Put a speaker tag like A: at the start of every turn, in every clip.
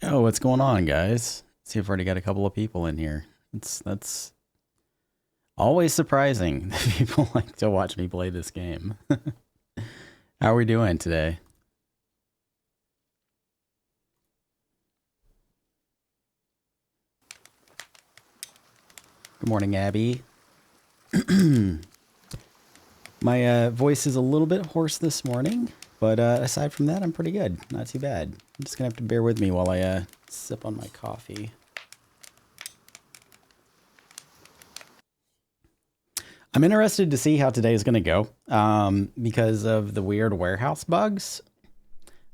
A: Oh, what's going on, guys? See, I've already got a couple of people in here. That's always surprising that people like to watch me play this game. How are we doing today? Good morning, Abby. My voice is a little bit hoarse this morning, but aside from that, I'm pretty good. Not too bad. I'm just gonna have to bear with me while I sip on my coffee. I'm interested to see how today is gonna go because of the weird warehouse bugs.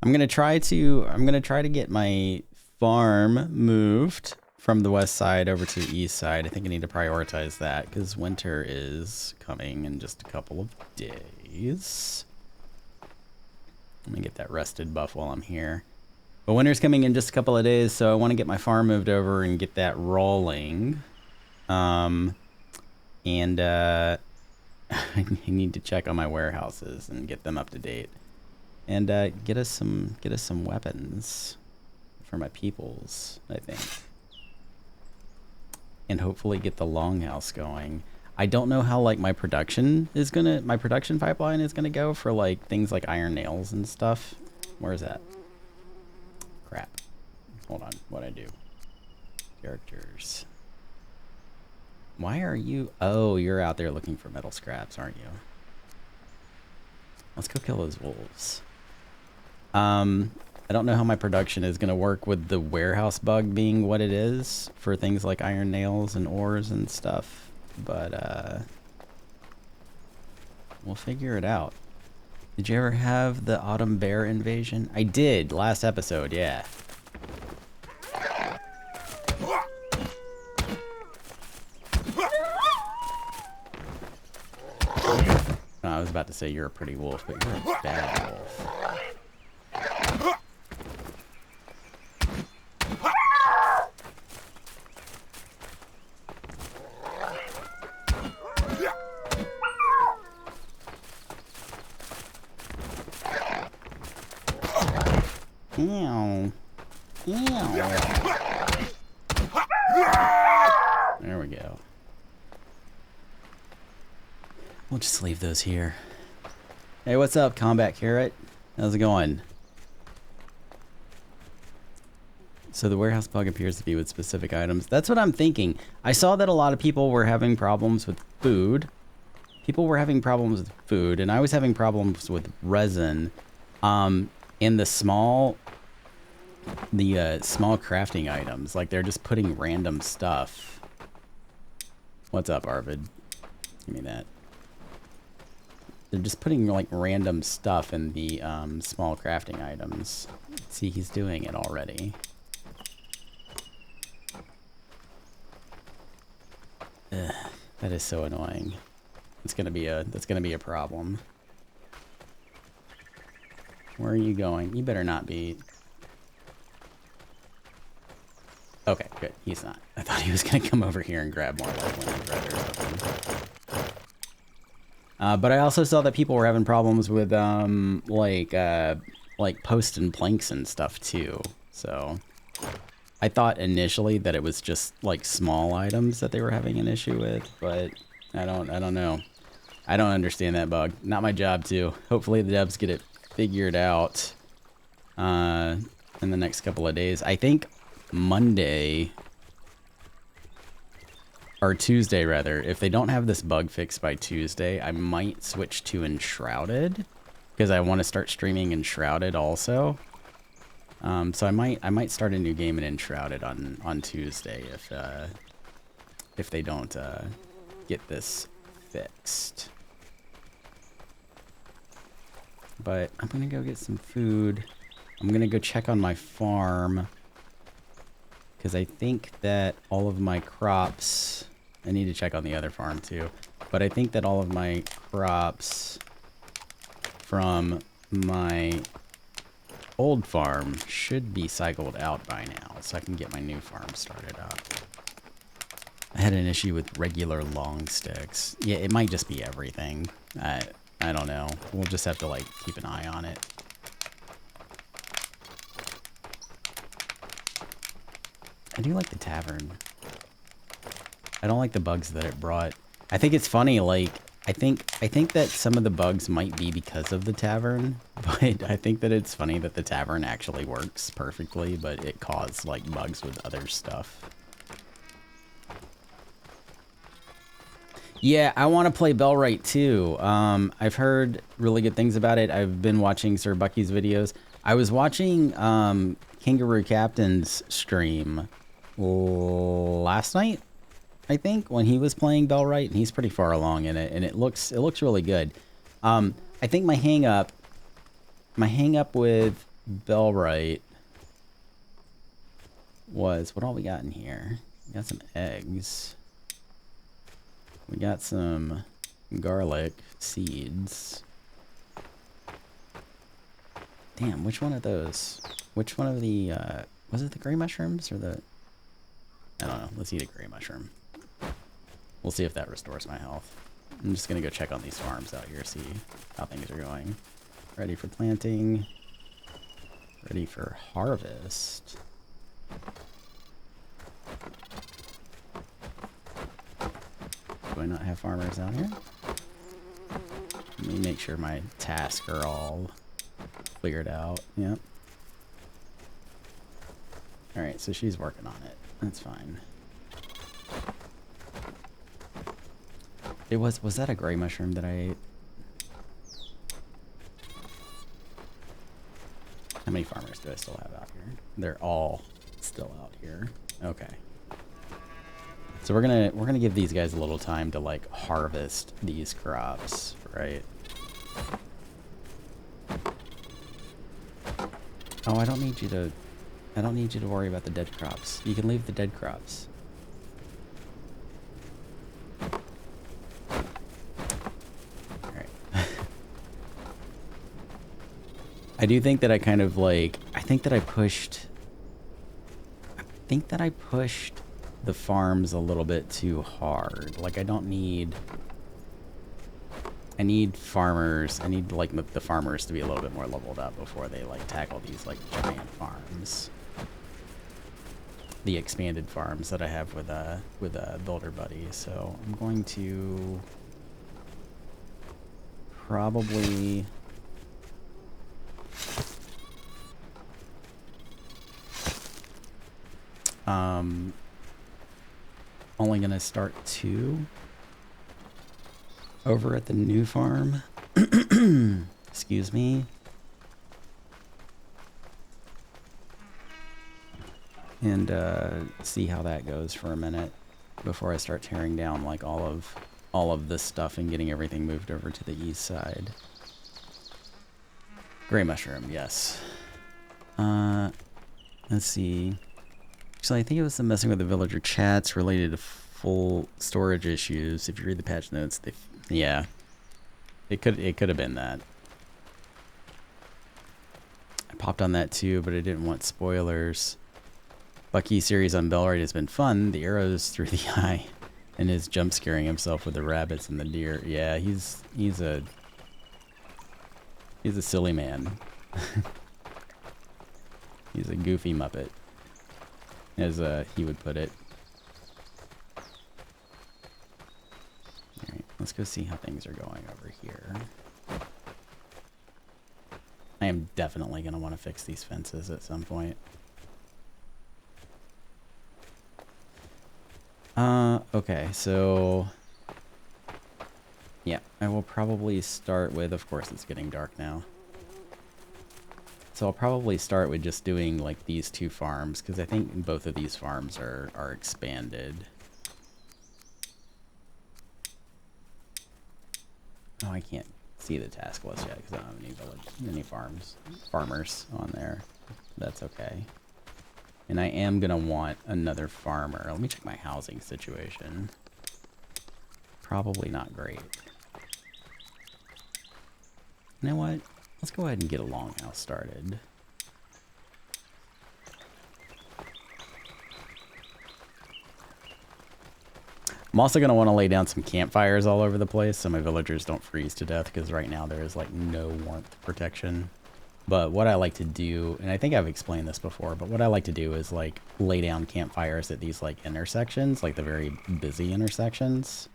A: I'm gonna try to get my farm moved from the west side over to the east side. I think I need to prioritize that because winter is coming in just a couple of days. Let me get that rested buff while I'm here. But winter's coming in just a couple of days, so I want to get my farm moved over and get that rolling. I need to check on my warehouses and get them up to date, and get us some weapons for my peoples, I think. And hopefully get the Longhouse going. I don't know how like my production pipeline is gonna go for like things like iron nails and stuff. Where is that? Crap. Hold on, what'd I do? Characters. Why are you? Oh, you're out there looking for metal scraps, aren't you? Let's go kill those wolves. I don't know how my production is going to work with the warehouse bug being what it is for things like iron nails and ores and stuff, but we'll figure it out. Did you ever have the autumn bear invasion? I did, last episode, yeah. Oh, I was about to say you're a pretty wolf, but you're a bad wolf. Ew. Ew. There we go. We'll just leave those here. Hey, what's up, Combat Carrot? How's it going? So the warehouse bug appears to be with specific items. That's what I'm thinking. I saw that a lot of people were having problems with food. People were having problems with food, and I was having problems with resin. In the small crafting items, like they're just putting random stuff. What's up, Arvid? Give me that. They're just putting like random stuff in the small crafting items. See, he's doing it already. Ugh, that is so annoying. That's gonna be a problem. Where are you going? You better not be. Okay, good. He's not. I thought he was gonna come over here and grab more like one bread or something. But I also saw that people were having problems with like post and planks and stuff too. So I thought initially that it was just like small items that they were having an issue with, but I don't know. I don't understand that bug. Not my job to. Hopefully the devs get it figured out in the next couple of days. I think Monday or Tuesday rather, if they don't have this bug fixed by Tuesday, I might switch to Enshrouded because I want to start streaming Enshrouded also. So I might start a new game in Enshrouded on Tuesday if they don't get this fixed. But I'm gonna go get some food. I'm gonna go check on my farm because I think that all of my crops, I need to check on the other farm too, but I think that all of my crops from my old farm should be cycled out by now, so I can get my new farm started up. I had an issue with regular long sticks. Yeah, it might just be everything. I don't know. We'll just have to like keep an eye on it. I do like the tavern. I don't like the bugs that it brought. I think it's funny, like, I think that some of the bugs might be because of the tavern, but I think that it's funny that the tavern actually works perfectly, but it caused, like, bugs with other stuff. Yeah, I want to play BepInEx too. I've heard really good things about it. I've been watching Sir Bucky's videos. I was watching Kangaroo Captain's stream last night, I think, when he was playing BepInEx, and he's pretty far along in it, and it looks really good. I think my hang up with BepInEx was, what all we got in here? We got some eggs. We got some garlic seeds. Damn, which one of those? Which one of the, was it the gray mushrooms or the, I don't know. Let's eat a gray mushroom. We'll see if that restores my health. I'm just gonna go check on these farms out here, see how things are going. Ready for planting. Ready for harvest. Do I not have farmers out here? Let me make sure my tasks are all cleared out. Yep. Alright, so she's working on it. That's fine. It was that a gray mushroom that I ate? How many farmers do I still have out here? They're all still out here. Okay. So we're gonna give these guys a little time to like harvest these crops, right? Oh, I don't need you to worry about the dead crops. You can leave the dead crops. Alright. I do think that I kind of like, I think that I pushed the farms a little bit too hard. Like, I need farmers. I need like the farmers to be a little bit more leveled up before they like tackle these like giant farms. The expanded farms that I have with Builder Buddy. So I'm going to probably only gonna start 2 over at the new farm. Excuse me. And see how that goes for a minute before I start tearing down like all of this stuff and getting everything moved over to the east side. Gray mushroom, yes. Let's see. Actually, I think it was the messing with the villager chats related to full storage issues. If you read the patch notes, yeah, it could have been that. I popped on that too, but I didn't want spoilers. Bucky series on BepInEx has been fun. The arrows through the eye, and his jump scaring himself with the rabbits and the deer. Yeah, he's a silly man. He's a goofy muppet, as he would put it. Alright, let's go see how things are going over here. I am definitely going to want to fix these fences at some point. Okay, so yeah, I will probably start with, of course it's getting dark now. So I'll probably start with just doing like these 2 farms, because I think both of these farms are expanded. Oh, I can't see the task list yet because I don't have any farmers on there. That's okay. And I am gonna want another farmer. Let me check my housing situation. Probably not great. You know what? Let's go ahead and get a longhouse started. I'm also going to want to lay down some campfires all over the place so my villagers don't freeze to death, because right now there is like no warmth protection. But what I like to do, and I think I've explained this before, but what I like to do is like lay down campfires at these like intersections, like the very busy intersections.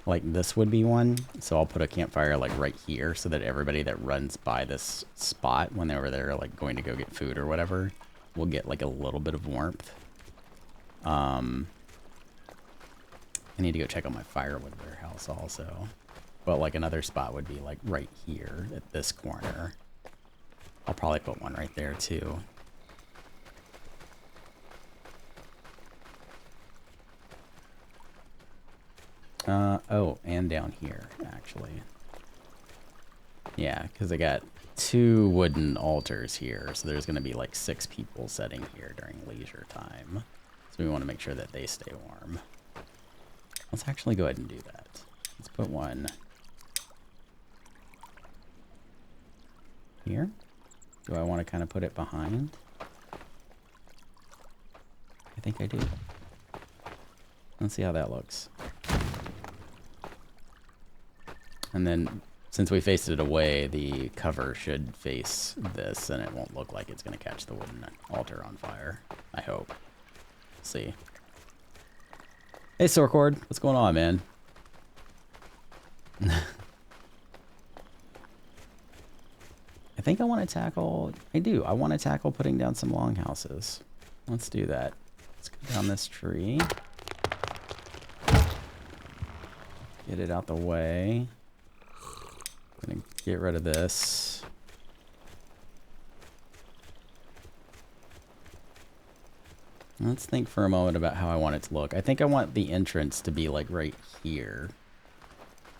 A: Like this would be one. So I'll put a campfire like right here so that everybody that runs by this spot whenever they're like going to go get food or whatever will get like a little bit of warmth. I need to go check on my firewood warehouse also. But like another spot would be like right here at this corner. I'll probably put one right there too. Oh, and down here, actually. Yeah, because I got 2 wooden altars here, so there's going to be like 6 people sitting here during leisure time. So we want to make sure that they stay warm. Let's actually go ahead and do that. Let's put one here. Do I want to kind of put it behind? I think I do. Let's see how that looks. And then, since we faced it away, the cover should face this, and it won't look like it's going to catch the wooden altar on fire. I hope. See. Hey, Sorcord. What's going on, man? I think I want to tackle... I do. I want to tackle putting down some longhouses. Let's do that. Let's go down this tree. Get it out the way. I'm going to get rid of this. Let's think for a moment about how I want it to look. I think I want the entrance to be like right here.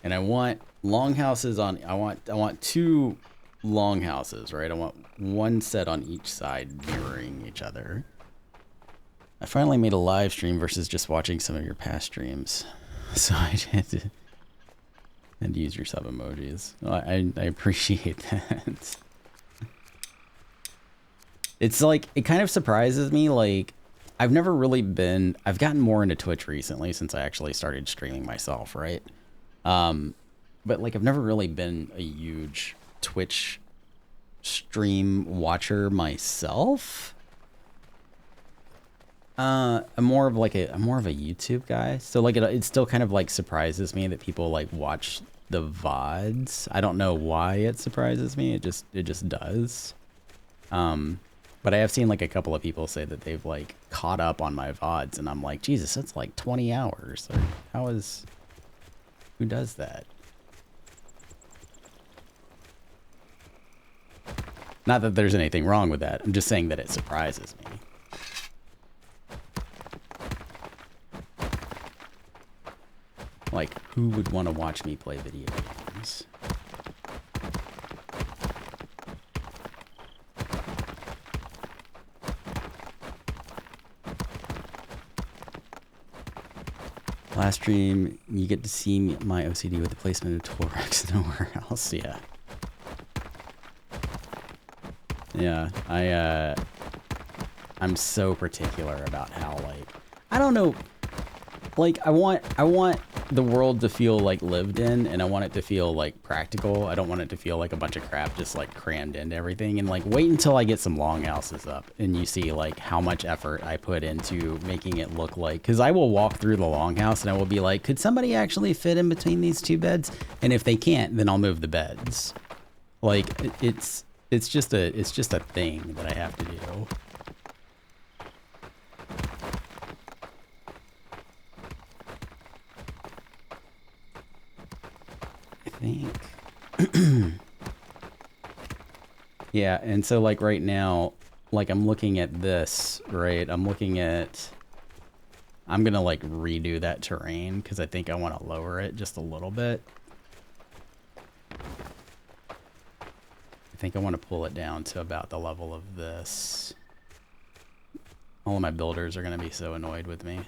A: And I want longhouses on... I want 2... longhouses, right? I want one set on each side mirroring each other. I finally made a live stream versus just watching some of your past streams. So I had to use your sub emojis. Well, I appreciate that. It's like, it kind of surprises me, like, I've never really been... I've gotten more into Twitch recently since I actually started streaming myself, right? But like, I've never really been a huge Twitch stream watcher myself. I'm more of a YouTube guy. So like it still kind of like surprises me that people like watch the VODs. I don't know why it surprises me. It just does. But I have seen like a couple of people say that they've like caught up on my VODs, and I'm like, Jesus, that's like 20 hours. Like, who does that? Not that there's anything wrong with that. I'm just saying that it surprises me. Like, who would want to watch me play video games? Last stream, you get to see my OCD with the placement of Torex nowhere else. Yeah. Yeah, I'm so particular about how, like, I don't know, like, I want the world to feel like lived in, and I want it to feel like practical. I don't want it to feel like a bunch of crap just like crammed into everything. And like, wait until I get some longhouses up and you see like how much effort I put into making it look like, because I will walk through the longhouse and I will be like, could somebody actually fit in between these 2 beds? And if they can't, then I'll move the beds. Like, it's just a thing that I have to do. I think. Yeah, and so like right now, like I'm looking at this, right? I'm gonna like redo that terrain because I think I want to lower it just a little bit. I think I want to pull it down to about the level of this. All of my builders are going to be so annoyed with me.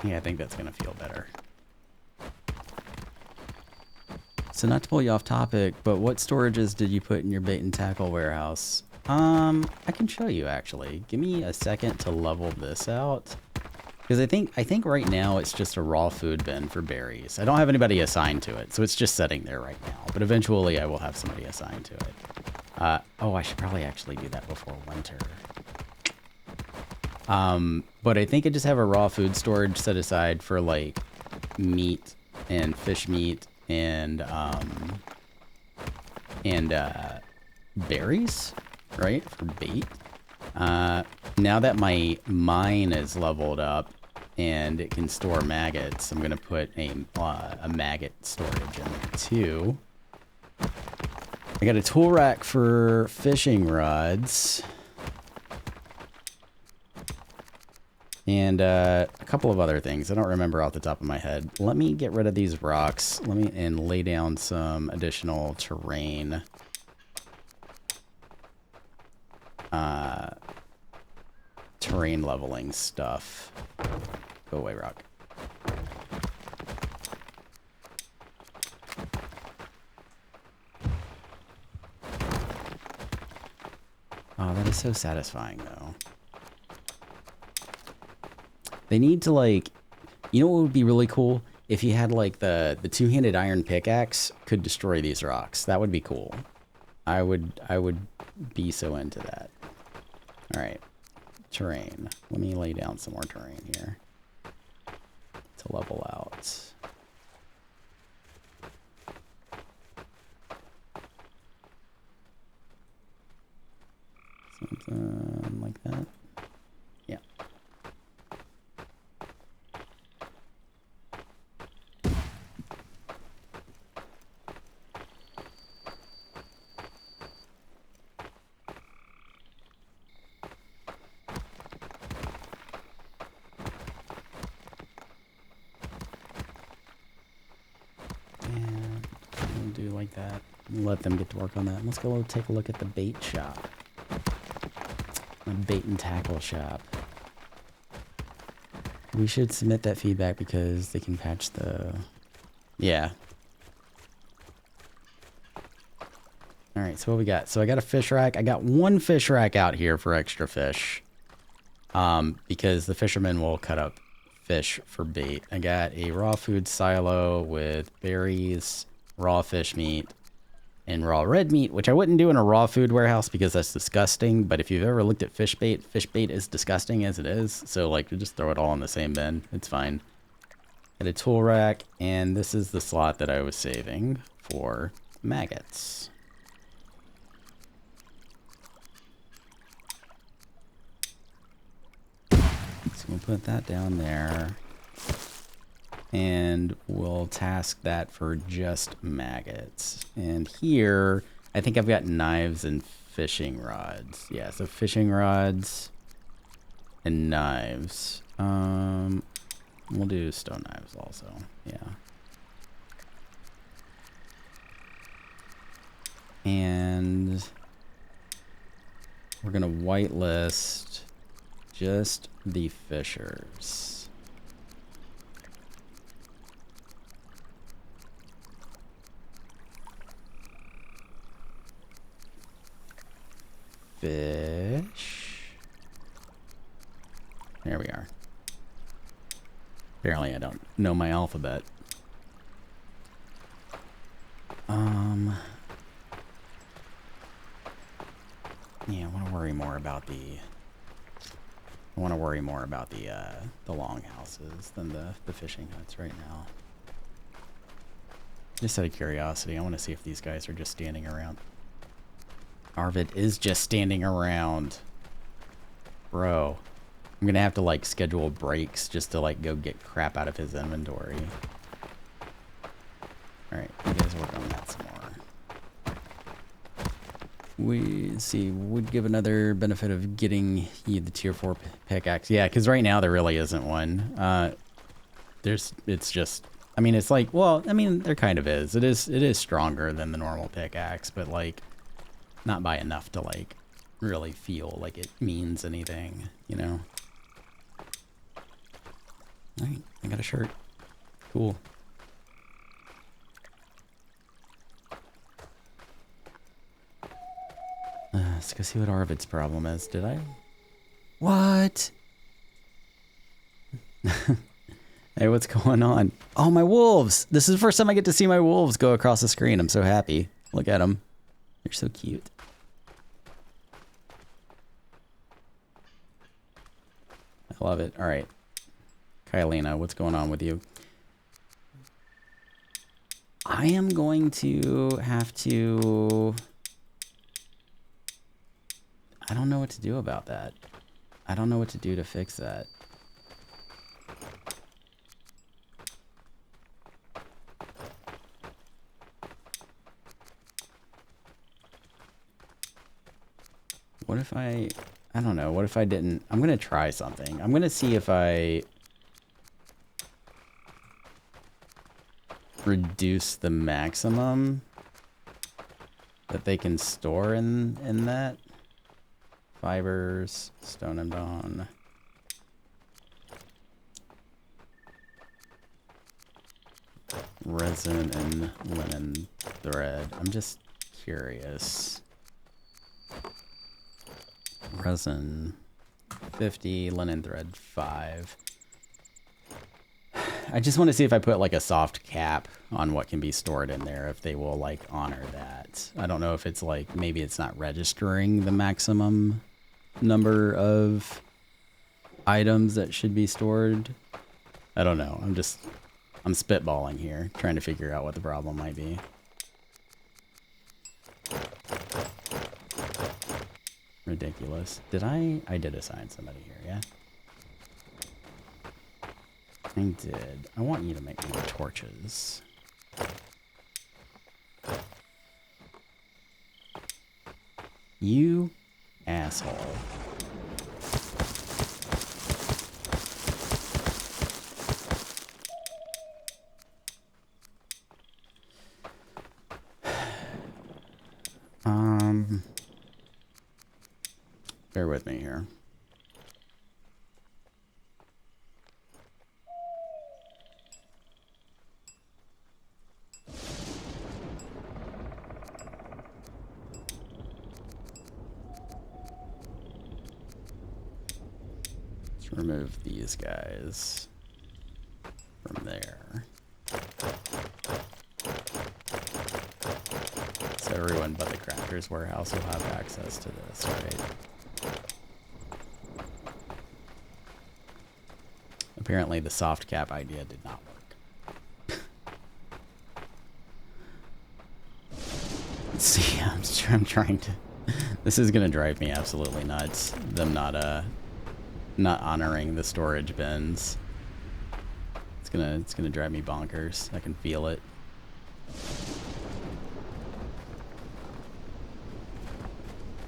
A: Yeah, I think that's going to feel better. So not to pull you off topic, but what storages did you put in your bait and tackle warehouse? I can show you actually. Give me a second to level this out. Because I think right now it's just a raw food bin for berries. I don't have anybody assigned to it, so it's just sitting there right now. But eventually I will have somebody assigned to it. Oh, I should probably actually do that before winter. But I think I just have a raw food storage set aside for like meat and fish meat and berries, right? For bait. Now that my mine is leveled up and it can store maggots, I'm gonna put a maggot storage in there too. I got a tool rack for fishing rods. And a couple of other things. I don't remember off the top of my head. Let me get rid of these rocks. And lay down some additional terrain. Terrain leveling stuff. Go away, rock. Oh, that is so satisfying, though. They need to, like... You know what would be really cool? If you had, like, the two-handed iron pickaxe could destroy these rocks. That would be cool. I would be so into that. Alright. Terrain. Let me lay down some more terrain here. To level out. Something like that. Yeah. Do like that. Let them get to work on that. Let's go take a look at the bait shop. My bait and tackle shop. We should submit that feedback because they can patch the... Yeah. Alright, so what we got? So I got a fish rack. I got one fish rack out here for extra fish. Because the fishermen will cut up fish for bait. I got a raw food silo with berries, raw fish meat, and raw red meat, which I wouldn't do in a raw food warehouse because that's disgusting. But if you've ever looked at fish bait is disgusting as it is. So, like, you just throw it all in the same bin. It's fine. Got a tool rack, and this is the slot that I was saving for maggots. So we'll put that down there. And we'll task that for just maggots. And here, I think I've got knives and fishing rods. Yeah, so fishing rods and knives. We'll do stone knives also. Yeah. And we're gonna whitelist just the fishers. Fish. There we are. Apparently I don't know my alphabet. Yeah, I want to worry more about the longhouses than the fishing huts right now. Just out of curiosity, I want to see if these guys are just standing around. Arvid is just standing around. Bro. I'm gonna have to, like, schedule breaks just to, like, go get crap out of his inventory. Alright, you guys work on that some more. We see, would give another benefit of getting you the tier 4 pickaxe. Yeah, because right now there really isn't one. It's just, I mean, it's like, well, I mean, there kind of is. It is stronger than the normal pickaxe, but, like, not by enough to, like, really feel like it means anything, you know? Alright, I got a shirt. Cool. Let's go see what Arvid's problem is. Did I? What? Hey, what's going on? Oh, my wolves! This is the first time I get to see my wolves go across the screen. I'm so happy. Look at them. They're so cute. I love it. All right. Kylina, what's going on with you? I am going to have to... I don't know what to do about that. I don't know what to do to fix that. What if I don't know. What if I didn't? I'm going to try something. I'm going to see if I reduce the maximum that they can store in that. Fibers, stone and bone. Resin and linen thread. I'm just curious. Resin 50, linen thread 5. I just want to see if I put like a soft cap on what can be stored in there, if they will like honor that. I don't know if it's like, maybe it's not registering the maximum number of items that should be stored. I don't know. I'm spitballing here, trying to figure out what the problem might be. Ridiculous. I did assign somebody here, yeah? I did. I want you to make more torches. You asshole. Bear with me here. Let's remove these guys from there. So everyone but the crafter's warehouse will have access to this, right? Apparently the soft cap idea did not work. Let's see, I'm trying to... This is gonna drive me absolutely nuts. Them not honoring the storage bins. It's gonna drive me bonkers. I can feel it.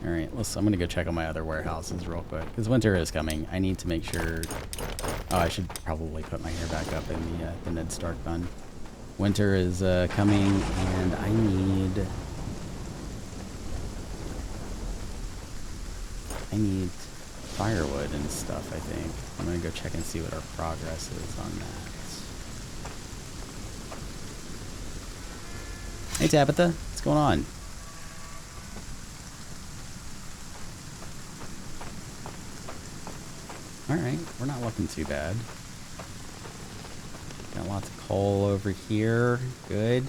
A: Alright, I'm gonna go check on my other warehouses real quick, because winter is coming. I need to make sure... Oh, I should probably put my hair back up in the Ned Stark bun. Winter is coming, and I need firewood and stuff, I think. I'm gonna go check and see what our progress is on that. Hey Tabitha, what's going on? Alright, we're not looking too bad. Got lots of coal over here. Good.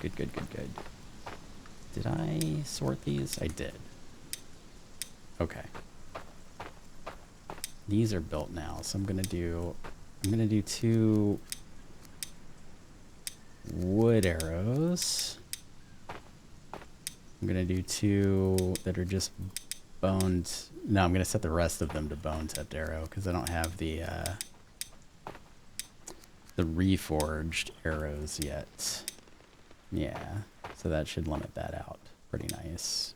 A: Good. Did I sort these? I did. Okay. These are built now, so I'm gonna do 2 wood arrows. I'm gonna do 2 that are just boned. No, I'm gonna set the rest of them to bone tipped arrow because I don't have the reforged arrows yet. Yeah, so that should limit that out. Pretty nice.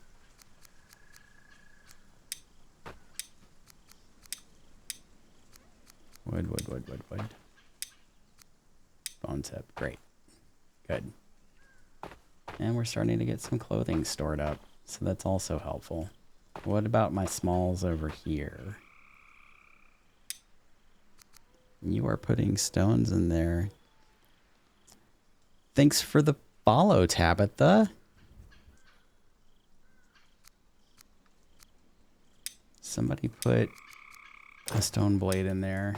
A: Wood. Bone tip, great. Good. And we're starting to get some clothing stored up, so that's also helpful. What about my smalls over here? You are putting stones in there. Thanks for the follow, Tabitha. somebody put a stone blade in there?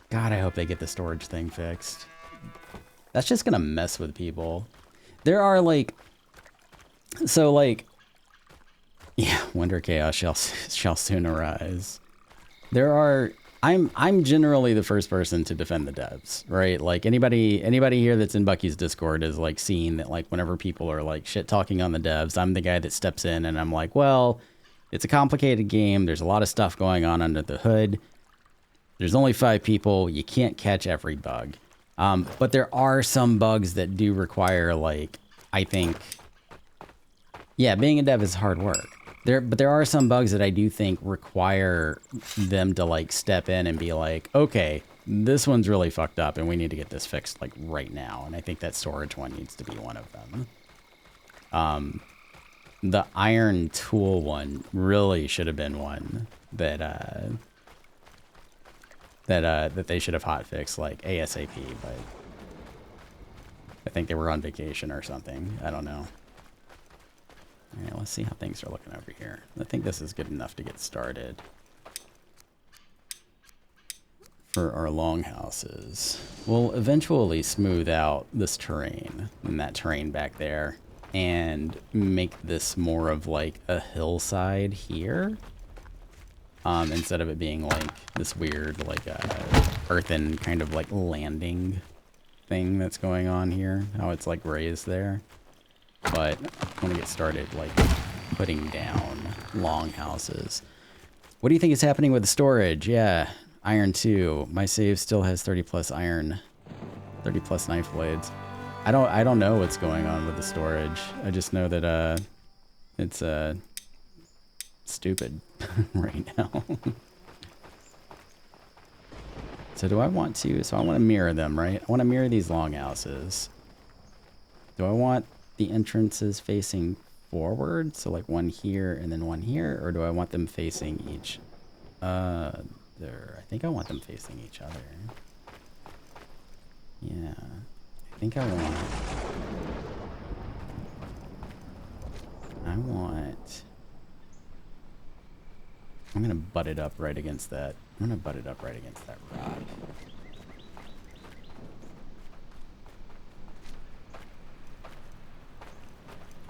A: God, I hope they get the storage thing fixed. That's just gonna mess with people. There are like, so like, yeah, winter chaos shall soon arise. There are, I'm generally the first person to defend the devs, right? Like anybody here that's in Bucky's Discord is like seeing that like whenever people are like shit talking on the devs, I'm the guy that steps in and I'm like, well, it's a complicated game. There's a lot of stuff going on under the hood. There's only 5 people. You can't catch every bug. But there are some bugs that do require, like, I think, yeah, being a dev is hard work. But there are some bugs that I do think require them to, like, step in and be like, okay, this one's really fucked up and we need to get this fixed, like, right now. And I think that storage one needs to be one of them. The iron tool one really should have been one that that they should have hotfixed like ASAP, but I think they were on vacation or something. I don't know. All right, let's see how things are looking over here. I think this is good enough to get started for our longhouses. We'll eventually smooth out this terrain and that terrain back there and make this more of like a hillside here. Instead of it being like this weird, like, earthen kind of like landing thing that's going on here, how it's like raised there. But I want to get started like putting down longhouses. What do you think is happening with the storage? Yeah, iron 2. My save still has 30 plus iron, 30 plus knife blades. I don't know what's going on with the storage. I just know that it's stupid right now. So do I want to, so I want to mirror them, right? I want to mirror these longhouses. Do I want the entrances facing forward? So like one here and then one here, or do I want them facing each there? I think I want them facing each other. Yeah, I think I want I'm gonna butt it up right against that. I'm gonna butt it up right against that rock.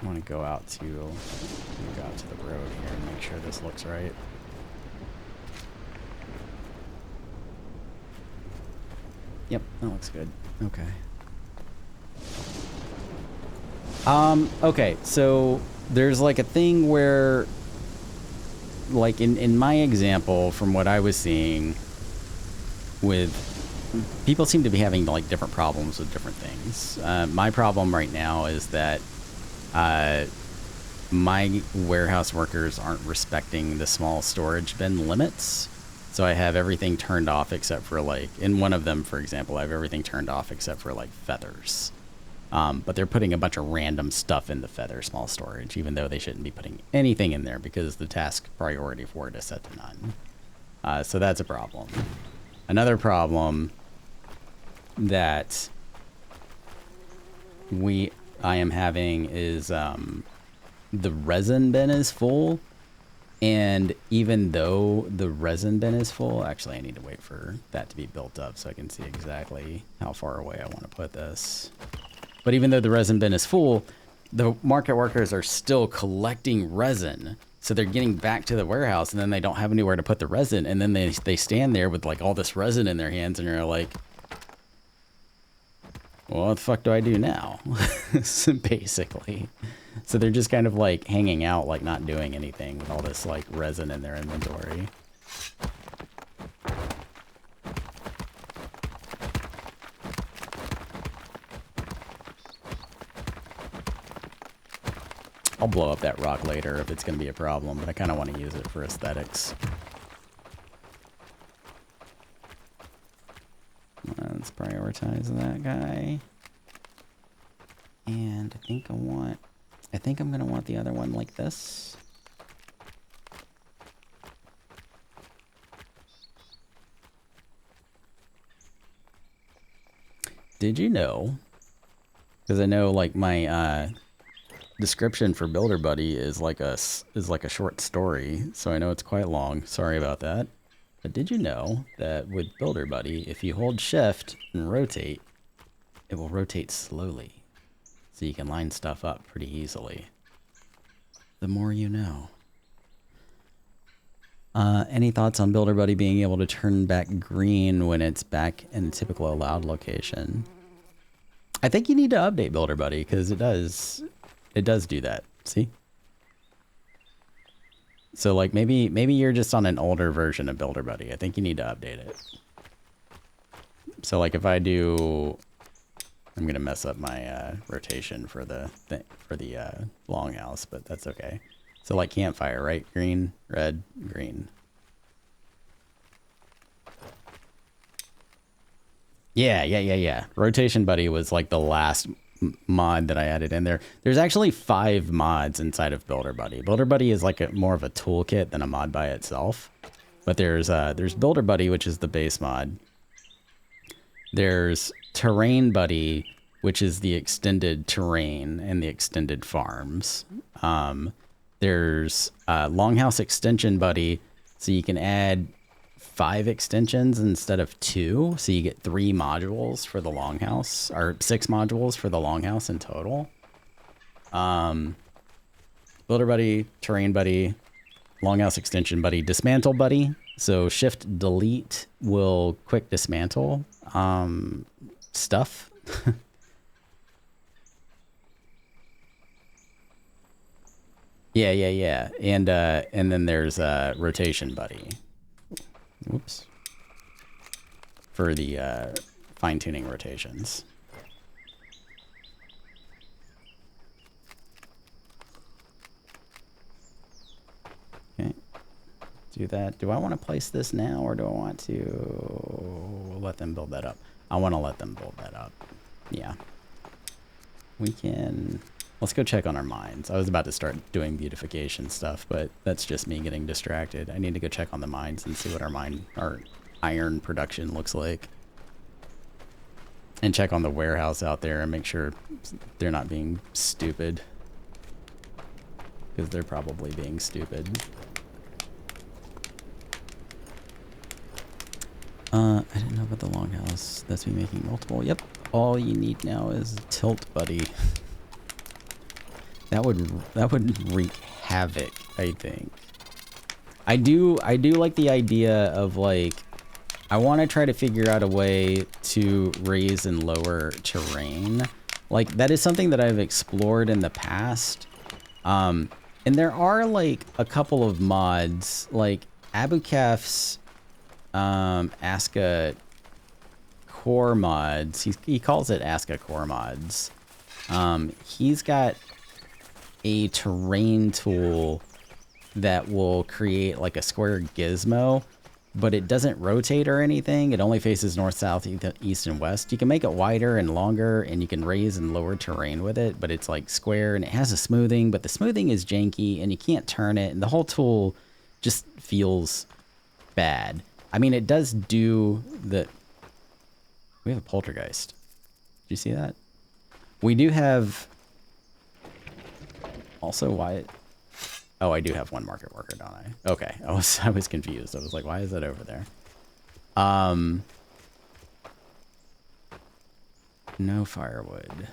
A: I want to go out to the road here and make sure this looks right. Yep, that looks good. Okay. Okay, so there's like a thing where, like in my example, from what I was seeing, with people seem to be having like different problems with different things. My problem right now is that my warehouse workers aren't respecting the small storage bin limits. So I have everything turned off except for like, in one of them, for example, I have everything turned off except for like feathers. But they're putting a bunch of random stuff in the feather small storage, even though they shouldn't be putting anything in there because the task priority for it is set to none. So that's a problem. Another problem that I am having is the resin bin is full. And even though the resin bin is full, actually I need to wait for that to be built up so I can see exactly how far away I want to put this. But even though the resin bin is full, the market workers are still collecting resin. So they're getting back to the warehouse and then they don't have anywhere to put the resin. And then they stand there with like all this resin in their hands and you're like, well, what the fuck do I do now? Basically. So they're just kind of like hanging out, like not doing anything with all this like resin in their inventory. I'll blow up that rock later if it's going to be a problem, but I kind of want to use it for aesthetics. Let's prioritize that guy. And I think I'm going to want the other one like this. Did you know, because I know like my description for Builder Buddy is like a short story, so I know it's quite long. Sorry about that. But did you know that with Builder Buddy, if you hold shift and rotate, it will rotate slowly. So you can line stuff up pretty easily. The more you know. Any thoughts on Builder Buddy being able to turn back green when it's back in a typical allowed location? I think you need to update Builder Buddy because it does do that. See? So like maybe you're just on an older version of Builder Buddy. I think you need to update it. So like if I do, I'm gonna mess up my rotation for the Longhouse, but that's okay. So like campfire, right? Green, red, green. Yeah. Rotation Buddy was like the last mod that I added in there. There's actually 5 mods inside of Builder Buddy. Builder Buddy is like more of a toolkit than a mod by itself. But there's Builder Buddy, which is the base mod. There's Terrain Buddy, which is the extended terrain and the extended farms. There's Longhouse Extension Buddy, so you can add 5 extensions instead of 2, so you get 3 modules for the Longhouse, or 6 modules for the Longhouse in total. Builder Buddy, Terrain Buddy, Longhouse Extension Buddy, Dismantle Buddy. So Shift Delete will quick dismantle stuff. Yeah. And then there's Rotation Buddy. Whoops. For the fine-tuning rotations. Okay. Do that. Do I want to place this now, or do I want to let them build that up? I want to let them build that up. Yeah. We can... Let's go check on our mines. I was about to start doing beautification stuff, but that's just me getting distracted. I need to go check on the mines and see what our iron production looks like. And check on the warehouse out there and make sure they're not being stupid. Because they're probably being stupid. I didn't know about the Longhouse. That's me making multiple. Yep. All you need now is Tilt Buddy. That would wreak havoc, I think. I do like the idea of like, I want to try to figure out a way to raise and lower terrain. Like that is something that I've explored in the past. And there are like a couple of mods, like Abukaf's ASKA core mods. He calls it ASKA core mods. He's got a terrain tool that will create like a square gizmo, but it doesn't rotate or anything. It only faces north, south, east, and west. You can make it wider and longer, and you can raise and lower terrain with it, but it's like square, and it has a smoothing, but the smoothing is janky, and you can't turn it, and the whole tool just feels bad. I mean, it does do the... We have a poltergeist. Did you see that? We do have... Also, why... Oh, I do have one market worker, don't I? Okay, I was confused. I was like, why is that over there? No firewood.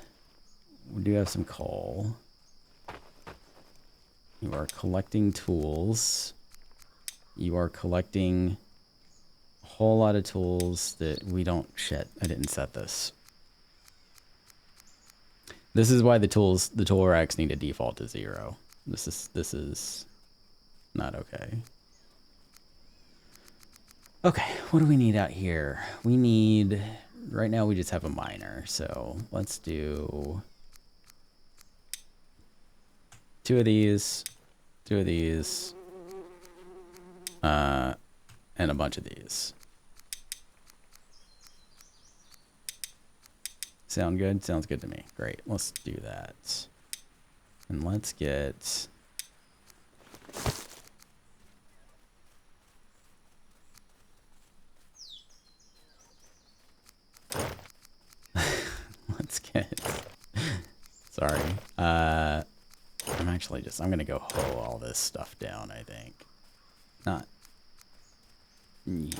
A: We do have some coal. You are collecting tools. You are collecting a whole lot of tools that we don't... Shit, I didn't set this. This is why the tool racks need to default to 0. This is not okay. Okay, what do we need out here? We need... Right now we just have a miner, so let's do 2 of these, 2 of these, and a bunch of these. Sound good? Sounds good to me. Great. Let's do that. And let's get... let's get... Sorry. actually just, I'm gonna go hoe all this stuff down, I think. Not you.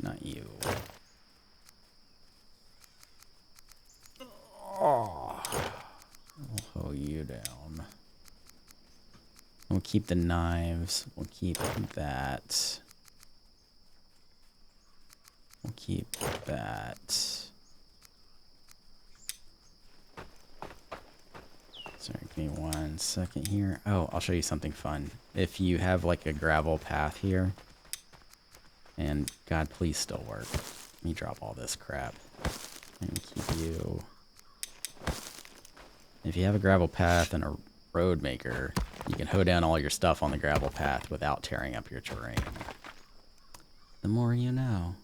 A: Not you. Oh. I'll hoe you down. We'll keep the knives. We'll keep that. We'll keep that. Sorry, give me 1 second here. Oh, I'll show you something fun. If you have like a gravel path here, and God, please still work. Let me drop all this crap and keep you. If you have a gravel path and a road maker, you can hoe down all your stuff on the gravel path without tearing up your terrain. The more you know.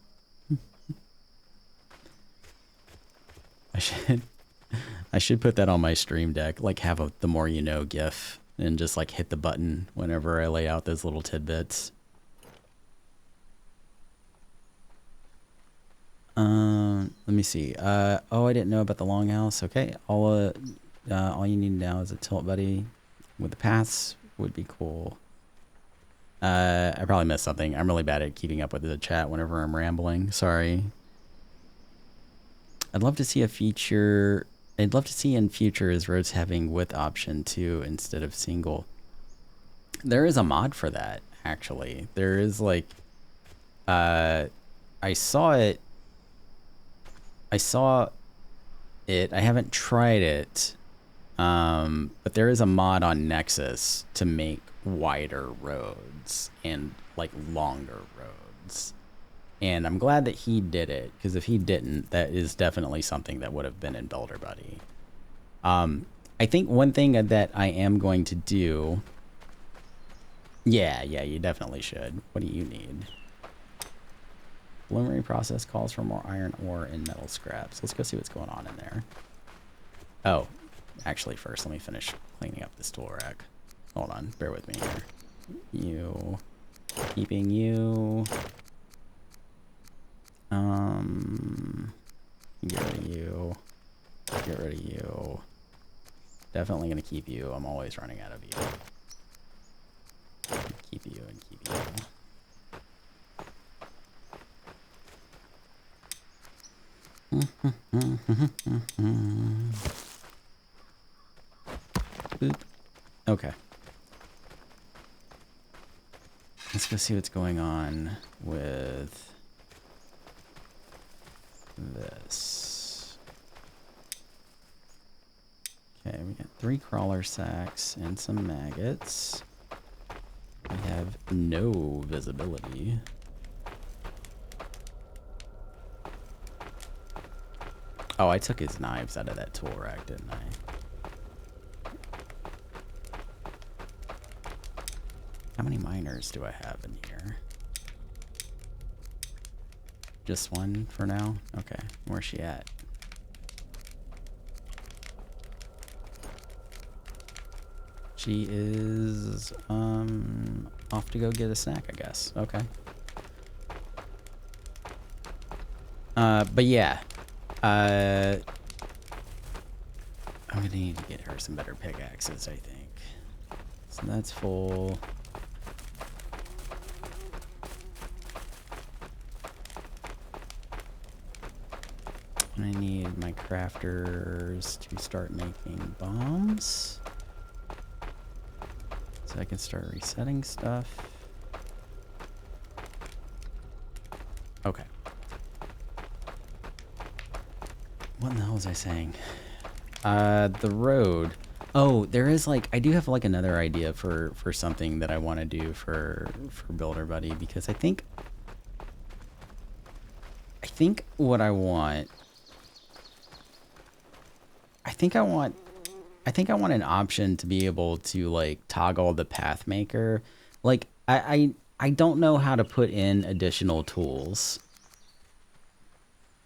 A: I should put that on my stream deck, like have a the more you know gif and just like hit the button whenever I lay out those little tidbits. Let me see. Oh, I didn't know about the Longhouse. Okay, all you need now is a tilt buddy with the paths would be cool. I probably missed something. I'm really bad at keeping up with the chat whenever I'm rambling. Sorry. I'd love to see a feature. I'd love to see in future is roads having width option too instead of single. There is a mod for that, actually. There is like, I saw it. I haven't tried it, but there is a mod on Nexus to make wider roads and like longer roads. And I'm glad that he did it, because if he didn't, that is definitely something that would have been in Builder Buddy. I think one thing that I am going to do... Yeah, you definitely should. What do you need? Preliminary process calls for more iron ore and metal scraps. Let's go see what's going on in there. Oh, actually first let me finish cleaning up this tool rack. Hold on, bear with me here. You. Keeping you. Get rid of you. Get rid of you. Definitely gonna keep you. I'm always running out of you. Keep you and keep you. Boop. Okay. Let's go see what's going on with this. Okay, we got 3 crawler sacks and some maggots. We have no visibility. Oh, I took his knives out of that tool rack, didn't I? How many miners do I have in here? Just one for now? Okay, where's she at? She is off to go get a snack, I guess. Okay. But yeah. I'm gonna need to get her some better pickaxes, I think. So that's full. And I need my crafters to start making bombs. So I can start resetting stuff. Okay. What in the hell was I saying? The road. Oh, there is like, I do have like another idea for something that I want to do for Builder Buddy, because I think what I want, I think I want an option to be able to like toggle the path maker. Like I don't know how to put in additional tools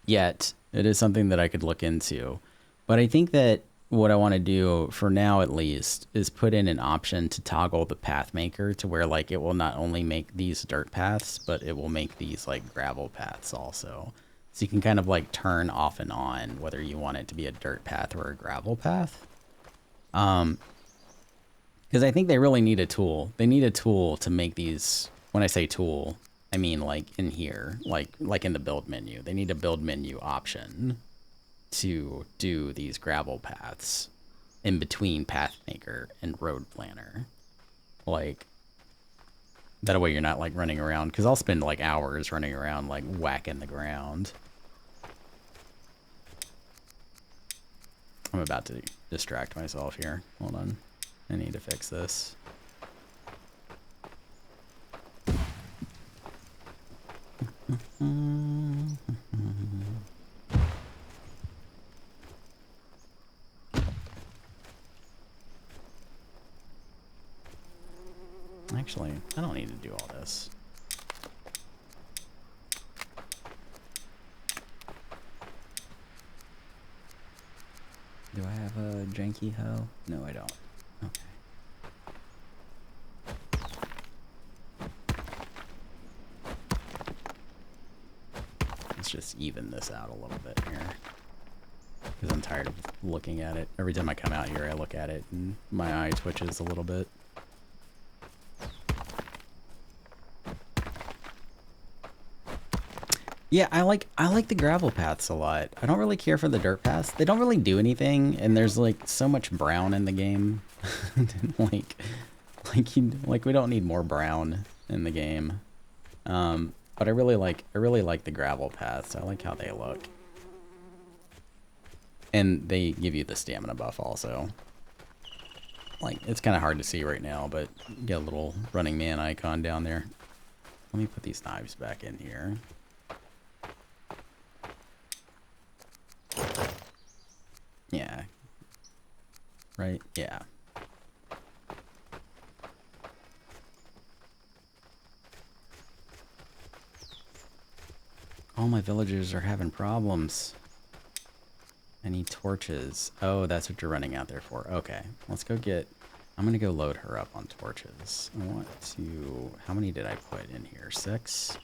A: yet. It is something that I could look into, but I think that what I want to do for now, at least, is put in an option to toggle the path maker to where like it will not only make these dirt paths, but it will make these like gravel paths also. So you can kind of like turn off and on whether you want it to be a dirt path or a gravel path. Because I think they really need a tool. They need a tool to make these. When I say tool, I mean like in here, like in the build menu. They need a build menu option to do these gravel paths in between Pathmaker and Road Planner. Like, that way you're not like running around. Because I'll spend like hours running around like whacking the ground. I'm about to distract myself here. Hold on. I need to fix this. Actually, I don't need to do all this. Do I have a janky hoe? No, I don't. Okay. Let's just even this out a little bit here. Because I'm tired of looking at it. Every time I come out here, I look at it and my eye twitches a little bit. Yeah, I like the gravel paths a lot. I don't really care for the dirt paths. They don't really do anything, and there's like so much brown in the game. like we don't need more brown in the game. But I really like the gravel paths. I like how they look. And they give you the stamina buff also. Like, it's kind of hard to see right now, but you get a little running man icon down there. Let me put these knives back in here. Yeah. Right? Yeah. All my villagers are having problems. I need torches. Oh, that's what you're running out there for. Okay. Let's go get... I'm going to go load her up on torches. I want to... How many did I put in here? 6?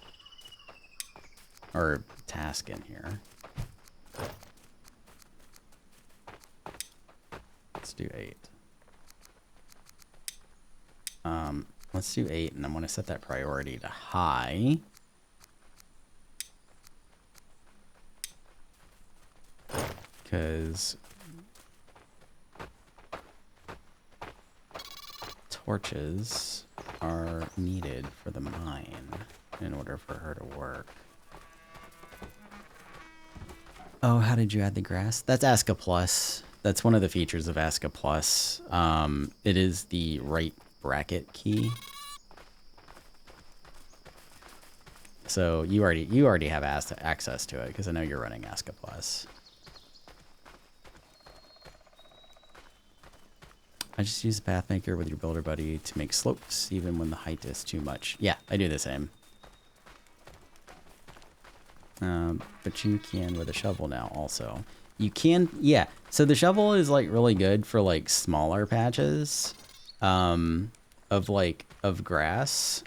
A: Or task in here. Let's do 8. Let's do 8, and I'm going to set that priority to high. Because torches are needed for the mine in order for her to work. Oh, how did you add the grass? That's ASKA Plus. That's one of the features of ASKA Plus. It is the right bracket key. So you already have access to it because I know you're running ASKA Plus. I just use the Pathmaker with your builder buddy to make slopes even when the height is too much. Yeah, I do the same. But you can with a shovel now also. You can, yeah. So the shovel is like really good for like smaller patches of grass.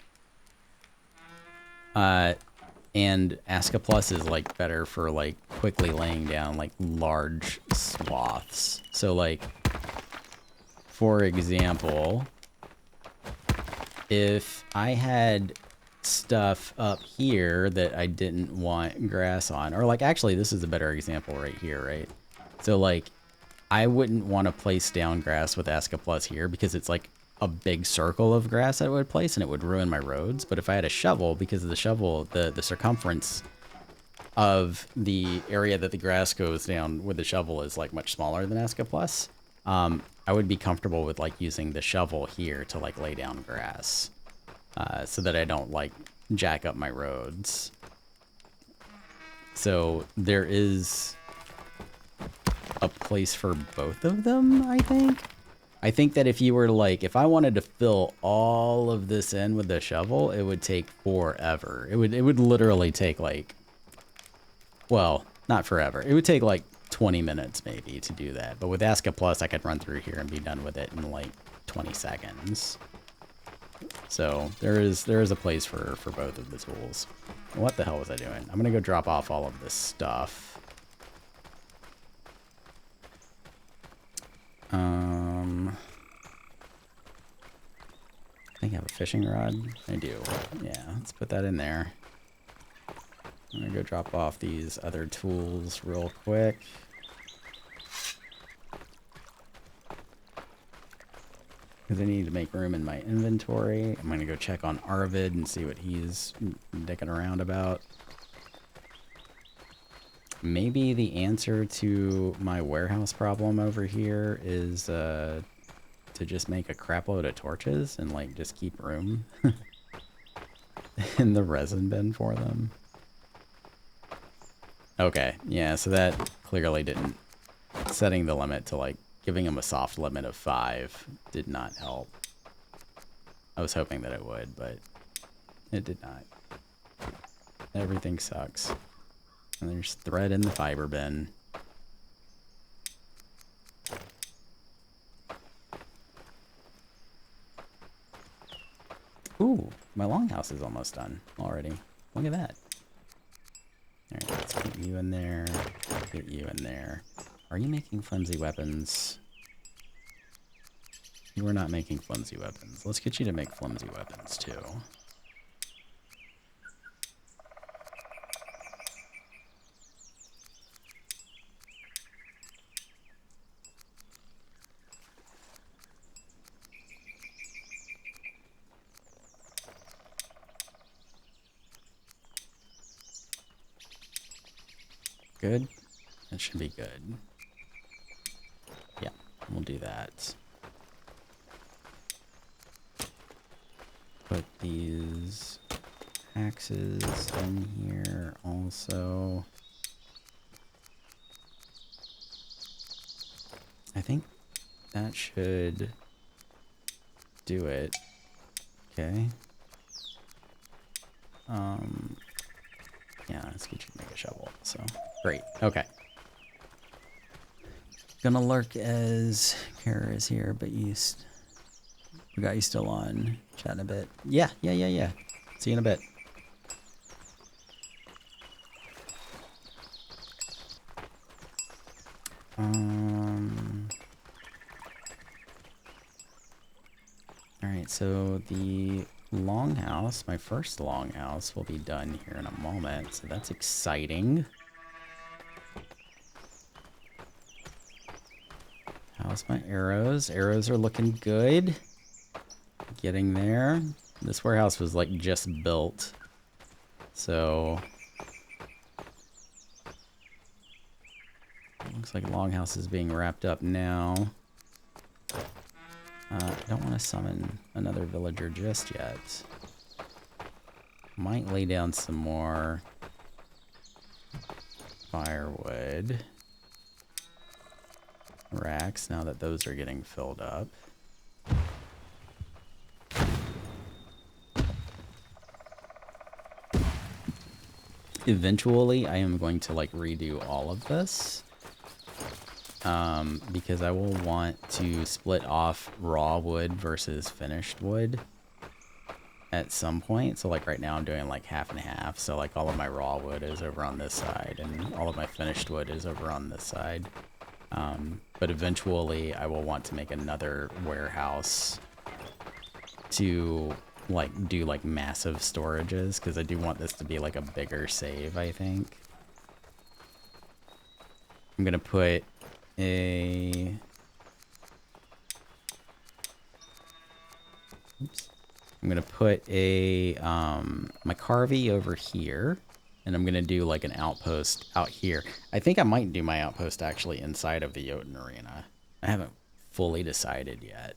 A: And ASKA Plus is like better for like quickly laying down like large swaths. So like, for example, if I had stuff up here that I didn't want grass on, or like actually this is a better example right here, right? So like I wouldn't want to place down grass with ASKA Plus here because it's like a big circle of grass I would place and it would ruin my roads. But if I had a shovel, because of the shovel, the circumference of the area that the grass goes down with the shovel is like much smaller than ASKA Plus. I would be comfortable with like using the shovel here to like lay down grass, so that I don't like jack up my roads. So there is a place for both of them, I think. I think that if you were like, if I wanted to fill all of this in with the shovel, it would take forever. It would literally take like, well, not forever. It would take like 20 minutes maybe to do that. But with ASKA Plus, I could run through here and be done with it in like 20 seconds. So there is a place for both of the tools. What the hell was I doing? I'm gonna go drop off all of this stuff. I think I have a fishing rod. I do. Yeah, let's put that in there. I'm gonna go drop off these other tools real quick. Because I need to make room in my inventory. I'm gonna go check on Arvid and see what he's dicking around about. Maybe the answer to my warehouse problem over here is to just make a crap load of torches and like just keep room in the resin bin for them. Okay, yeah, so that clearly didn't. Setting the limit to like giving him a soft limit of 5 did not help. I was hoping that it would, but it did not. Everything sucks. And there's thread in the fiber bin. Ooh, my longhouse is almost done already. Look at that. Alright, let's put you in there. Get you in there. Are you making flimsy weapons? You are not making flimsy weapons. Let's get you to make flimsy weapons too. Good? That should be good. Yeah, we'll do that. Put these axes in here also. I think that should do it. Okay. Yeah, let's get you to make a shovel. So great. Okay. Gonna lurk as Kara is here, but we got you still on. Chat in a bit. Yeah. See you in a bit. Alright, so the longhouse, my first longhouse, will be done here in a moment, so that's exciting. How's my arrows? Arrows are looking good. Getting there. This warehouse was like just built, so looks like longhouse is being wrapped up now. I don't want to summon another villager just yet. Might lay down some more firewood racks now that those are getting filled up. Eventually, I am going to like redo all of this. Because I will want to split off raw wood versus finished wood at some point. So like right now I'm doing like half and half. So like all of my raw wood is over on this side and all of my finished wood is over on this side. But eventually I will want to make another warehouse to like do like massive storages, because I do want this to be like a bigger save, I think. I'm gonna put a... Oops. I'm gonna put a my carvey over here, and I'm gonna do like an outpost out here. I think I might do my outpost actually inside of the Jotun arena. I haven't fully decided yet,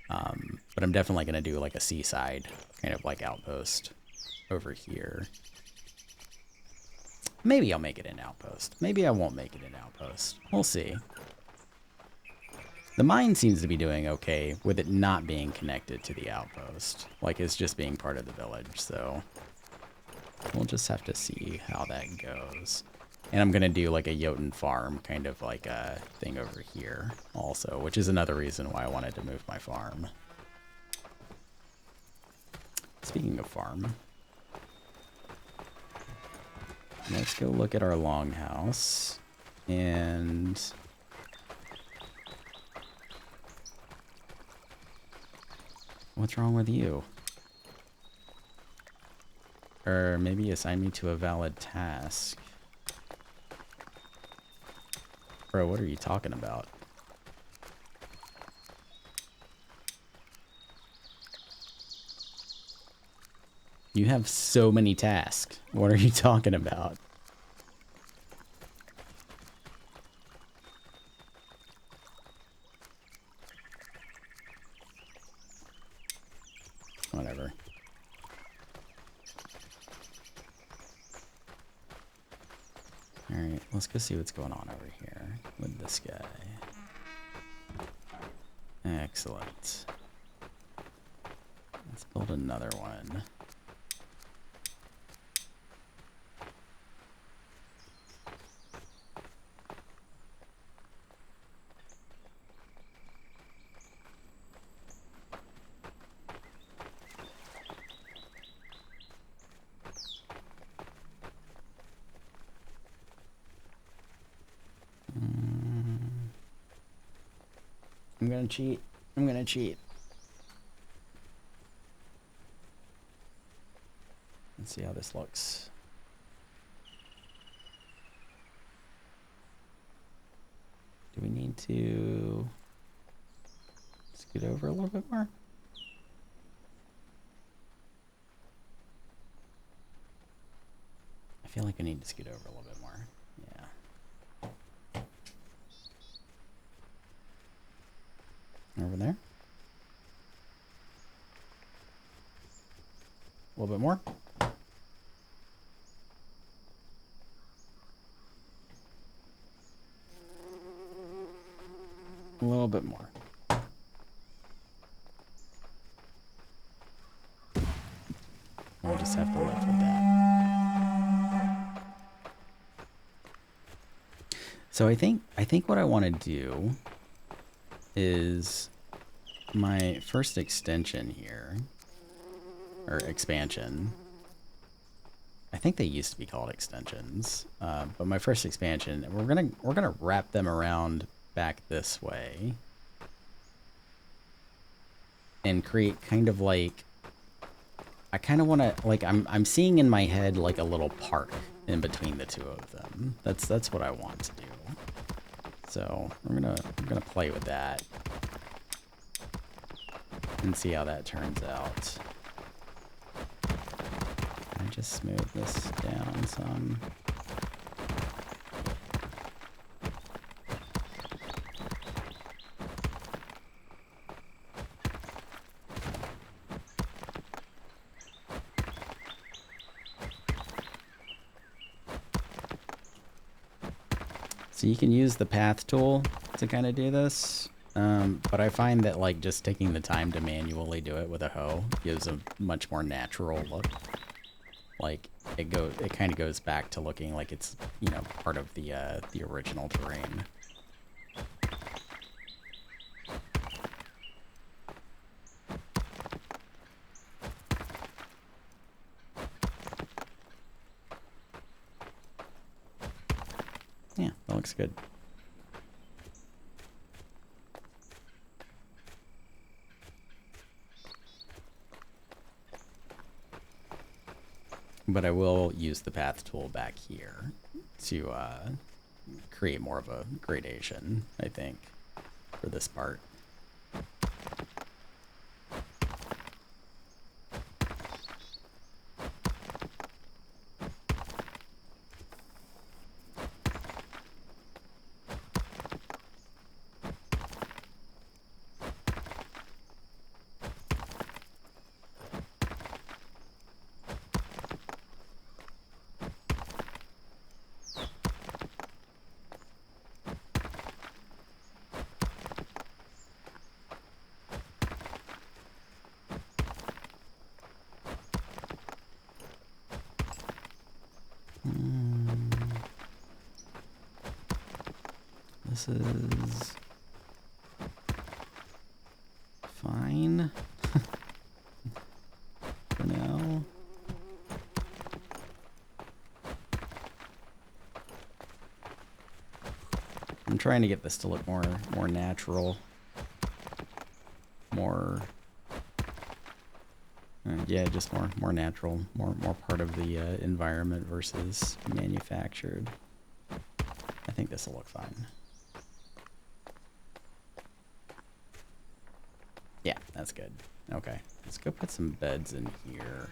A: but I'm definitely gonna do like a seaside kind of like outpost over here. Maybe I'll make it an outpost. Maybe I won't make it an outpost. We'll see. The mine seems to be doing okay with it not being connected to the outpost. Like, it's just being part of the village, so we'll just have to see how that goes. And I'm going to do, like, a Jotun farm kind of like a thing over here also, which is another reason why I wanted to move my farm. Speaking of farm, let's go look at our longhouse. And What's wrong with you? Or maybe assign me to a valid task. Bro, what are you talking about? You have so many tasks. What are you talking about? Whatever. Alright, let's go see what's going on over here with this guy. Excellent. Let's build another one. I'm gonna cheat. I'm gonna cheat. Let's see how this looks. Do we need to scoot over a little bit more? I feel like I need to scoot over a little bit more. Yeah. Over there. A little bit more. A little bit more. We'll just have to live with that. So I think what I want to do is my first extension here, or expansion. I think they used to be called extensions, but my first expansion, we're gonna wrap them around back this way and create kind of like, I kind of want to, like, I'm seeing in my head like a little park in between the two of them. That's what I want to do. So we're gonna play with that and see how that turns out. I just smooth this down some. So you can use the path tool to kind of do this, but I find that like just taking the time to manually do it with a hoe gives a much more natural look. Like it kind of goes back to looking like it's, you know, part of the original terrain. Yeah, that looks good. But I will use the path tool back here to create more of a gradation, I think, for this part. This is fine for now. I'm trying to get this to look more natural, more Yeah, just more natural, more part of the environment versus manufactured. I think this will look fine. Yeah, that's good. Okay, let's go put some beds in here.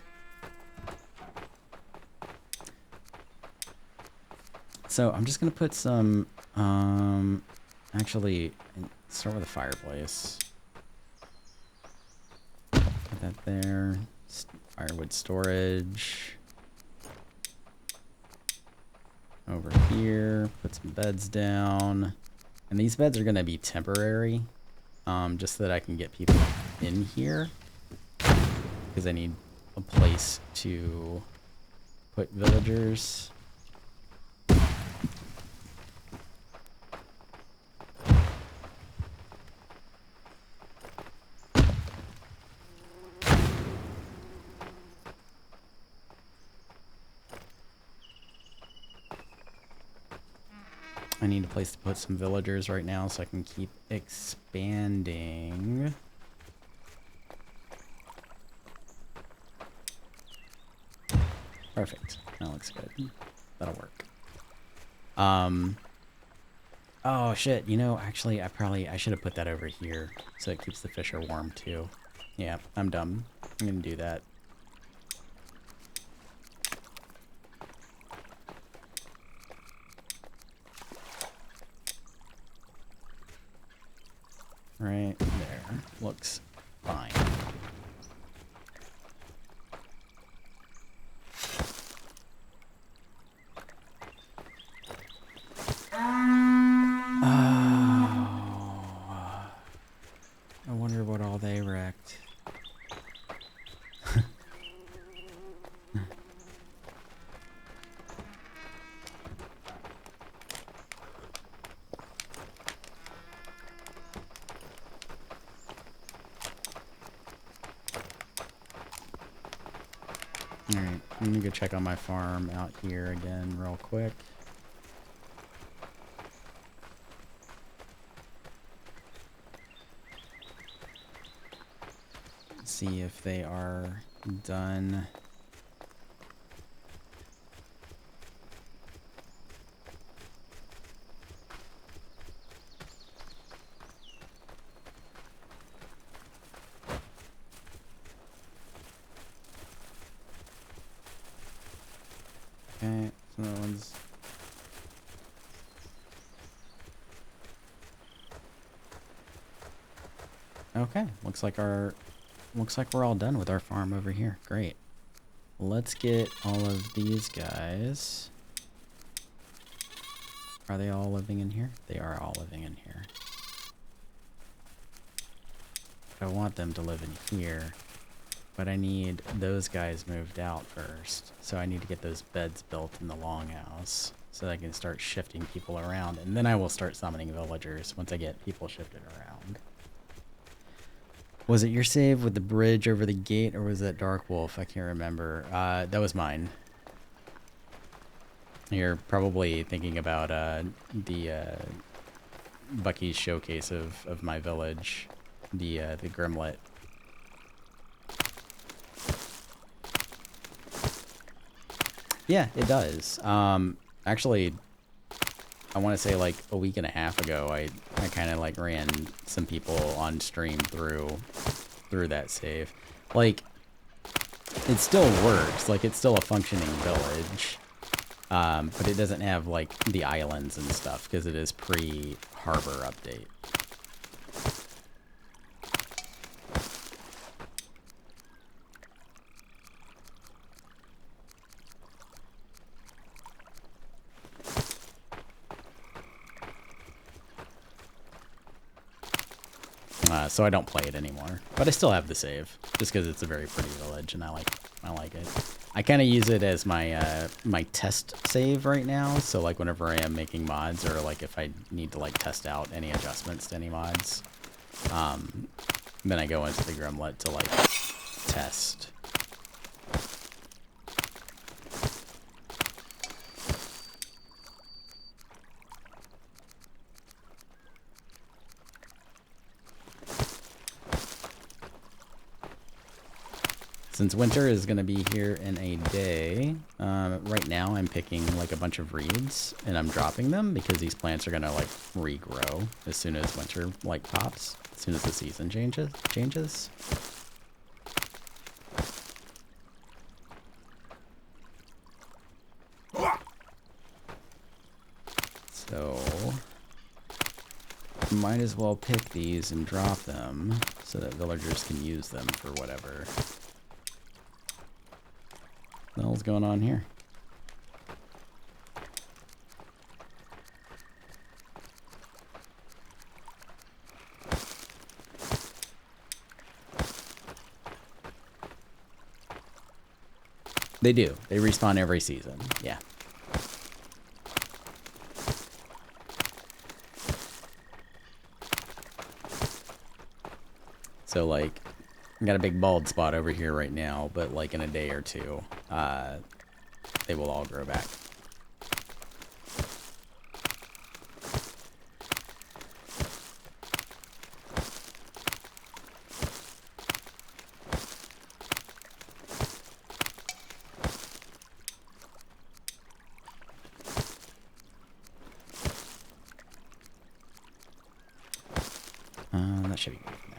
A: So I'm just gonna put some, actually, start with a fireplace. Put that there. Firewood storage. Over here, put some beds down. And these beds are gonna be temporary, just so that I can get people in here. Because I need a place to put villagers. I need a place to put some villagers right now so I can keep expanding. Perfect. That looks good. That'll work. Oh shit, you know, actually I should have put that over here so it keeps the fisher warm too. Yeah, I'm dumb. I'm gonna do that. Right there. Looks fine. I wonder what all they wrecked. Alright, I'm gonna go check on my farm out here again real quick. See if they are done. Okay, so that one's... Okay, looks like we're all done with our farm over here. Great. Let's get all of these guys. Are they all living in here? They are all living in here. I want them to live in here, but I need those guys moved out first. So I need to get those beds built in the Longhouse so that I can start shifting people around, and then I will start summoning villagers once I get people shifted around. Was it your save with the bridge over the gate, or was that Dark Wolf? I can't remember. That was mine. You're probably thinking about the Bucky's showcase of my village, the Grymmlyt. Yeah, it does. Actually, I want to say like a week and a half ago, I kind of like ran some people on stream through that save. Like, it still works. Like, it's still a functioning village. But it doesn't have like the islands and stuff because it is pre-harbor update. So I don't play it anymore, but I still have the save just because it's a very pretty village and I like it. I kind of use it as my my test save right now. So like whenever I am making mods, or like if I need to like test out any adjustments to any mods, then I go into the Grymmlyt to like test. Since winter is going to be here in a day, right now I'm picking like a bunch of reeds and I'm dropping them because these plants are going to like regrow as soon as winter like pops, as soon as the season changes. So might as well pick these and drop them so that villagers can use them for whatever the hell's going on here. They do. They respawn every season. Yeah. So, like, I got a big bald spot over here right now, but, like, in a day or two, they will all grow back. That should be good for now.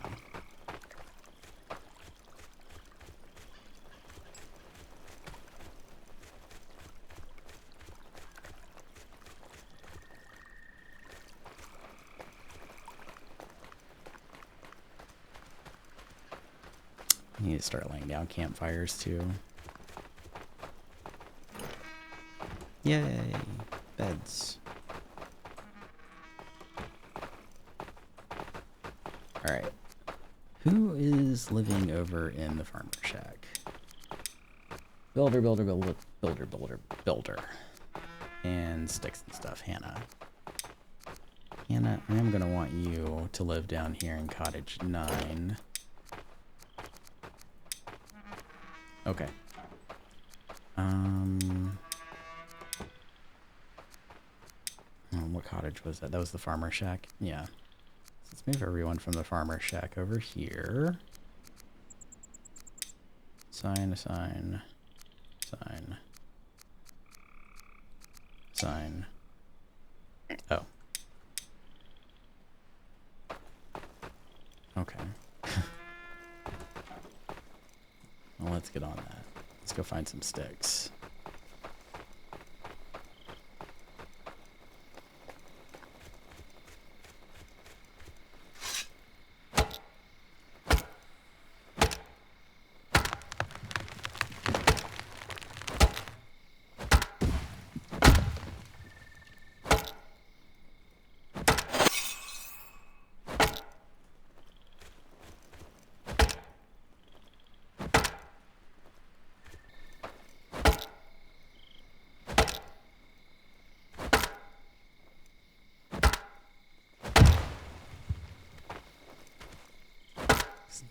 A: I need to start laying down campfires too. Yay! Beds. Alright. Who is living over in the farmer shack? Builder. And sticks and stuff. Hannah. Hannah, I am going to want you to live down here in cottage 9. Okay. What cottage was that? That was the farmer shack? Yeah. Let's move everyone from the farmer shack over here. Sign. Oh. Okay. Well, let's get on that. Let's go find some sticks.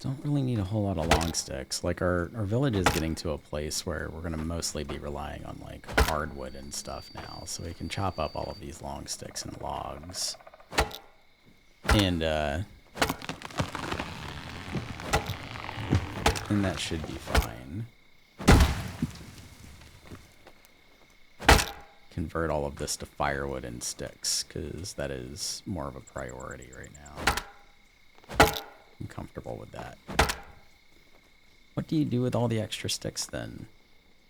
A: Don't really need a whole lot of long sticks. Like our village is getting to a place where we're going to mostly be relying on like hardwood and stuff now. So we can chop up all of these long sticks and logs. And that should be fine. Convert all of this to firewood and sticks because that is more of a priority right now. I'm comfortable with that. What do you do with all the extra sticks then?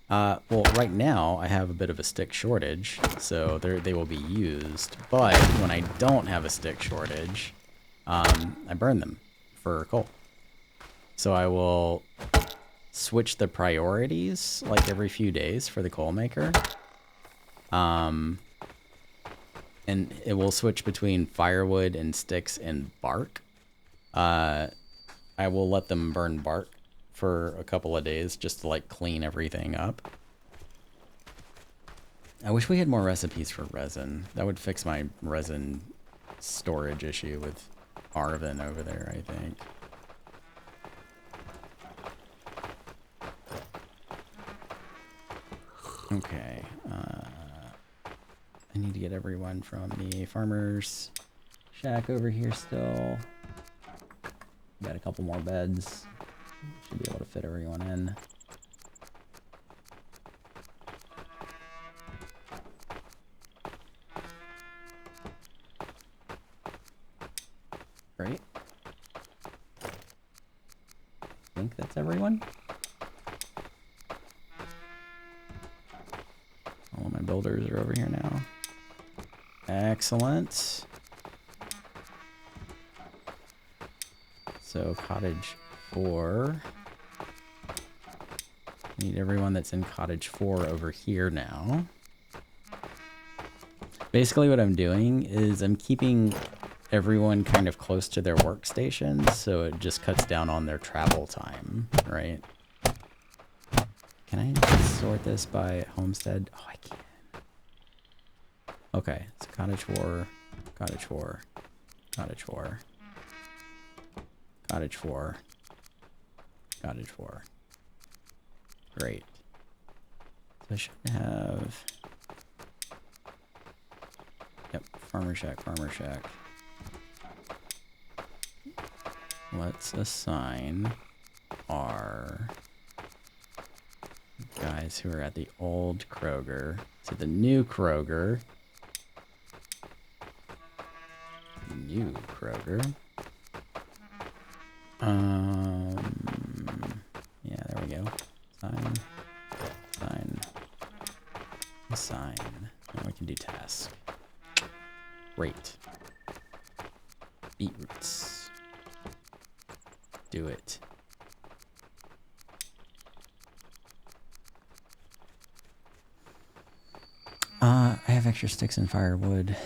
A: Well, right now I have a bit of a stick shortage, so they will be used. But when I don't have a stick shortage, I burn them for coal. So I will switch the priorities like every few days for the coal maker. And it will switch between firewood and sticks and bark. I will let them burn bark for a couple of days just to like clean everything up. I wish we had more recipes for resin. That would fix my resin storage issue with Arvin over there, I think. Okay. I need to get everyone from the farmer's shack over here still. Got a couple more beds. Should be able to fit everyone in. think that's everyone. All of my builders are over here now. Excellent. So cottage 4. Need everyone that's in cottage 4 over here now. Basically what I'm doing is I'm keeping everyone kind of close to their workstations, so it just cuts down on their travel time, right? Can I sort this by homestead? Oh, I can. Okay, so cottage 4, cottage 4, cottage 4, cottage 4, cottage 4. Great. So I should have... Yep, farmer shack, farmer shack. Let's assign our guys who are at the old Kroger to the new Kroger. New Kroger. Yeah, there we go. Assign, assign, assign. Now we can do task. Great. Beetroots. Do it. I have extra sticks and firewood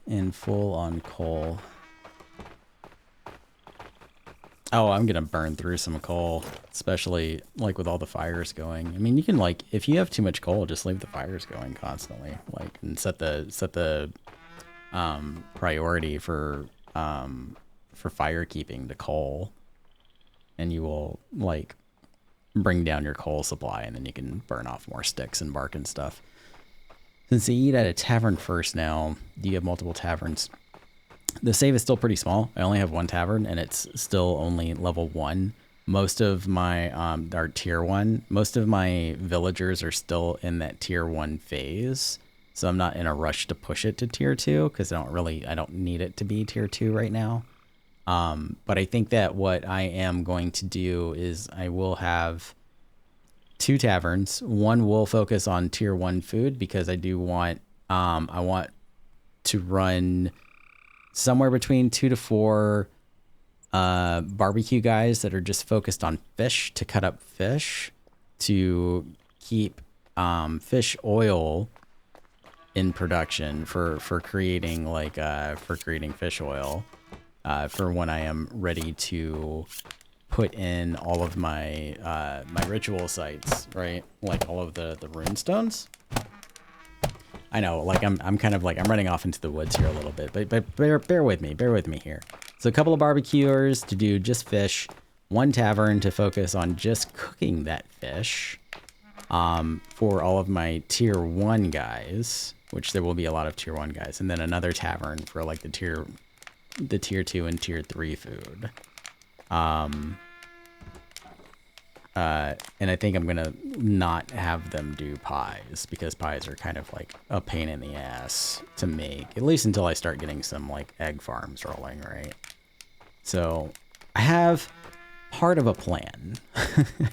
A: and full on coal. Oh, I'm gonna burn through some coal, especially like with all the fires going. I mean, you can like, if you have too much coal, just leave the fires going constantly, like, and set the priority for fire keeping to coal, and you will like bring down your coal supply, and then you can burn off more sticks and bark and stuff. Since they eat at a tavern first now, you have multiple taverns. The save is still pretty small. I only have one tavern, and it's still only level 1. Most of my are tier 1. Most of my villagers are still in that tier 1 phase, so I'm not in a rush to push it to tier 2 because I don't need it to be tier 2 right now. But I think that what I am going to do is I will have 2 taverns. One will focus on tier 1 food because I do want I want to run somewhere between 2 to 4 barbecue guys that are just focused on fish, to cut up fish, to keep fish oil in production for creating like for creating fish oil for when I am ready to put in all of my my ritual sites, right? Like all of the rune stones. I know, like I'm kind of like I'm running off into the woods here a little bit, but bear with me here. So a couple of barbecuers to do just fish, 1 tavern to focus on just cooking that fish, for all of my tier 1 guys, which there will be a lot of tier 1 guys, and then another tavern for like the tier 2 and tier 3 food. And I think I'm gonna not have them do pies because pies are kind of like a pain in the ass to make, at least until I start getting some like egg farms rolling, right? So I have part of a plan.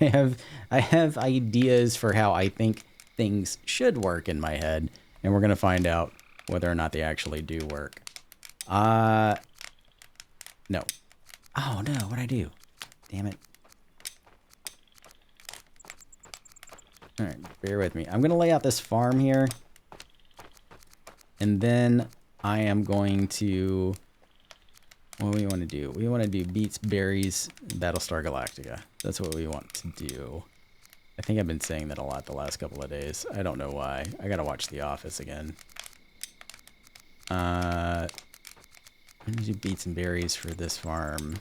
A: I have ideas for how I think things should work in my head, and we're gonna find out whether or not they actually do work. No. Oh no, what'd I do? Damn it. All right, bear with me. I'm going to lay out this farm here. And then I am going to... What do we want to do? We want to do beets, berries, Battlestar Galactica. That's what we want to do. I think I've been saying that a lot the last couple of days. I don't know why. I got to watch The Office again. I'm going to do beets and berries for this farm.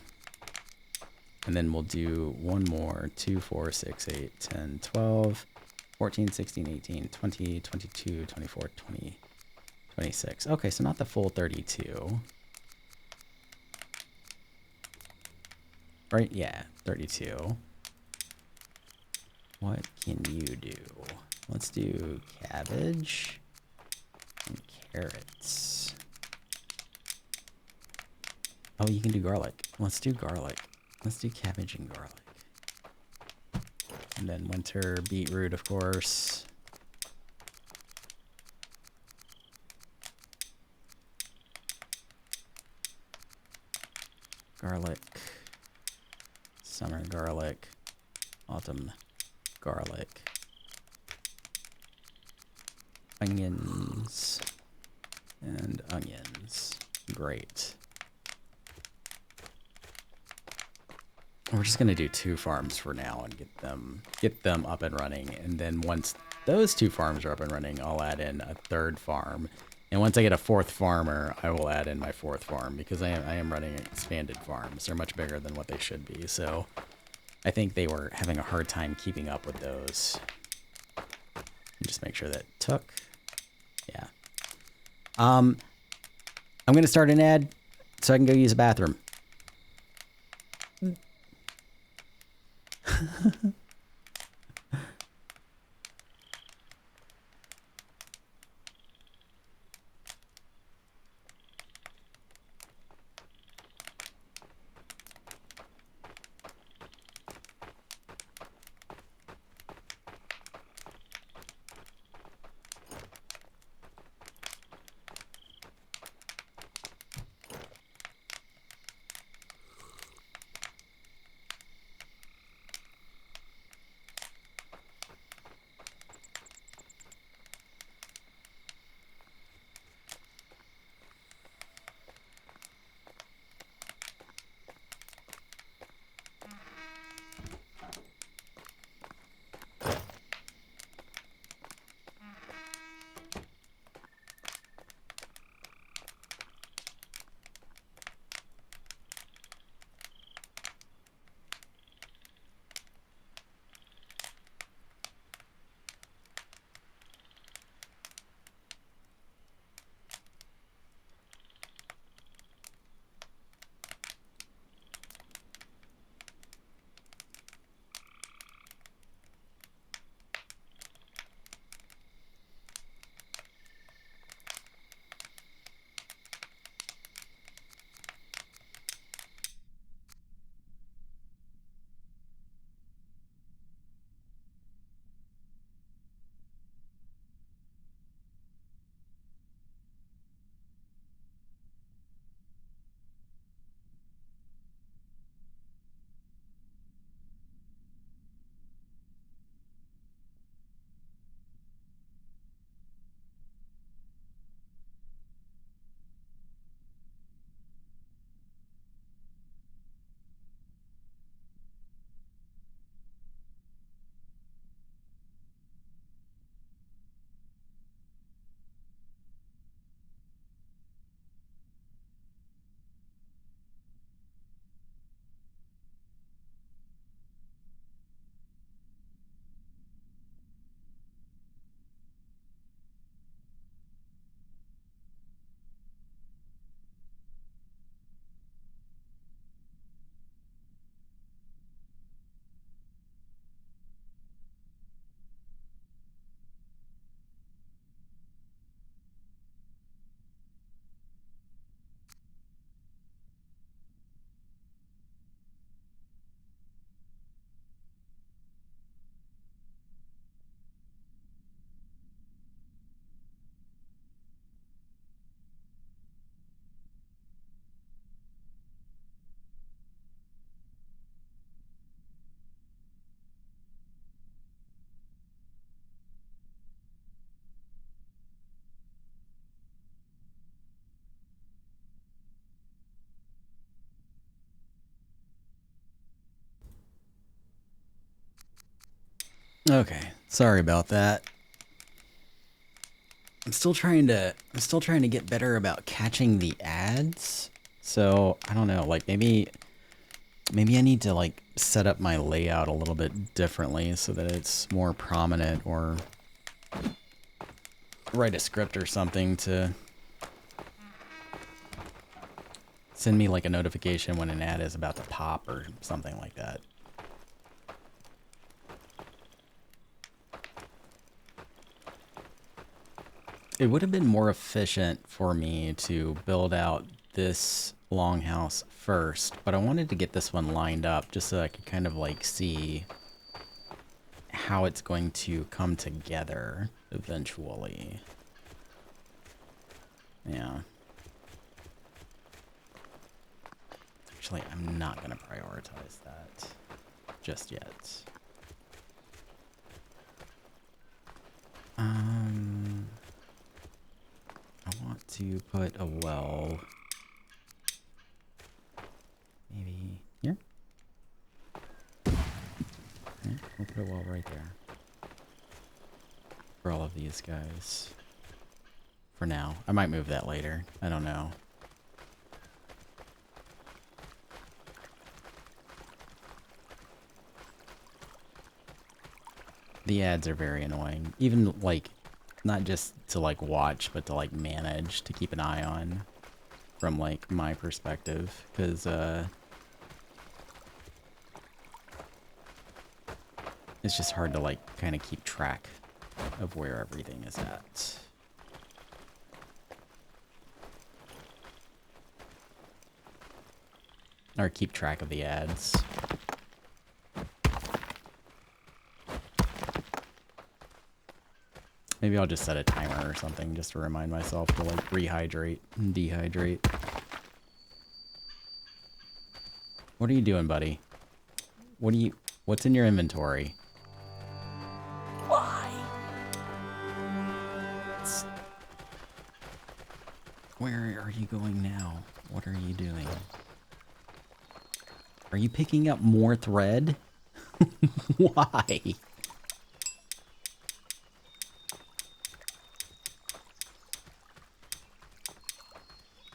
A: And then we'll do one more. 2, 4, 6, 8, 10, 12... 14, 16, 18, 20, 22, 24, 20, 26. Okay, so not the full 32. Right? Yeah, 32. What can you do? Let's do cabbage and carrots. Oh, you can do garlic. Let's do garlic. Let's do cabbage and garlic. And then winter beetroot, of course. Garlic. Summer garlic. Autumn garlic. Onions. And onions. Great. We're just gonna do 2 farms for now and get them up and running. And then once those 2 farms are up and running, I'll add in a 3rd farm. And once I get a 4th farmer, I will add in my 4th farm because I am running expanded farms. They're much bigger than what they should be. So I think they were having a hard time keeping up with those. Just make sure that took. Yeah. I'm gonna start an ad so I can go use a bathroom. Okay, sorry about that. I'm still trying to get better about catching the ads. So, I don't know, like maybe I need to like set up my layout a little bit differently so that it's more prominent, or write a script or something to send me like a notification when an ad is about to pop or something like that. It would have been more efficient for me to build out this longhouse first, but I wanted to get this one lined up just so I could kind of like see how it's going to come together eventually. Yeah. Actually, I'm not going to prioritize that just yet. I want to put a well maybe here. Yeah, we'll put a well right there for all of these guys. For now. I might move that later. I don't know. The ads are very annoying. Even, like, not just to, like, watch, but to, like, manage, to keep an eye on from, like, my perspective. Because, it's just hard to, like, kind of keep track of where everything is at. Or keep track of the ads. Maybe I'll just set a timer or something just to remind myself to like rehydrate and dehydrate. What are you doing, buddy? What's in your inventory? Why? Where are you going now? What are you doing? Are you picking up more thread? Why?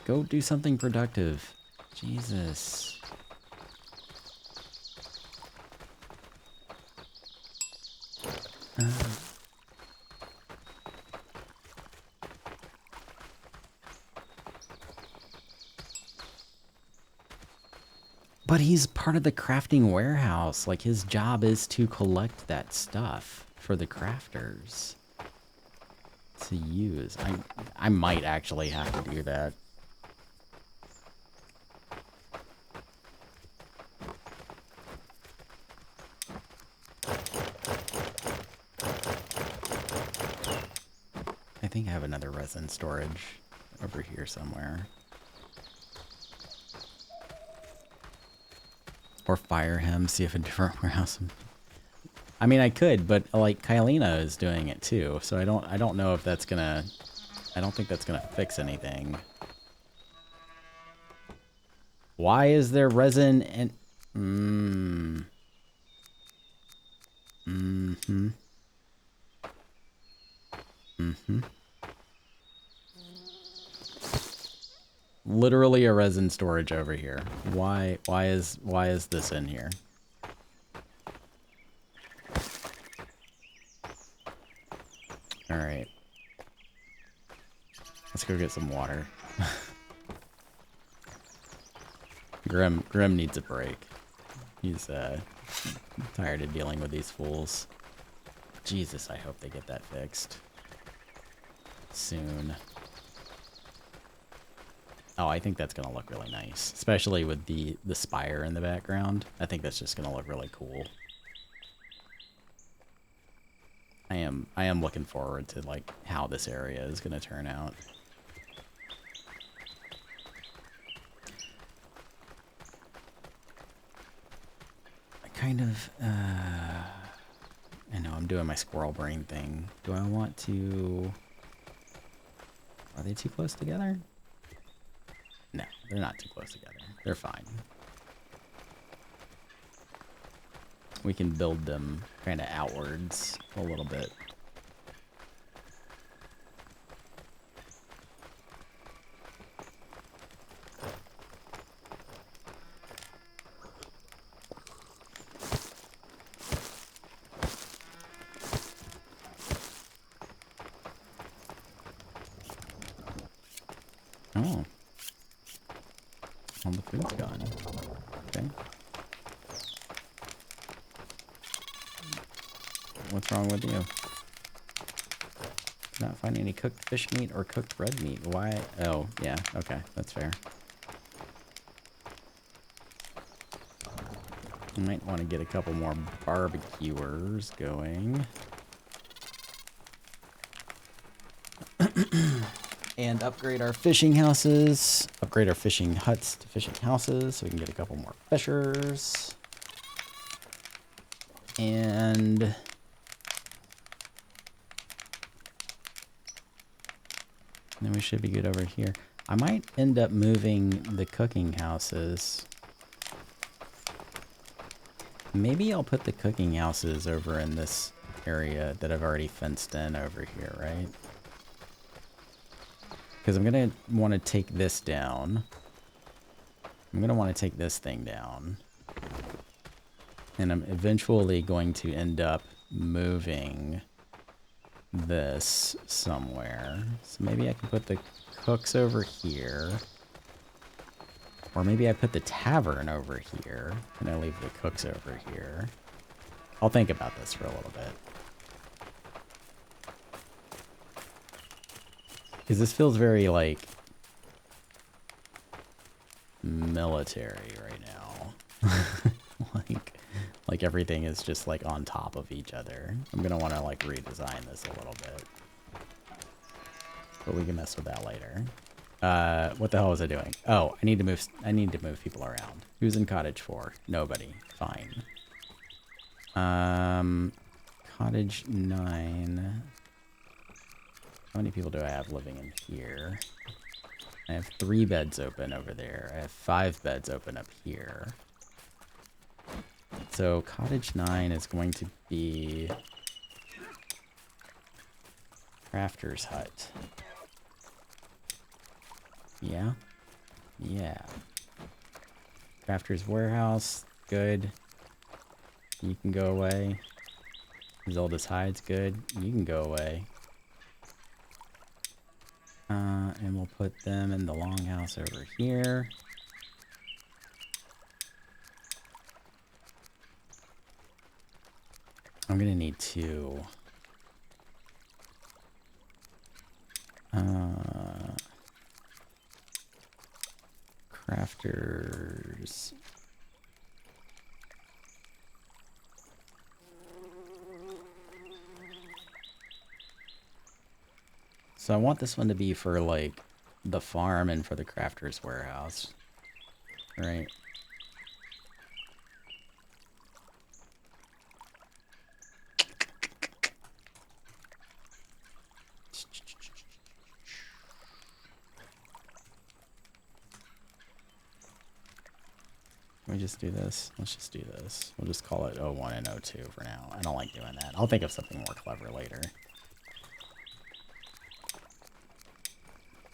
A: Go do something productive. Jesus. But he's part of the crafting warehouse. Like, his job is to collect that stuff for the crafters to use. I might actually have to do that. I think I have another resin storage over here somewhere. Or fire him, see if a different warehouse. I mean, I could, but like Kylina is doing it too, so I don't know if that's gonna. I don't think that's gonna fix anything. Why is there resin and? Literally a resin storage over here. Why is this in here? All right. Let's go get some water. Grim needs a break. He's tired of dealing with these fools. Jesus, I hope they get that fixed soon. Oh, I think that's gonna look really nice, especially with the spire in the background. I think that's just gonna look really cool. I am looking forward to like how this area is gonna turn out. I kind of I know I'm doing my squirrel brain thing. Do I want to? Are they too close together? No, they're not too close together. They're fine. We can build them kind of outwards a little bit. Oh. All the food's gone. Okay. What's wrong with you? Not finding any cooked fish meat or cooked red meat. Why? Oh, yeah. Okay, that's fair. I might want to get a couple more barbecuers going. And upgrade our fishing houses. Upgrade our fishing huts to fishing houses so we can get a couple more fishers. And then we should be good over here. I might end up moving the cooking houses. Maybe I'll put the cooking houses over in this area that I've already fenced in over here, right? Because I'm going to want to take this down. I'm going to want to take this thing down. And I'm eventually going to end up moving this somewhere. So maybe I can put the cooks over here. Or maybe I put the tavern over here. And I leave the cooks over here. I'll think about this for a little bit. Because this feels very, like, military right now. Like everything is just, like, on top of each other. I'm going to want to, like, redesign this a little bit. But we can mess with that later. What the hell was I doing? Oh, I need to move people around. Who's in cottage 4? Nobody. Fine. Cottage 9. How many people do I have living in here? I have 3 beds open over there. I have 5 beds open up here. So cottage 9 is going to be crafter's hut. Yeah? Yeah. Crafter's warehouse, good. You can go away. Zelda's hide's good. You can go away. And we'll put them in the longhouse over here. I'm gonna need 2. Crafters. So I want this one to be for, like, the farm and for the crafter's warehouse. Right? Can we just do this? Let's just do this. We'll just call it 01 and 02 for now. I don't like doing that. I'll think of something more clever later.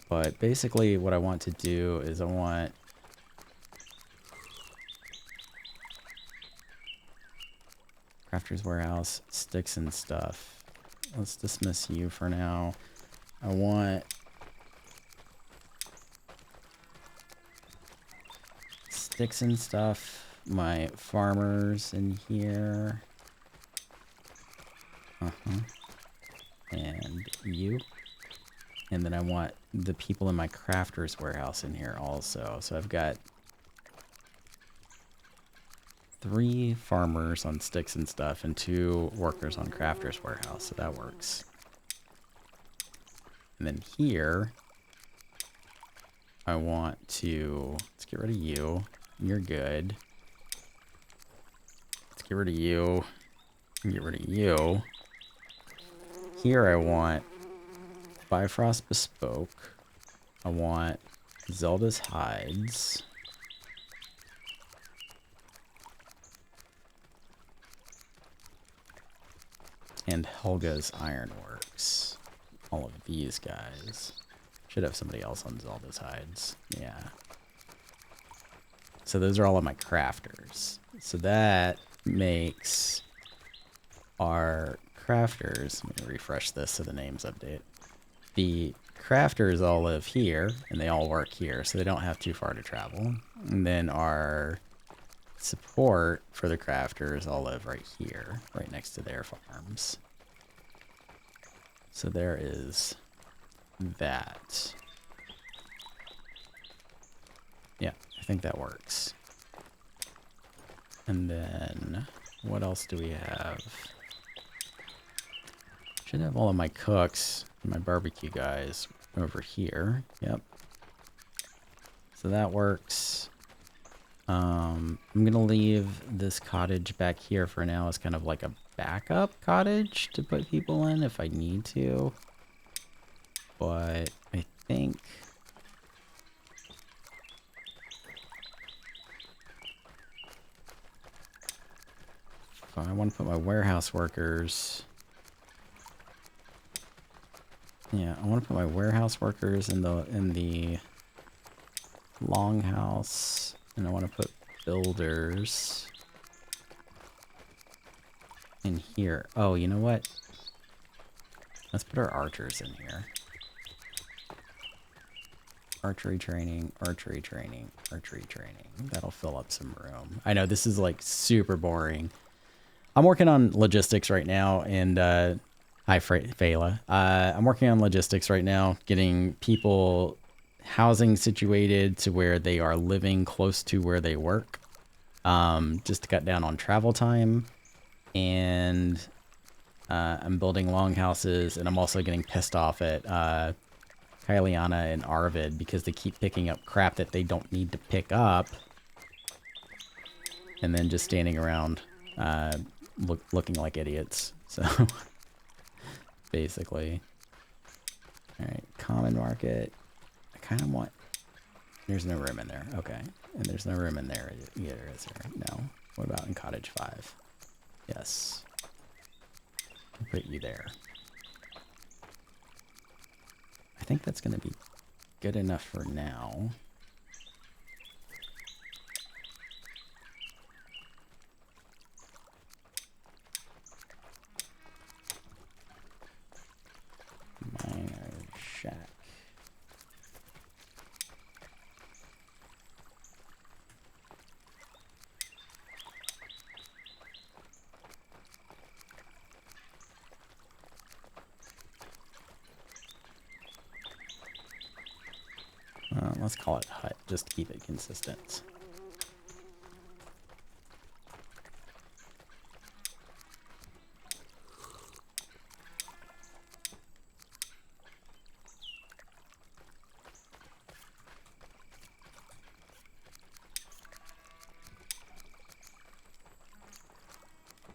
A: But basically what I want to do is I want crafter's warehouse, sticks and stuff. Let's dismiss you for now. I want sticks and stuff, my farmers in here. And you. And then I want the people in my crafter's warehouse in here also. So I've got 3 farmers on sticks and stuff and 2 workers on crafter's warehouse. So that works. And then here, I want to, let's get rid of you. You're good. Let's get rid of you. Get rid of you. Here I want Bifrost Bespoke. I want Zelda's hides. And Helga's Ironworks. All of these guys. Should have somebody else on Zelda's hides. Yeah. So those are all of my crafters. So that makes our crafters. Let me refresh this so the names update. The crafters all live here, and they all work here, so they don't have too far to travel. And then our support for the crafters all live right here, right next to their farms. So there is that. Yeah, I think that works. And then, what else do we have? Should have all of my cooks, my barbecue guys over here. Yep. So that works. I'm going to leave this cottage back here for now as kind of like a backup cottage to put people in if I need to. But I think... if I want to put my warehouse workers... yeah, I want to put my warehouse workers in the Longhouse, and I want to put builders in here. Oh, you know what? Let's put our archers in here. Archery training, archery training, archery training. That'll fill up some room. I know this is like super boring. I'm working on logistics right now, and hi, Fela. I'm working on logistics right now, getting people housing situated to where they are living close to where they work, just to cut down on travel time. And I'm building longhouses, and I'm also getting pissed off at Kyliana and Arvid because they keep picking up crap that they don't need to pick up, and then just standing around looking like idiots. So basically, all right, common market. I kind of want... there's no room in there. Okay. And there's no room in there either, is there? No. What about in cottage 5? Yes. I'll put you there. I think that's going to be good enough for now. Miner shack. Let's call it hut, just to keep it consistent.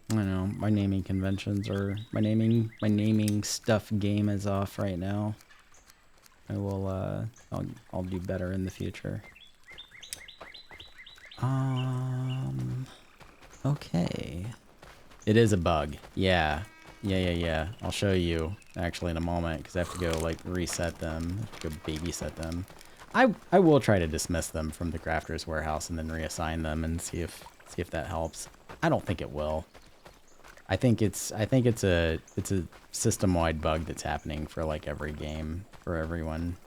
A: I know, my naming conventions are... my naming stuff game is off right now. I will, I'll do better in the future. Okay. It is a bug. Yeah. Yeah. I'll show you, actually, in a moment, because I have to go, like, reset them. I have to go babysit them. I will try to dismiss them from the crafter's warehouse and then reassign them and see if that helps. I don't think it will. I think it's a system-wide bug that's happening for like every game for everyone.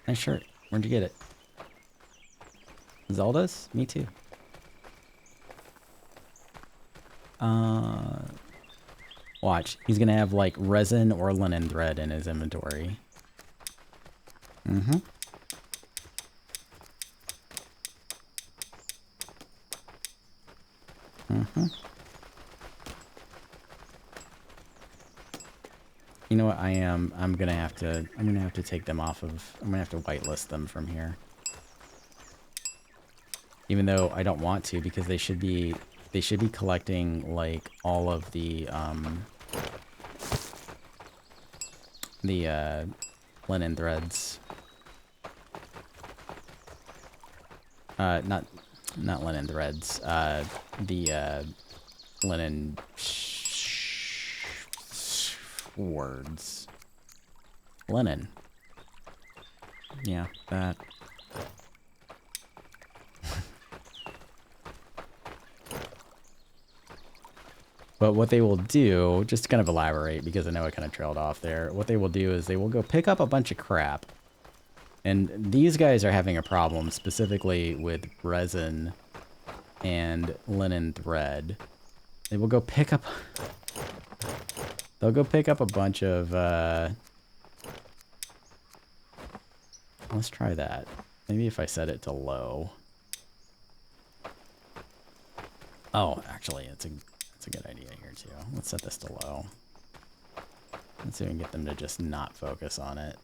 A: Nice shirt. Where'd you get it? Zelda's? Me too. Watch. He's gonna have like resin or linen thread in his inventory. Mm-hmm. Mm-hmm. You know what? I'm gonna have to take them off of... I'm gonna have to whitelist them from here. Even though I don't want to, because they should be collecting like all of the linen threads. Not linen threads. The linen words. Linen. Yeah, that. But what they will do, just to kind of elaborate, because I know I kind of trailed off there, what they will do is they will go pick up a bunch of crap. And these guys are having a problem specifically with resin and linen thread. They will go pick up... they'll go pick up a bunch of... let's try that. Maybe if I set it to low. Oh, actually, it's a good idea here too. Let's set this to low. Let's see if we can get them to just not focus on it.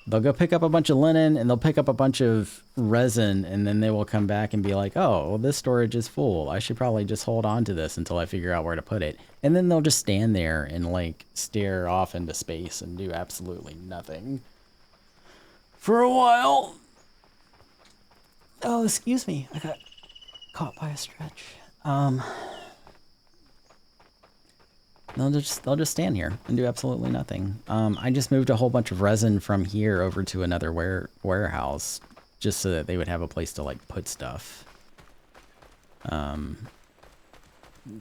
A: They'll go pick up a bunch of linen and they'll pick up a bunch of resin, and then they will come back and be like, oh, well, this storage is full. I should probably just hold on to this until I figure out where to put it. And then they'll just stand there and like stare off into space and do absolutely nothing for a while. Oh, excuse me. I got caught by a stretch. They'll just stand here and do absolutely nothing. I just moved a whole bunch of resin from here over to another warehouse just so that they would have a place to like put stuff.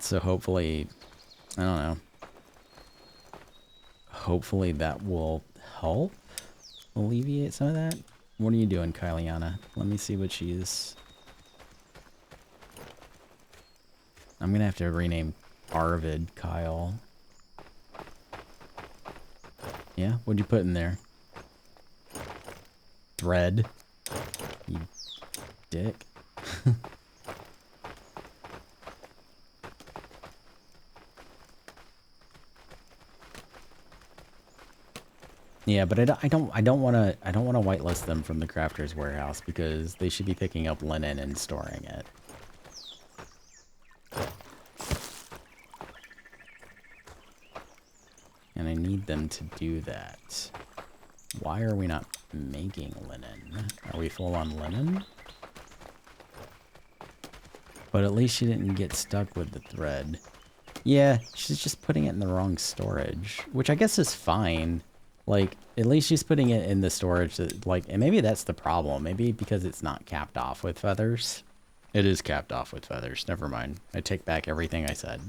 A: So hopefully, I don't know. Hopefully that will help alleviate some of that. What are you doing, Kyliana? Let me see what she's... I'm gonna have to rename Arvid Kyle. Yeah, what'd you put in there? Thread. You dick. Yeah, but I don't want to whitelist them from the crafter's warehouse because they should be picking up linen and storing it. And I need them to do that. Why are we not making linen? Are we full on linen? But at least she didn't get stuck with the thread. Yeah, she's just putting it in the wrong storage, which I guess is fine. Like, at least she's putting it in the storage that, like, and maybe that's the problem. Maybe because it's not capped off with feathers. It is capped off with feathers. Never mind. I take back everything I said.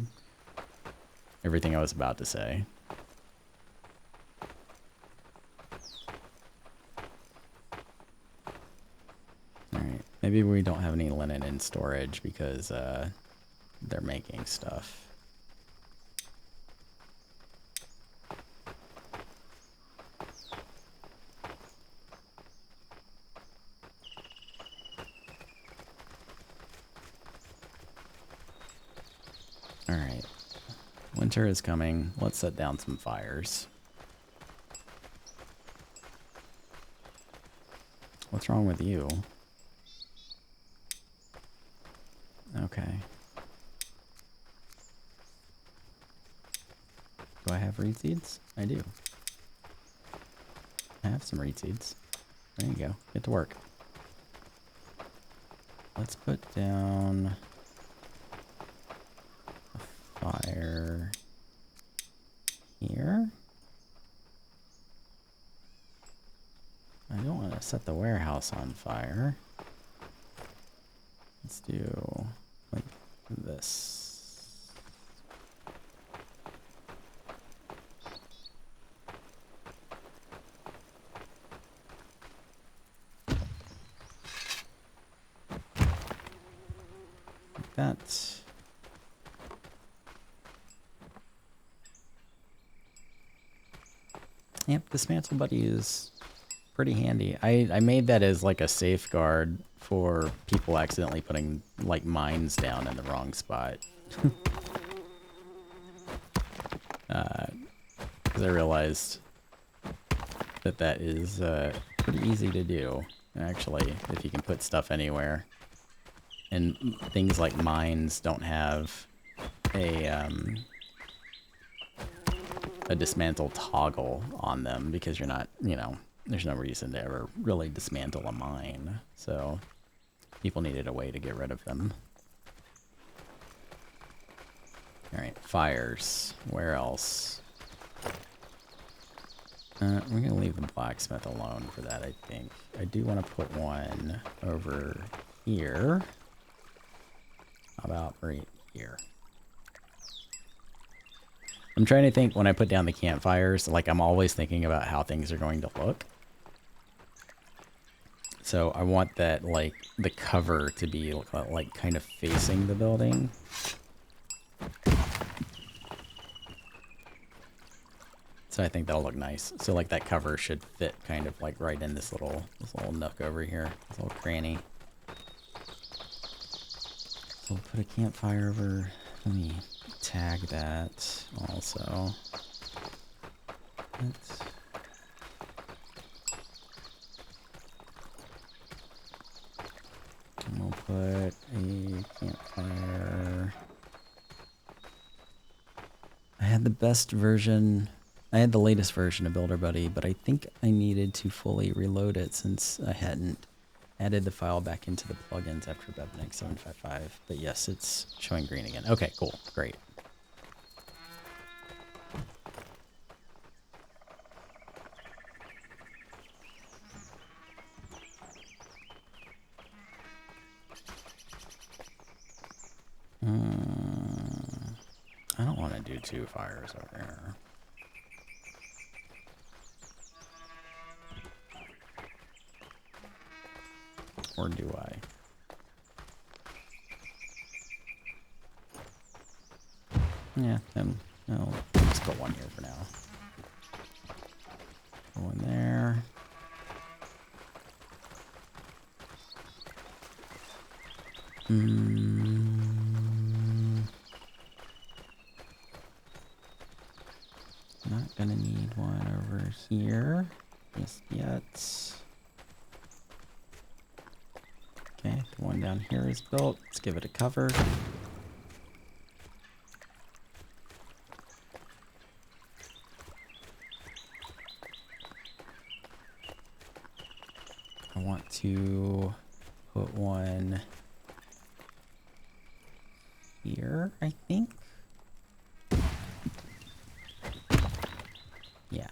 A: Everything I was about to say. Alright. Maybe we don't have any linen in storage because, they're making stuff. Alright. Winter is coming. Let's set down some fires. What's wrong with you? Okay. Do I have reed seeds? I do. I have some reed seeds. There you go. Get to work. Let's put down a fire here. I don't want to set the warehouse on fire. Let's do like this. Like that. Yep, this mantle buddy is pretty handy. I made that as like a safeguard for people accidentally putting like mines down in the wrong spot. Because I realized that that is pretty easy to do, actually, if you can put stuff anywhere. And things like mines don't have a dismantle toggle on them because you're not, you know, there's no reason to ever really dismantle a mine. So people needed a way to get rid of them. All right, fires. Where else? We're going to leave the blacksmith alone for that, I think. I do want to put one over here. How about right here? I'm trying to think when I put down the campfires, like I'm always thinking about how things are going to look. So I want that, like, the cover to be, like, kind of facing the building. So I think that'll look nice. So like that cover should fit kind of like right in this little nook over here, this little cranny. So we'll put a campfire over. Let me tag that also. Let's and we'll put a campfire. I had the best version. I had the latest version of Builder Buddy, but I think I needed to fully reload it since I hadn't added the file back into the plugins after BepInEx 755. But yes, it's showing green again. Okay, cool. Great. I don't want to do 2 fires over here. Or do I? Yeah, then I'll just put 1 here for now. Go in there. Not gonna need one over here just yet. Okay, the one down here is built. Let's give it a cover. I want to put one here, I think. Yeah.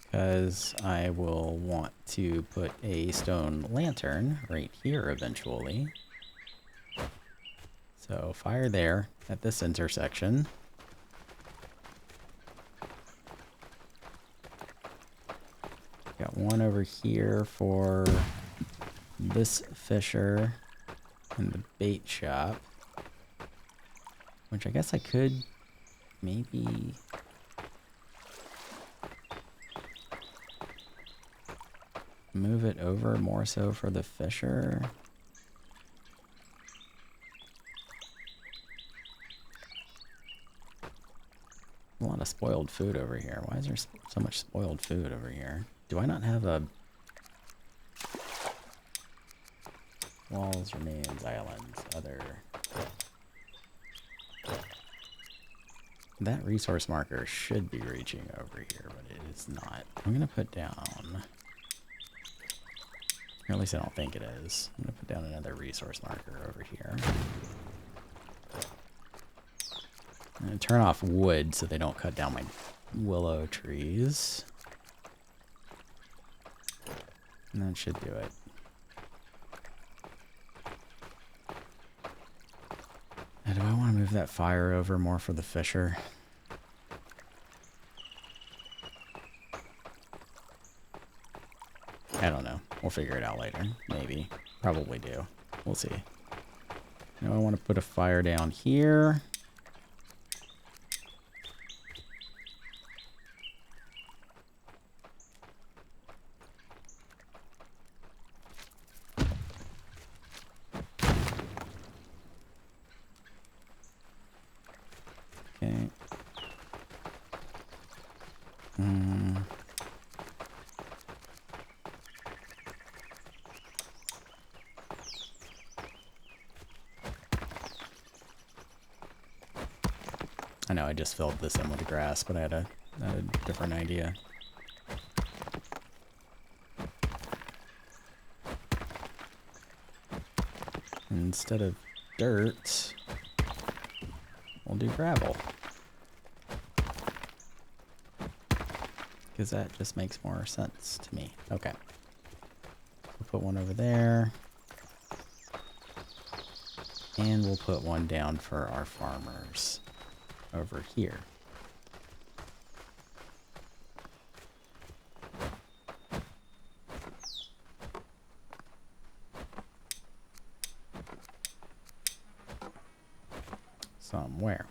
A: Because I will want to put a stone lantern right here eventually. So fire there at this intersection. Got one over here for this fisher and the bait shop. Which I guess I could maybe... move it over more so for the fisher. A lot of spoiled food over here. Why is there so much spoiled food over here? Do I not have a... walls, remains, islands, other... That resource marker should be reaching over here, but it is not. I'm going to put down... Or at least I don't think it is. I'm going to put down another resource marker over here. I'm going to turn off wood so they don't cut down my willow trees. And that should do it. Now, do I want to move that fire over more for the fisher? I don't know. We'll figure it out later. Maybe. Probably do. We'll see. Now I want to put a fire down here. Okay. I know I just filled this in with grass, but I had a different idea. Instead of dirt, we'll do gravel. Because that just makes more sense to me. Okay. We'll put one over there. And we'll put one down for our farmers over here. Somewhere.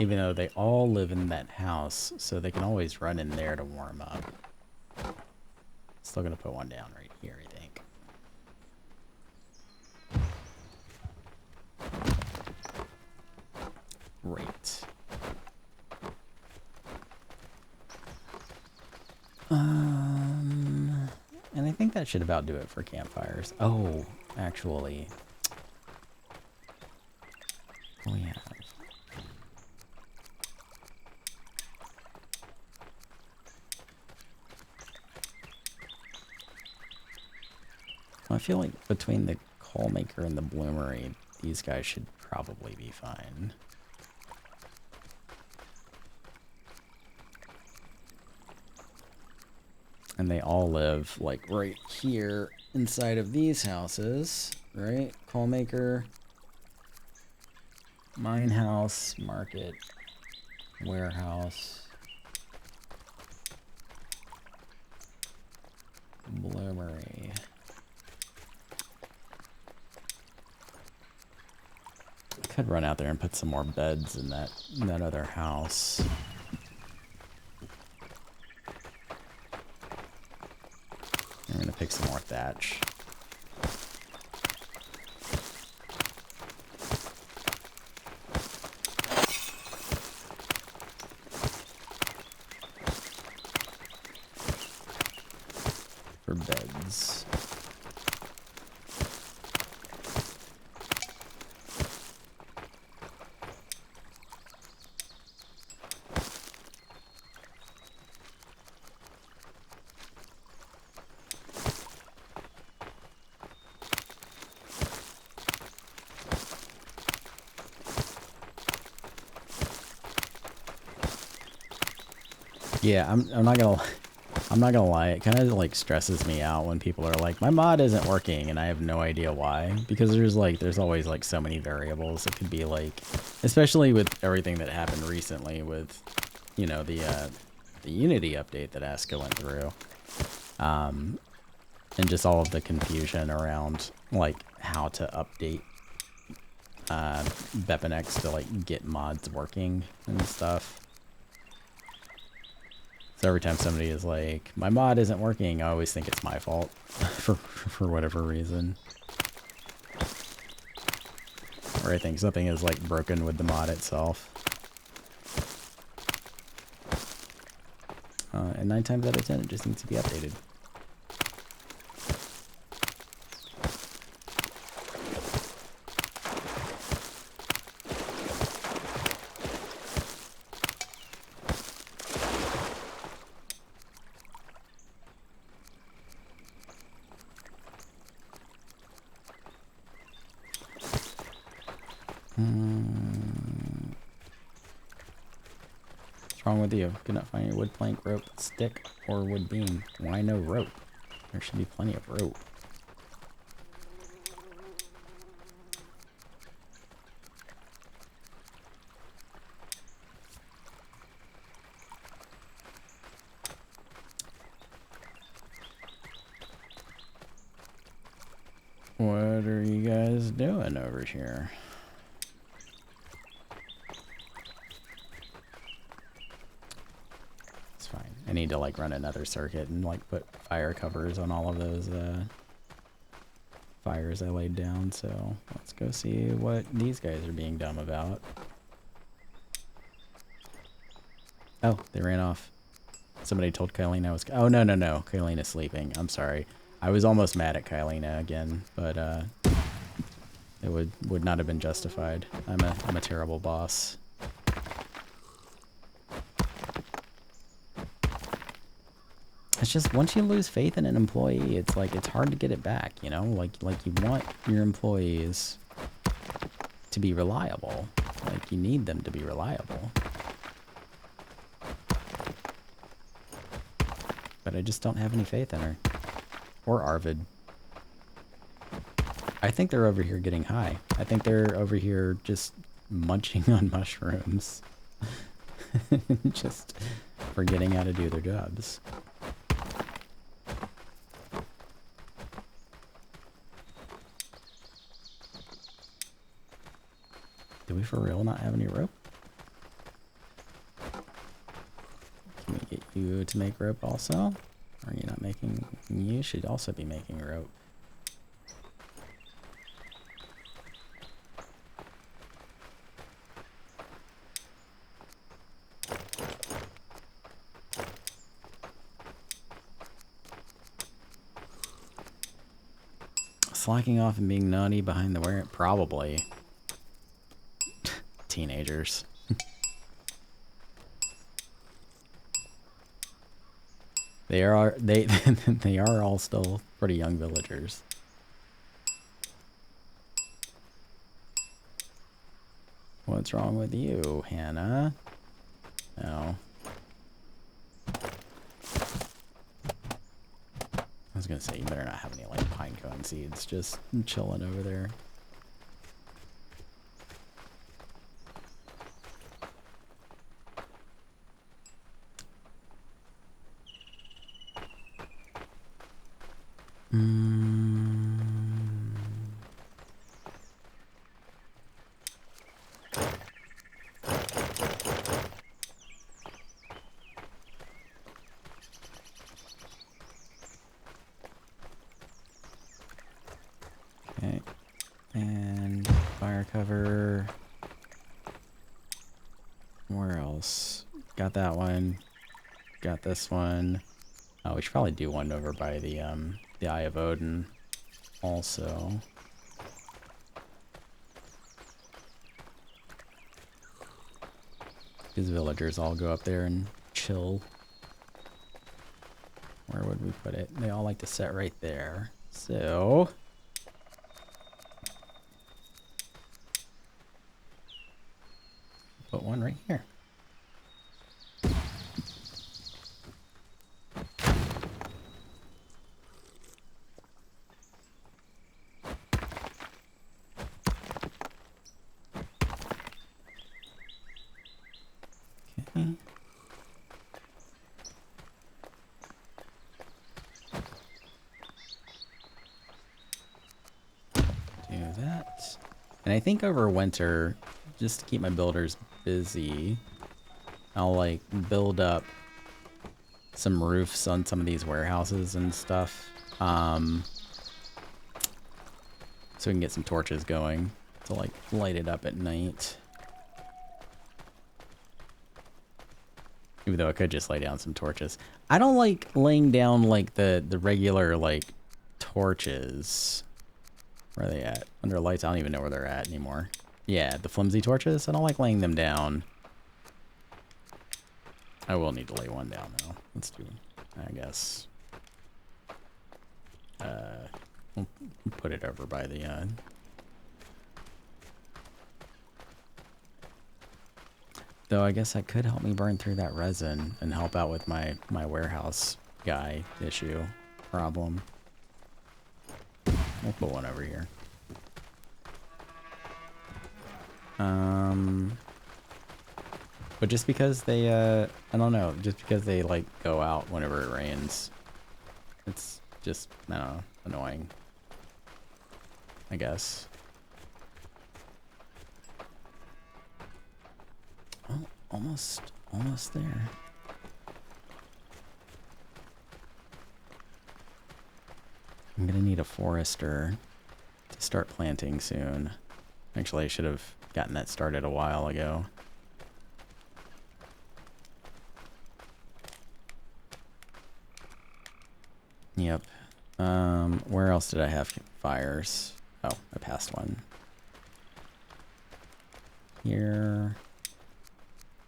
A: Even though they all live in that house, so they can always run in there to warm up. Still gonna put one down right here, I think. Great. And I think that should about do it for campfires. Oh, actually. Oh, yeah. Well, I feel like between the coal maker and the bloomery, these guys should probably be fine. And they all live like right here inside of these houses, right? Coal maker, mine house, market, warehouse, bloomery. I could run out there and put some more beds in that other house. I'm gonna pick some more thatch. For beds. Yeah, I'm not gonna lie, it kind of like stresses me out when people are like, my mod isn't working, and I have no idea why, because there's always like so many variables. It could be like, especially with everything that happened recently with, you know, the Unity update that ASKA went through, and just all of the confusion around like how to update BepInEx to like get mods working and stuff. So every time somebody is like, my mod isn't working, I always think it's my fault for whatever reason. Or I think something is like broken with the mod itself. And 9 times out of 10, it just needs to be updated. What's wrong with you? Could not find your wood plank, rope, stick, or wood beam. Why no rope? There should be plenty of rope. What are you guys doing over here? It's fine. I need to like run another circuit and like put fire covers on all of those fires I laid down. So let's go see what these guys are being dumb about. Oh, they ran off. Somebody told Kylene I was... Oh, no. Kylene is sleeping. I'm sorry. I was almost mad at Kylene again, but it would not have been justified. I'm a terrible boss. It's just once you lose faith in an employee, it's like it's hard to get it back, you know? Like you want your employees to be reliable. Like you need them to be reliable. But I just don't have any faith in her. Or Arvid. I think they're over here getting high. I think they're over here just munching on mushrooms. Just forgetting how to do their jobs. Do we for real not have any rope? you to make rope also? Are you not making... You should also be making rope. Slacking off and being naughty behind the wear? Probably. Teenagers. They are all still pretty young villagers. What's wrong with you, Hannah? No. I was gonna say you better not have any like pine cone seeds just chilling over there. Okay, and fire cover. Where else? Got that one. Got this one. Oh, we should probably do one over by the Eye of Odin also. These villagers all go up there and chill. Where would we put it? They all like to set right there. So... put one right here. Okay. Do that. And I think over winter, just to keep my builders busy, I'll like build up some roofs on some of these warehouses and stuff, so we can get some torches going to like light it up at night. Even though I could just lay down some torches. I don't like laying down like the regular like torches. Where are they at? Under lights? I don't even know where they're at anymore. Yeah, the flimsy torches. I don't like laying them down. I will need to lay one down though. Let's do, I guess. We'll put it over by the though I guess that could help me burn through that resin and help out with my warehouse guy issue problem. We'll put one over here. But just because they, I don't know, just because they like go out whenever it rains, it's just, I don't know, annoying, I guess. Oh, almost there. I'm gonna need a forester to start planting soon. Actually, I should have gotten that started a while ago. Yep. Where else did I have fires? Oh, I passed one. Here.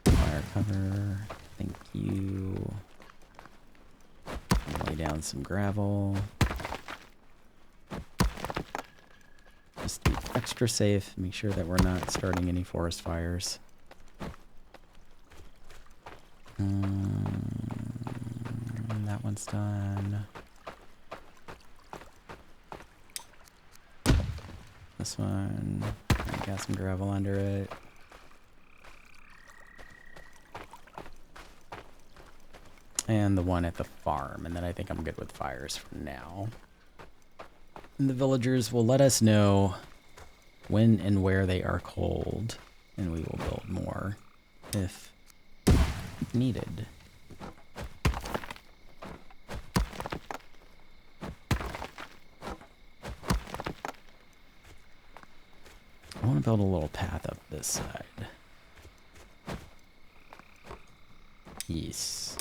A: Fire cover. Thank you. Lay down some gravel. Just be extra safe. Make sure that we're not starting any forest fires. That one's done. This one, I got some gravel under it. And the one at the farm, and then I think I'm good with fires for now. And the villagers will let us know when and where they are cold, and we will build more if needed. I want to build a little path up this side. Yes.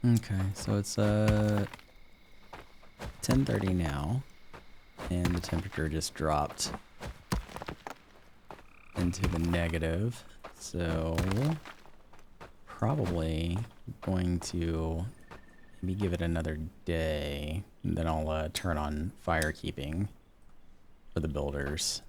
A: Okay, so it's 10:30 now, and the temperature just dropped into the negative, so probably going to maybe give it another day, and then I'll turn on firekeeping for the builders.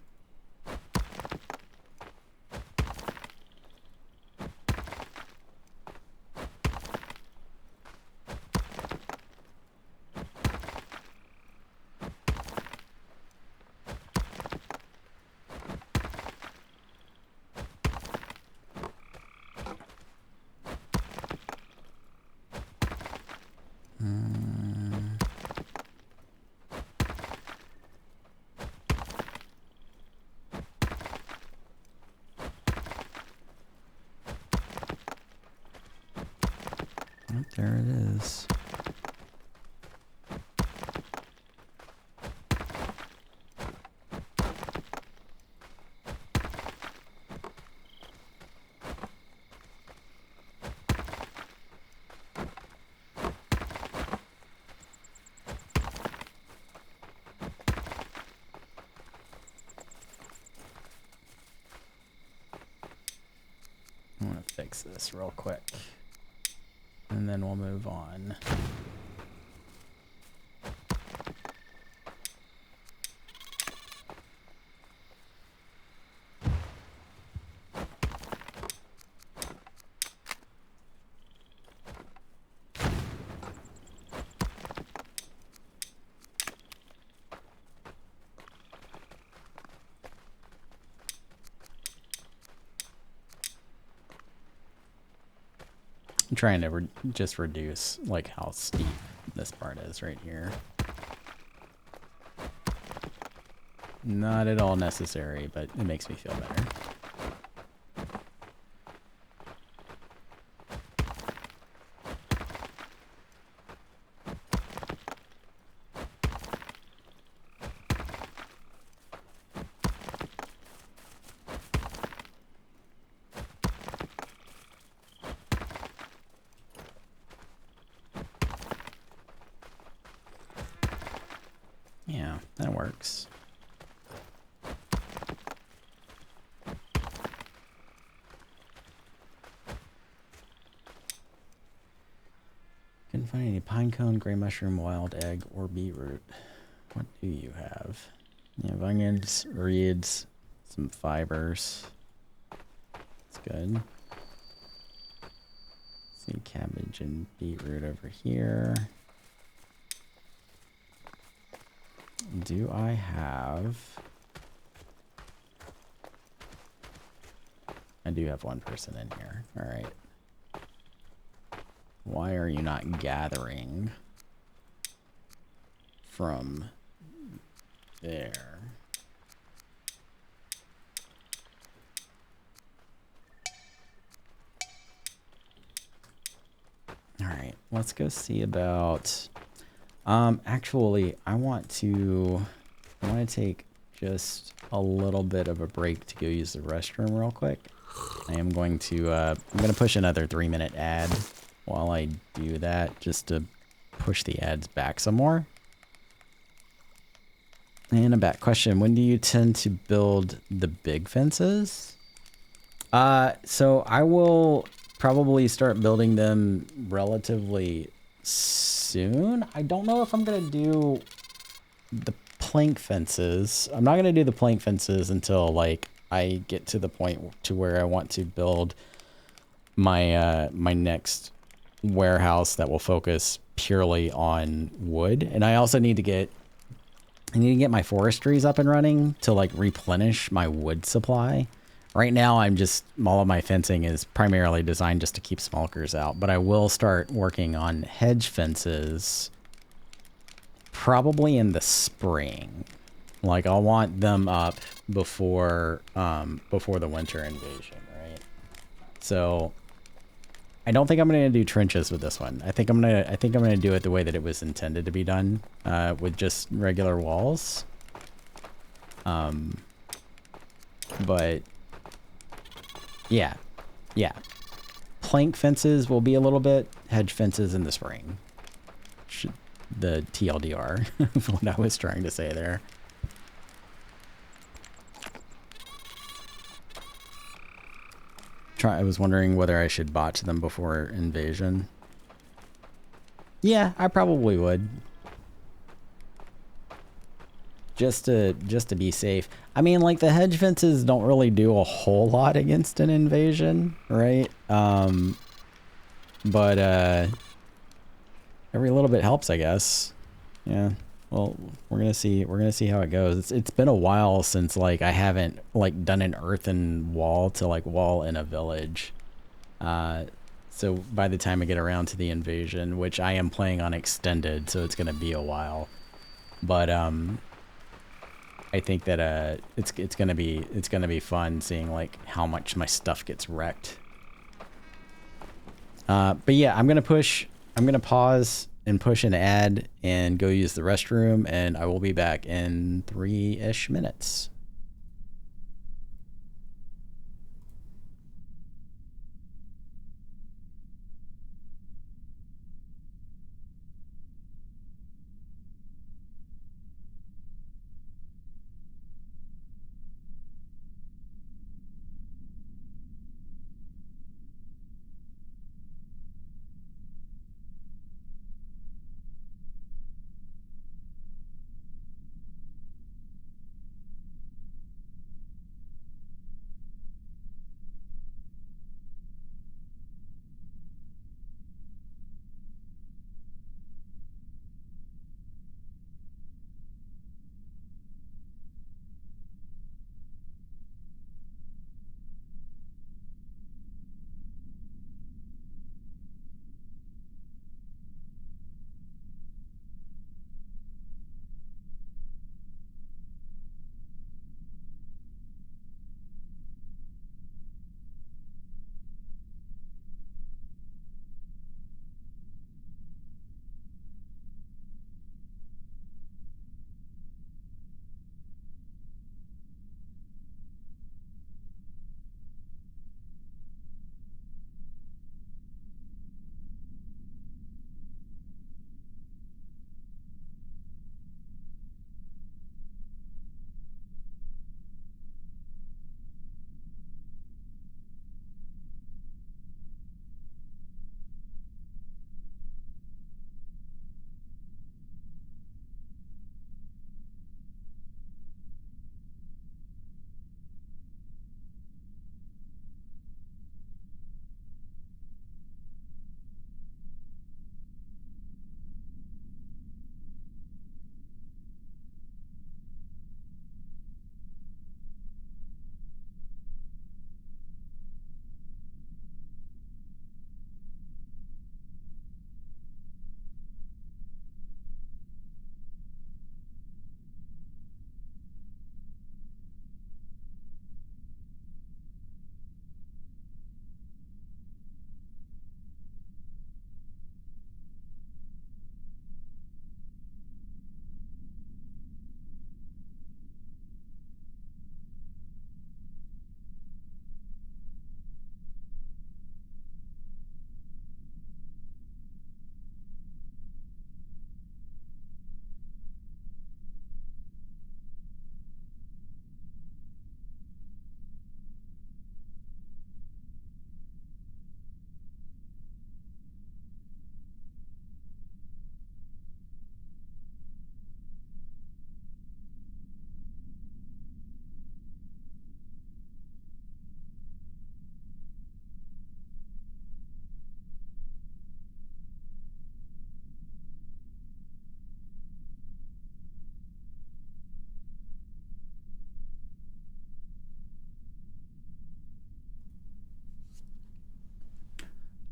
A: Oh, there it is. I want to fix this real quick, and then we'll move on. I'm trying to just reduce like how steep this part is right here. Not at all necessary, but it makes me feel better. Yeah, that works. Couldn't find any pine cone, gray mushroom, wild egg, or beetroot. What do you have? You have onions, reeds, some fibers. That's good. See cabbage and beetroot over here. Do I have... I do have one person in here. All right. Why are you not gathering from there? All right, let's go see about... actually, I want to take just a little bit of a break to go use the restroom real quick. I am going to, I'm going to push another 3-minute ad while I do that, just to push the ads back some more. And a back question. When do you tend to build the big fences? So I will probably start building them relatively soon. I don't know if I'm going to do the plank fences. I'm not going to do the plank fences until like I get to the point to where I want to build my my next warehouse that will focus purely on wood. And I also need to get my forestries up and running to like replenish my wood supply. Right now, all of my fencing is primarily designed just to keep smokers out, but I will start working on hedge fences probably in the spring. Like I'll want them up before the winter invasion, right? So I don't think I'm gonna do trenches with this one. I think I'm gonna do it the way that it was intended to be done, with just regular walls. But yeah. Plank fences will be a little bit, hedge fences in the spring. The TLDR, what I was trying to say there. I was wondering whether I should botch them before invasion. Yeah, I probably would. Just to be safe. I mean, like the hedge fences don't really do a whole lot against an invasion, right? But every little bit helps, I guess. Yeah. Well, we're gonna see how it goes. It's been a while since like I haven't like done an earthen wall to like wall in a village. So by the time I get around to the invasion, which I am playing on extended, so it's gonna be a while. But I think that it's gonna be fun seeing like how much my stuff gets wrecked. But yeah, I'm gonna pause and push an ad and go use the restroom, and I will be back in 3-ish minutes.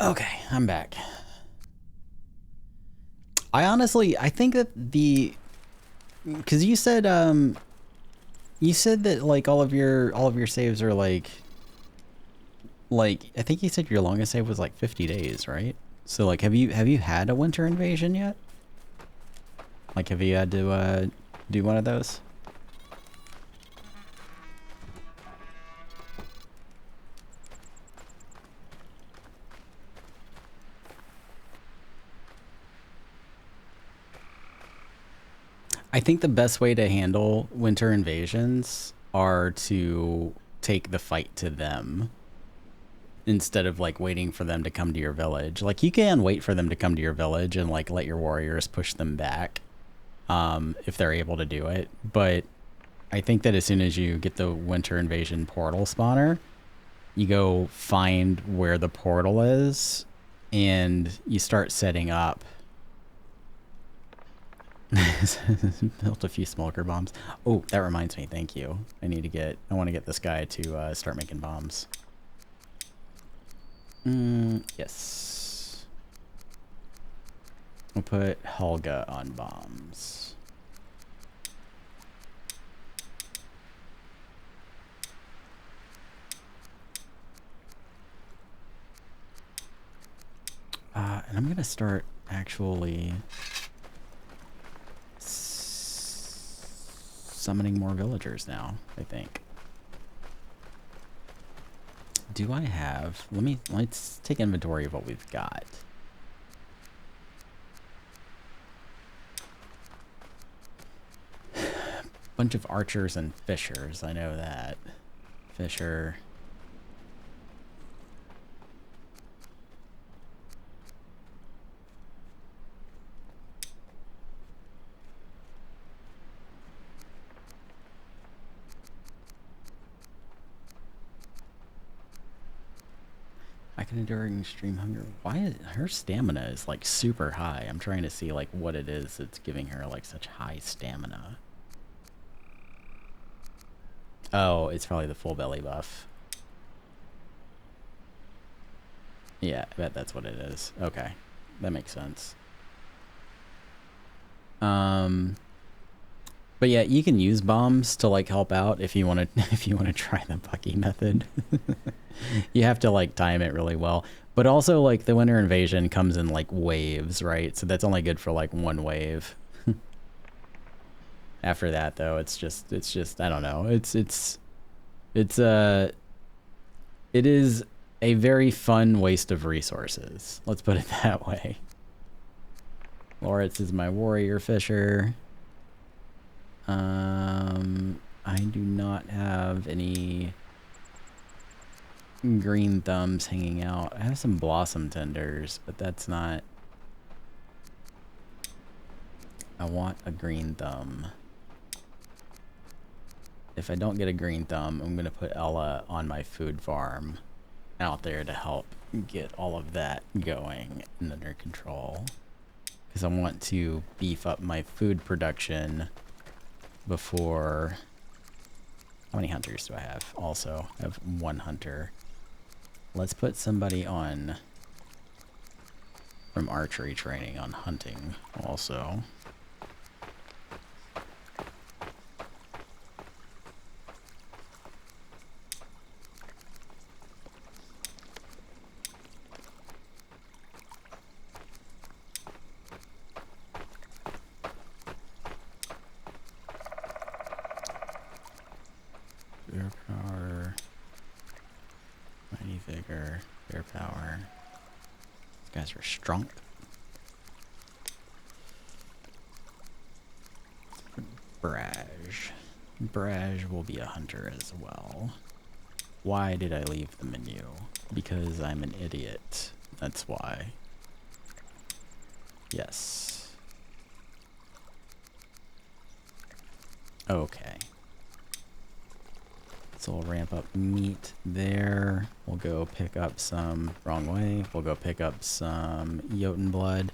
A: Okay, I'm back. I think that because you said that like all of your saves are like I think you said your longest save was like 50 days, right? So like have you had a winter invasion yet? Like have you had to do one of those? I think the best way to handle winter invasions are to take the fight to them instead of like waiting for them to come to your village. Like you can wait for them to come to your village and like let your warriors push them back if they're able to do it. But I think that as soon as you get the winter invasion portal spawner, you go find where the portal is and you start setting up. Built a few smoker bombs. Oh, that reminds me. Thank you. I want to get this guy to start making bombs. Yes. We'll put Helga on bombs. And I'm going to start actually summoning more villagers now, I think. Do I have... Let's take inventory of what we've got. Bunch of archers and fishers, I know that. Fisher... I can endure extreme hunger. Why is her stamina is like super high? I'm trying to see like what it is that's giving her like such high stamina. Oh, it's probably the full belly buff. Yeah, I bet that's what it is. Okay, that makes sense. But yeah, you can use bombs to like help out if you want to try the Bucky method. You have to like time it really well. But also like the winter invasion comes in like waves, right? So that's only good for like one wave. After that though, it's just I don't know. It is a very fun waste of resources. Let's put it that way. Loritz is my warrior fisher. I do not have any green thumbs hanging out. I have some blossom tenders, but that's not... I want a green thumb. If I don't get a green thumb, I'm gonna put Ella on my food farm out there to help get all of that going and under control. Because I want to beef up my food production before... How many hunters do I have? Also, I have one hunter. Let's put somebody on from archery training on hunting also. Bear power, mighty vigor, bear power. These guys are strong. Braj will be a hunter as well. Why did I leave the menu? Because I'm an idiot. That's why. Yes. Okay. So we'll ramp up meat there. We'll go pick up some... Wrong way. We'll go pick up some Jotun blood.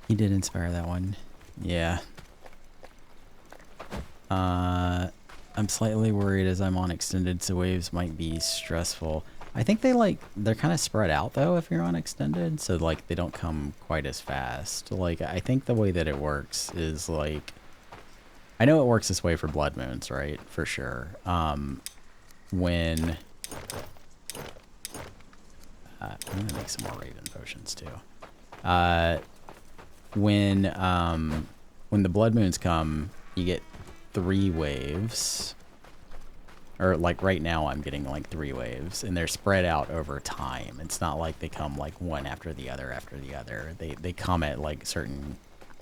A: He did inspire that one. Yeah. I'm slightly worried as I'm on extended, so waves might be stressful. I think they're kind of spread out though if you're on extended, so like they don't come quite as fast. Like I think the way that it works is like, I know it works this way for blood moons, right? For sure. When I'm gonna make some more raven potions too. When the blood moons come, you get 3 waves. Or like right now I'm getting like 3 waves, and they're spread out over time. It's not like they come like one after the other after the other. They come at like certain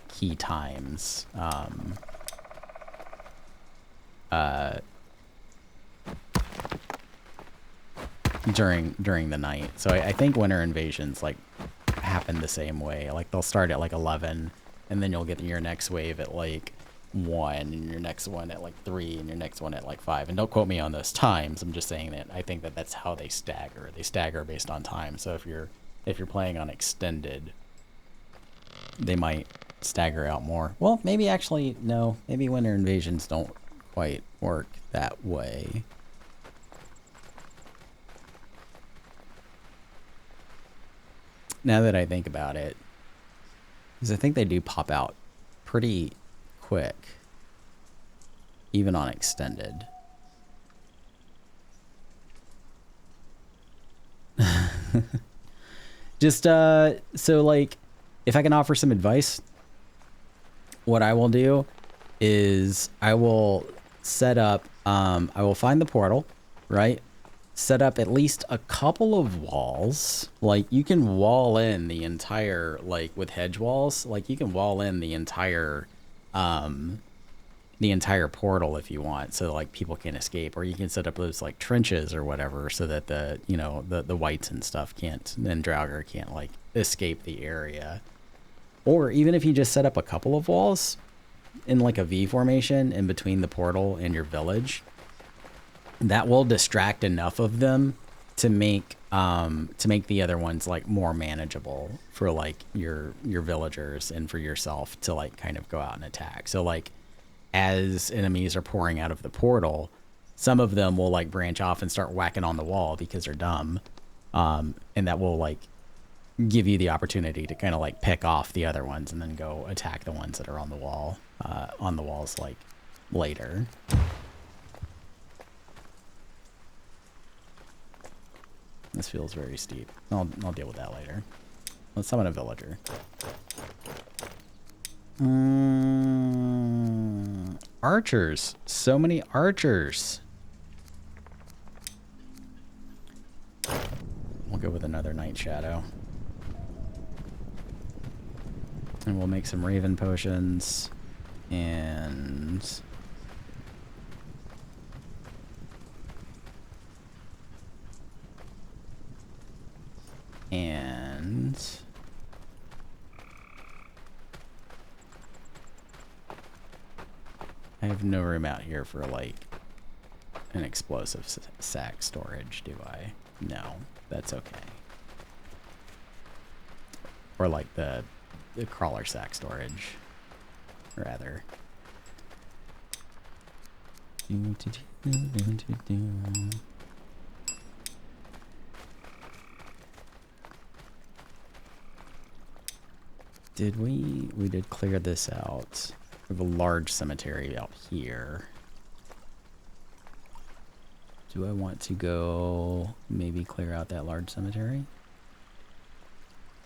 A: key times. During the night. So I think winter invasions like happen the same way. Like they'll start at like 11, and then you'll get your next wave at like 1, and your next one at like 3, and your next one at like 5. And don't quote me on those times. I'm just saying that I think that that's how they stagger. They stagger based on time. So if you're playing on extended, they might stagger out more. Well, maybe actually no. Maybe winter invasions don't quite work that way. Now that I think about it, because I think they do pop out pretty quick, even on extended. Just so like, if I can offer some advice, what I will do is I will set up, I will find the portal, right? Set up at least a couple of walls. Like you can wall in the entire, like with hedge walls, like you can wall in the entire portal if you want, so like people can escape. Or you can set up those like trenches or whatever, so that the, you know, the whites and stuff can't, and Draugr can't like escape the area. Or even if you just set up a couple of walls in like a V formation in between the portal and your village, that will distract enough of them to make the other ones like more manageable for like your villagers and for yourself to like kind of go out and attack. So like as enemies are pouring out of the portal, some of them will like branch off and start whacking on the wall because they're dumb, and that will like give you the opportunity to kind of like pick off the other ones and then go attack the ones that are on the wall, on the walls like later. This feels very steep. I'll deal with that later. Let's summon a villager. Archers. So many archers. We'll go with another Night Shadow. And we'll make some Raven potions. And I have no room out here for like an explosive sack storage, do I? No, that's okay. Or like the crawler sack storage, rather. Did we did clear this out. We have a large cemetery out here. Do I want to go maybe clear out that large cemetery?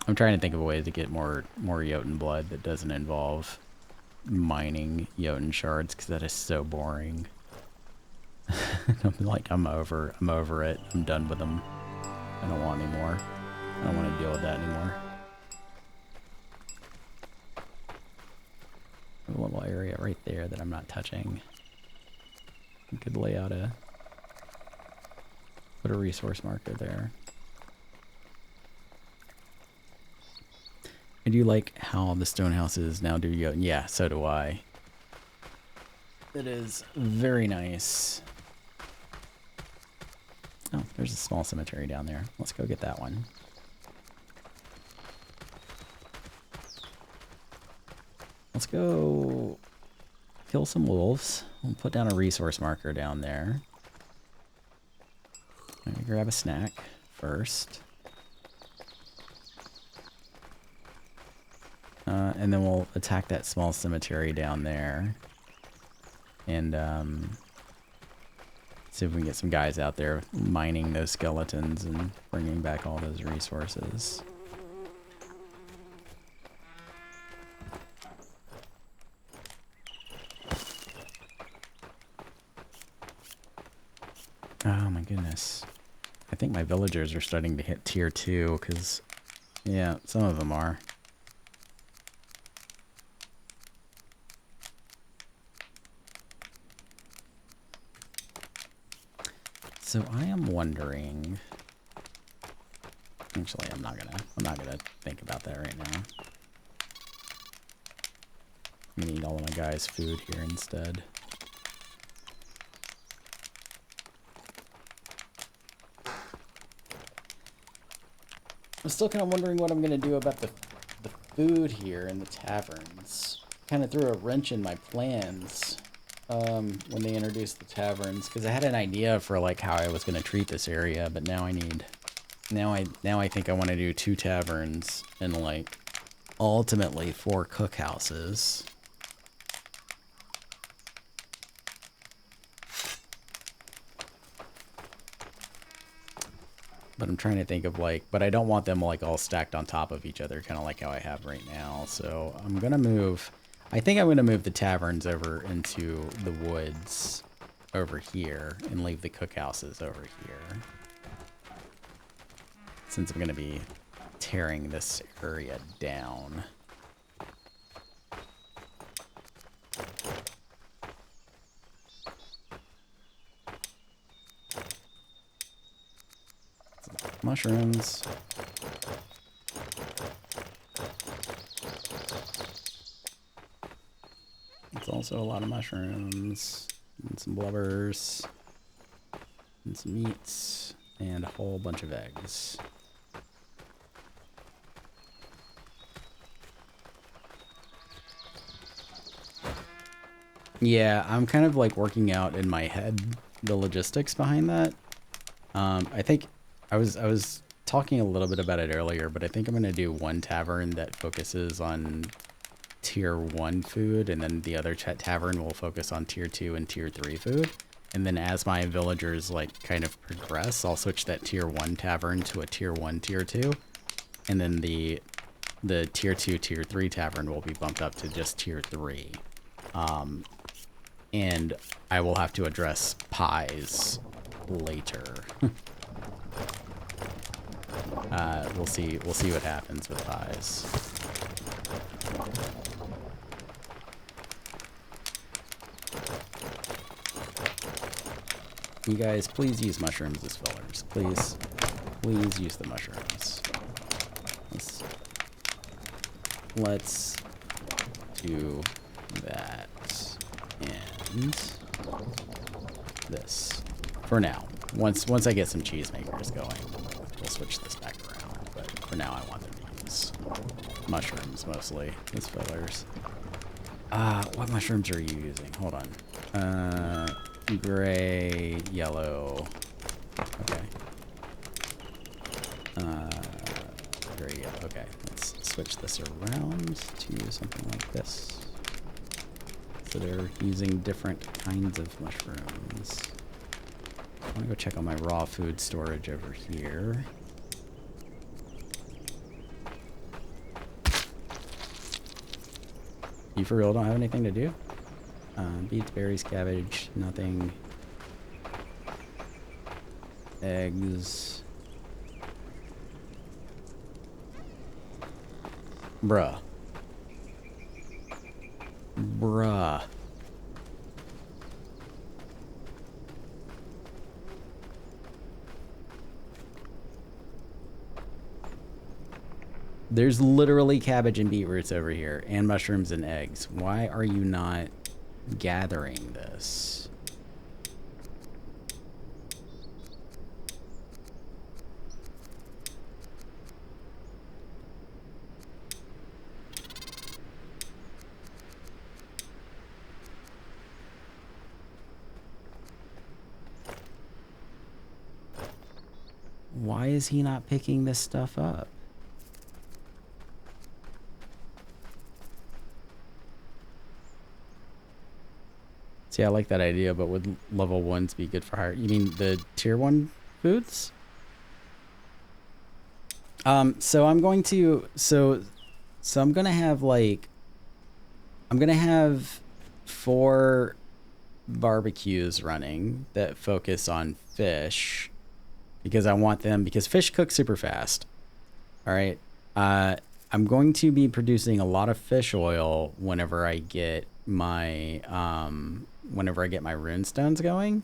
A: I'm trying to think of a way to get more Jotun blood that doesn't involve mining Jotun shards, because that is so boring. I'm over it. I'm done with them. I don't want any more. I don't want to deal with that anymore. A little area right there that I'm not touching. I could lay out put a resource marker there. I do like how the stone houses now do Jotun. Yeah, so do I. It is very nice. Oh, there's a small cemetery down there. Let's go get that one. Let's go kill some wolves. We'll put down a resource marker down there. I'm gonna grab a snack. first. And then we'll attack that small cemetery down there. And see if we can get some guys out there mining those skeletons and bringing back all those resources. Oh my goodness. I think my villagers are starting to hit tier 2 because, yeah, some of them are. So I am wondering. Actually, I'm not gonna think about that right now. I'm gonna eat all of my guys' food here instead. I'm still kind of wondering what I'm gonna do about the food here in the taverns. Kind of threw a wrench in my plans when they introduced the taverns, because I had an idea for like how I was gonna treat this area, but now I need. Now I think I want to do 2 taverns and like ultimately 4 cookhouses. But I'm trying to think of like, but I don't want them like all stacked on top of each other, kind of like how I have right now. So I'm gonna move. I think I'm gonna move the taverns over into the woods over here and leave the cookhouses over here. Since I'm going to be tearing this area down. Mushrooms. It's also a lot of mushrooms. And some blubbers. And some meats. And a whole bunch of eggs. Yeah, I'm kind of like working out in my head the logistics behind that. I think I was talking a little bit about it earlier, but I think I'm gonna do 1 tavern that focuses on tier 1 food, and then the other tavern will focus on tier 2 and tier 3 food. And then as my villagers like kind of progress, I'll switch that tier 1 tavern to a tier 1, tier 2, and then the tier 2, tier 3 tavern will be bumped up to just tier 3. And I will have to address pies later. We'll see what happens with pies. You guys, please use mushrooms as fillers. Please use the mushrooms. Let's do that. And this for now. Once I get some cheese makers going, we'll switch this back around. But for now, I want them to use mushrooms mostly as fillers. What mushrooms are you using? Hold on. Gray, yellow. Okay. Gray, yellow. Okay. Let's switch this around to something like this. So they're using different kinds of mushrooms. I want to go check on my raw food storage over here. You for real don't have anything to do? Beets, berries, cabbage, nothing. Eggs. Bruh. There's literally cabbage and beetroots over here, and mushrooms and eggs. Why are you not gathering this? Why is he not picking this stuff up? See, I like that idea, but would level 1s be good for higher? You mean the tier 1 foods? So I'm going to, so I'm going to have like, I'm going to have 4 barbecues running that focus on fish because I want them, because fish cook super fast. All right. I'm going to be producing a lot of fish oil whenever I get my, rune stones going.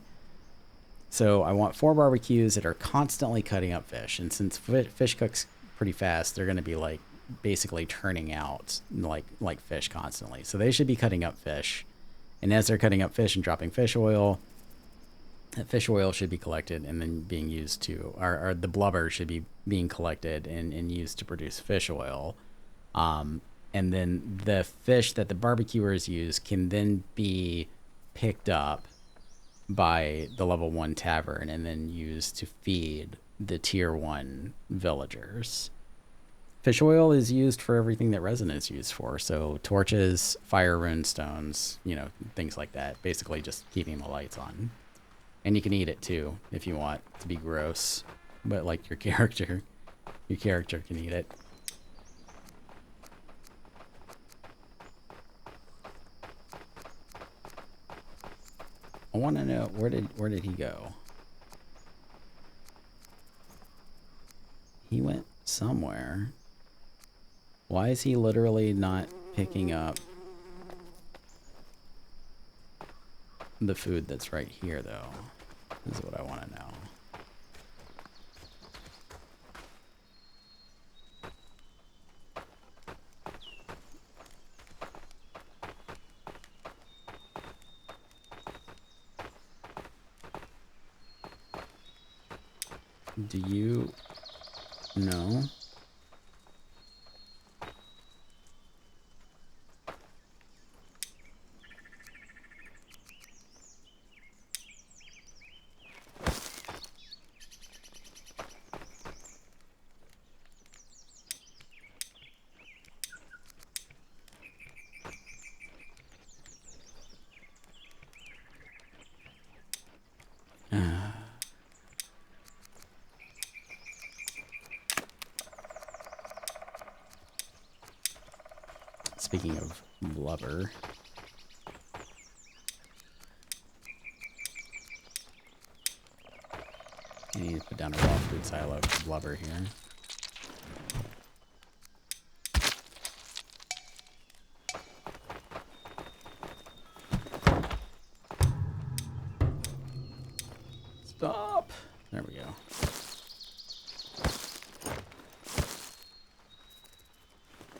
A: So I want 4 barbecues that are constantly cutting up fish. And since fish cooks pretty fast, they're going to be like basically turning out like fish constantly. So they should be cutting up fish. And as they're cutting up fish and dropping fish oil, that fish oil should be collected and then being used to, or the blubber should be being collected and used to produce fish oil. And then the fish that the barbecuers use can then be picked up by the level 1 tavern and then used to feed the tier 1 villagers. Fish oil is used for everything that resin is used for. So torches, fire rune stones, you know, things like that. Basically just keeping the lights on. And you can eat it too if you want to be gross. But like your character can eat it. I want to know, where did he go? He went somewhere. Why is he literally not picking up the food that's right here, though? This is what I want to know. Do you know? Speaking of blubber, I need to put down a raw food silo for blubber here. Stop! There we go.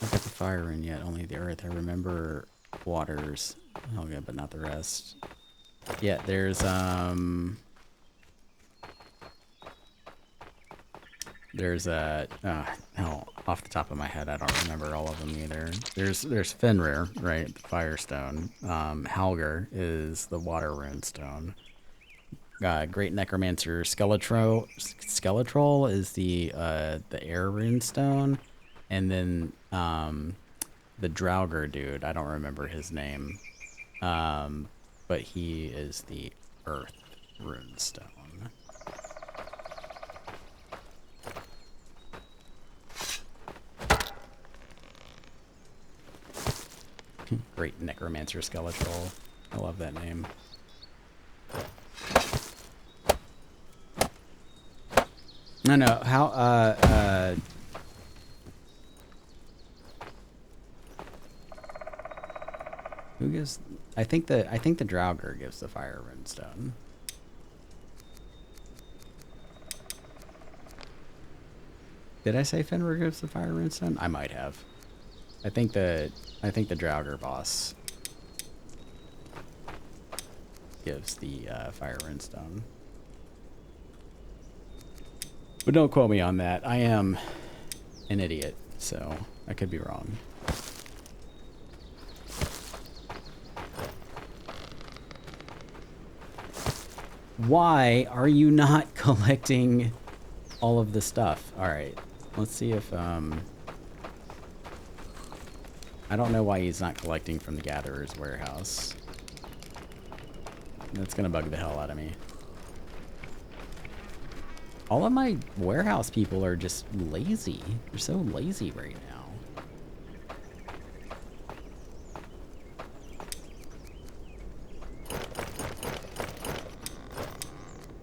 A: Not got the fire in yet, only the earth. I remember waters. Okay, but not the rest. Yeah, there's hell, off the top of my head, I don't remember all of them either. There's Fenrir, right? The firestone. Halger is the water rune stone. Great Necromancer Skeletrol is the air rune stone. And then the Draugr dude, I don't remember his name. But he is the earth rune stone. Great Necromancer Skeletrol. I love that name. No, how, who gives, I think the Draugr gives the fire rune stone. Did I say Fenrir gives the fire rune stone? I might have. I think the Draugr boss gives the fire rune stone. But don't quote me on that. I am an idiot, so I could be wrong. Why are you not collecting all of the stuff. Alright. Let's see if, I don't know why he's not collecting from the gatherer's warehouse. That's gonna bug the hell out of me. All of my warehouse people are just lazy. They're so lazy right now.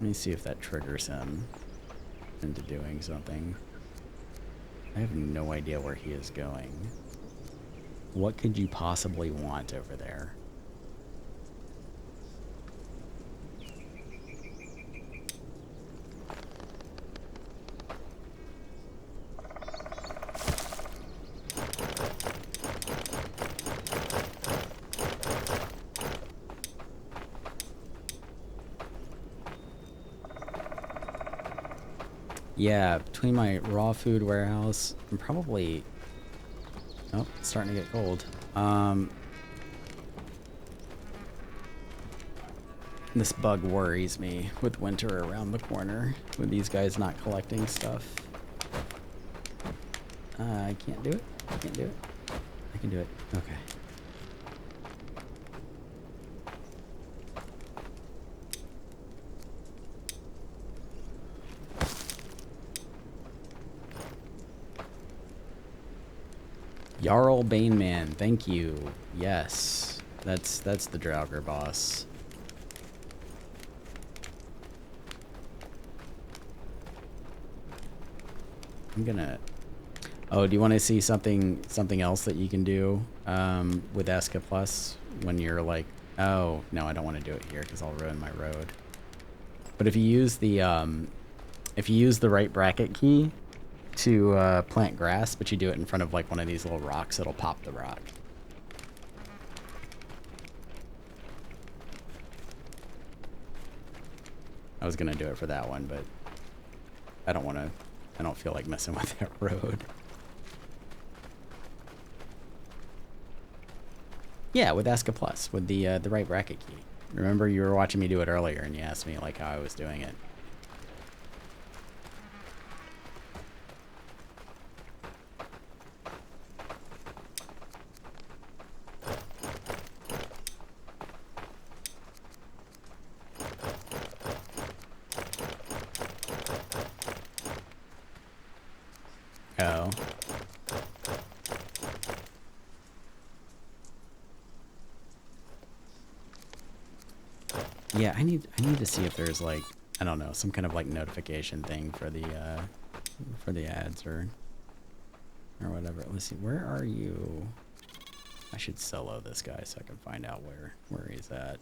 A: Let me see if that triggers him into doing something. I have no idea where he is going. What could you possibly want over there? Yeah, between my raw food warehouse, I'm probably... Oh, it's starting to get cold. This bug worries me with winter around the corner, with these guys not collecting stuff. I can't do it. I can't do it. I can do it. Okay. Jarl Baneman, thank you. Yes, that's the Draugr boss. I'm gonna... Oh, do you want to see something else that you can do with ASKA Plus when you're like, oh no, I don't want to do it here because I'll ruin my road. But if you use the right bracket key to plant grass, but you do it in front of like one of these little rocks, it'll pop the rock. I was gonna do it for that one, but I don't feel like messing with that road. Yeah, with ASKA Plus, with the right bracket key. Remember you were watching me do it earlier and you asked me like how I was doing it. Oh. Yeah, I need to see if there's like, I don't know, some kind of like notification thing for the ads or whatever. Let's see, where are you? I should solo this guy so I can find out where he's at.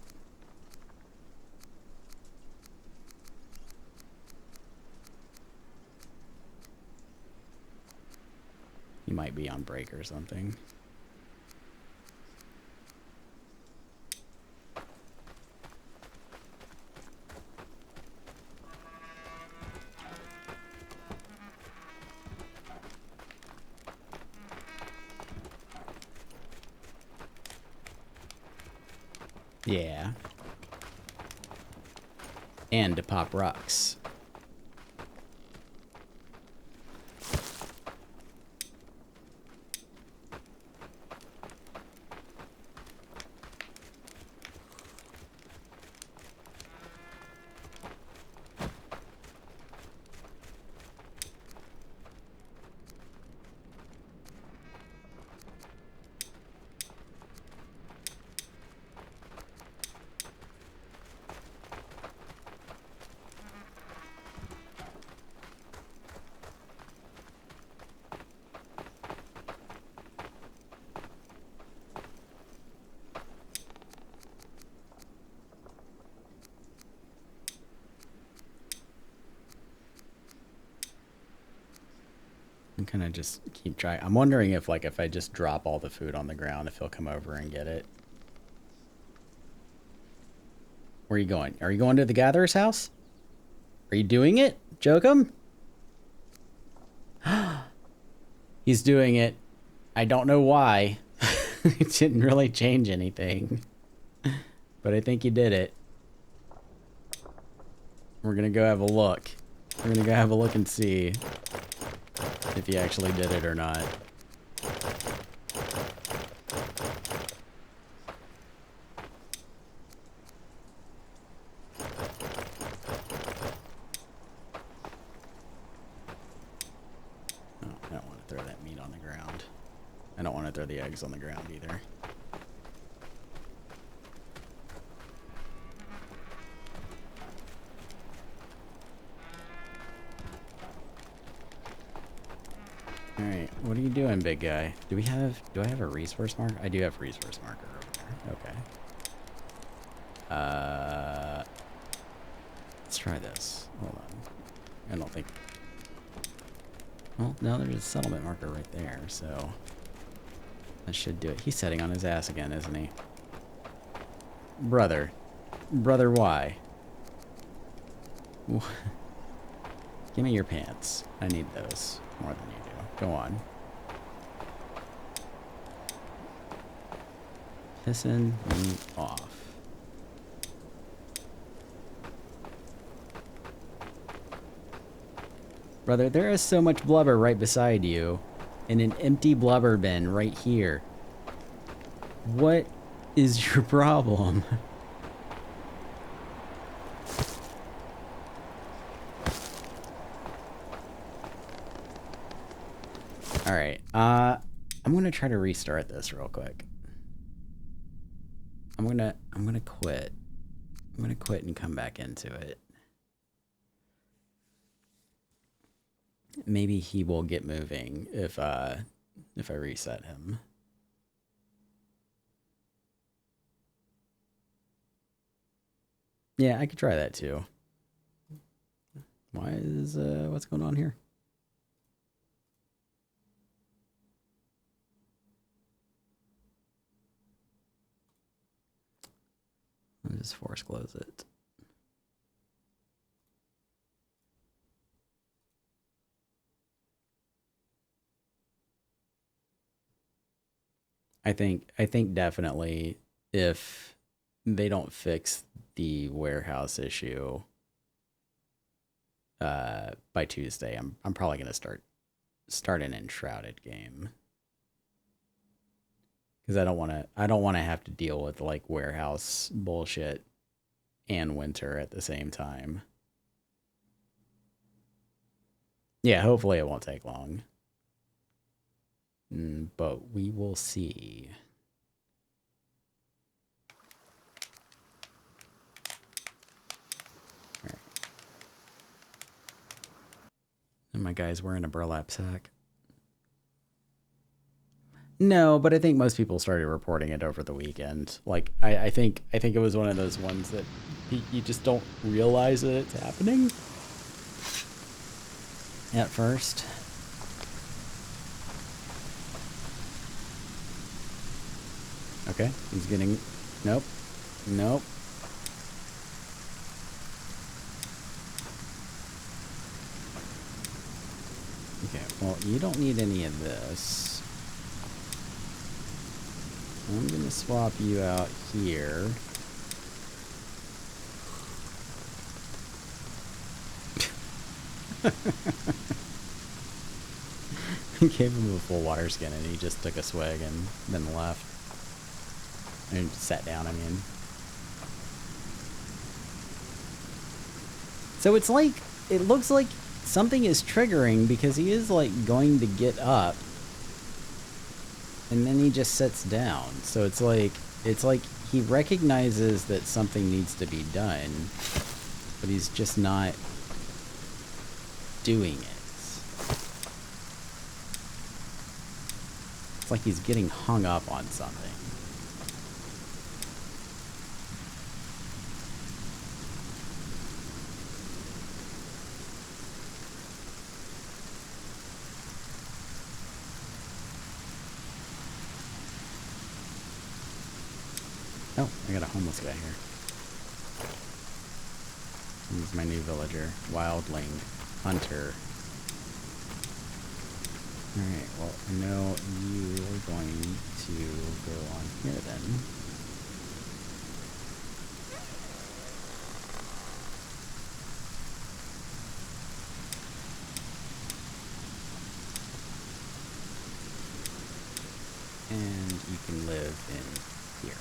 A: He might be on break or something. Yeah. And to pop rocks. I'm gonna just keep trying. I'm wondering if like if I just drop all the food on the ground, if he'll come over and get it. Where are you going? Are you going to the gatherer's house? Are you doing it, Jokum? He's doing it. I don't know why. It didn't really change anything. But I think he did it. We're gonna go have a look. We're gonna go have a look and see if he actually did it or not. I don't want to throw that meat on the ground. I don't want to throw the eggs on the ground either. Alright, what are you doing, big guy? Do I have a resource marker? I do have a resource marker over there. Okay. Let's try this. Hold on. I don't think... Well, no, there's a settlement marker right there, so... That should do it. He's sitting on his ass again, isn't he? Brother. Brother, why? Give me your pants. I need those more than you do. Go on. Pissing me off. Brother, there is so much blubber right beside you. And an empty blubber bin right here. What is your problem? Alright, I'm gonna try to restart this real quick. I'm gonna quit. I'm gonna quit and come back into it. Maybe he will get moving if I reset him. Yeah, I could try that too. Why is what's going on here? I'll just force close it. I think definitely if they don't fix the warehouse issue by Tuesday, I'm probably gonna start an enshrouded game. Because I don't wanna have to deal with like warehouse bullshit and winter at the same time. Yeah, hopefully it won't take long. But we will see. All right. And my guy's wearing a burlap sack. No, but I think most people started reporting it over the weekend. Like, I think it was one of those ones that you just don't realize that it's happening at first. Okay, he's getting... Nope. Nope. Okay, well, you don't need any of this. I'm gonna swap you out here. Gave him a full water skin and he just took a swig and then left. And sat down, I mean. So it's like, it looks like something is triggering because he is like going to get up. And then he just sits down. So it's like he recognizes that something needs to be done, but he's just not doing it. It's like he's getting hung up on something. Oh, I got a homeless guy here. He's my new villager. Wildling. Hunter. Alright, well, I know you are going to go on here then. in here.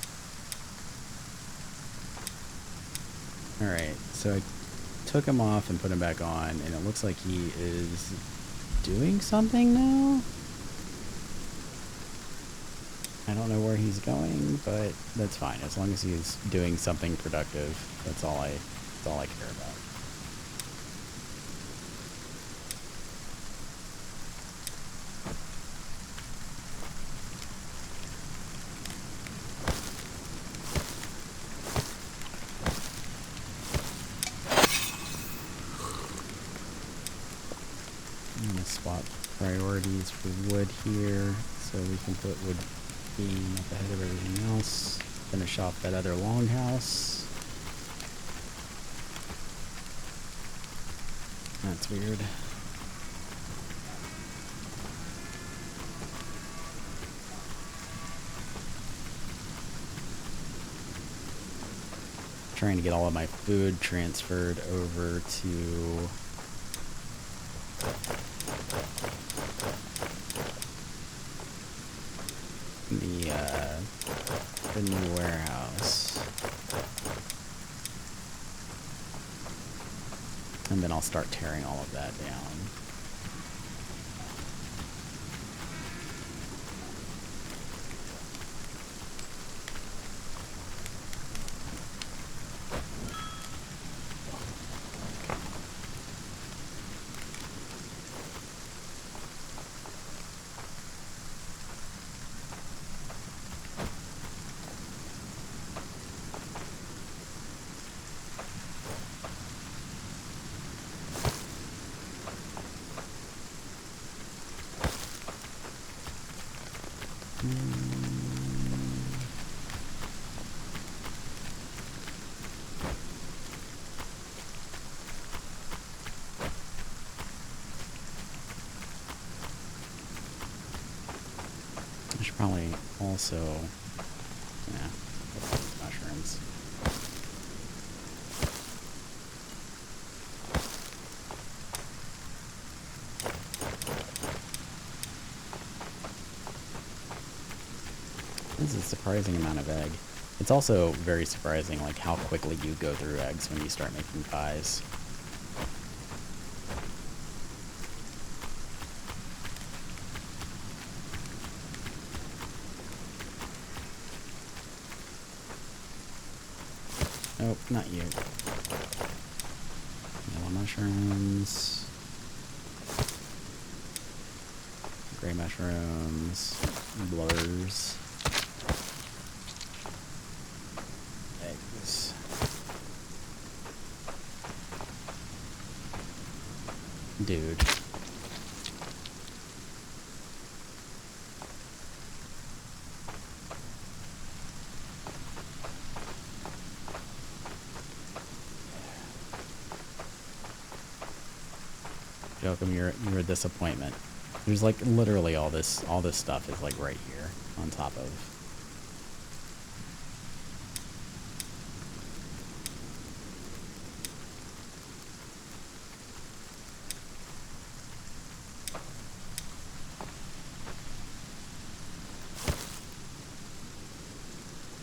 A: Alright, so I took him off and put him back on, and it looks like he is doing something now? I don't know where he's going, but that's fine. As long as he's doing something productive, that's all I care about. I'm gonna swap priorities for wood here, so we can put wood being up ahead of everything else. Finish off that other longhouse. That's weird. Trying to get all of my food transferred over to the new warehouse. And then I'll start tearing all of that down. I should probably also, yeah, mushrooms. This is a surprising amount of egg. It's also very surprising, like, how quickly you go through eggs when you start making pies. Nope, not you. Yellow mushrooms. Gray mushrooms. Blurs. Eggs. Dude. Joachim, you're a disappointment. There's like literally all this stuff is like right here on top of.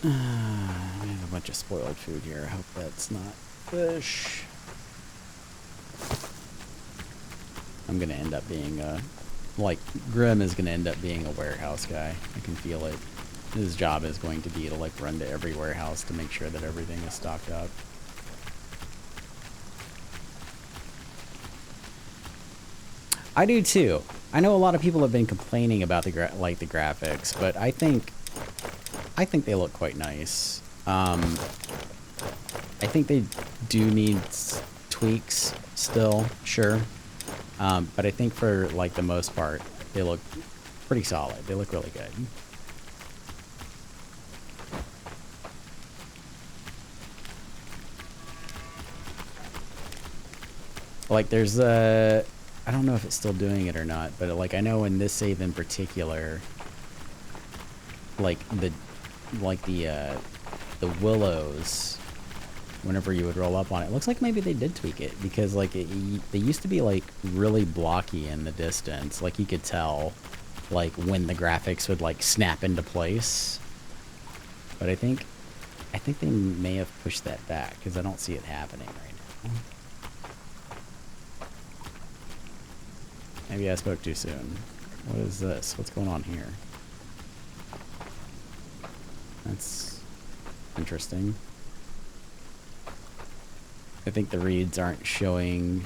A: I have a bunch of spoiled food here. I hope that's not fish. I'm gonna end up being like, Grimm is gonna end up being a warehouse guy. I can feel it. His job is going to be to like run to every warehouse to make sure that everything is stocked up. I do too. I know a lot of people have been complaining about the graphics, but I think they look quite nice. I think they do need tweaks still, sure. But I think for like the most part, they look pretty solid. They look really good. Like there's I don't know if it's still doing it or not, but like I know in this save in particular, like the willows, whenever you would roll up on it, looks like maybe they did tweak it, because like they used to be like really blocky in the distance. Like you could tell like when the graphics would like snap into place. But I think they may have pushed that back because I don't see it happening right now. Maybe I spoke too soon. What is this? What's going on here? That's interesting. I think the reads aren't showing.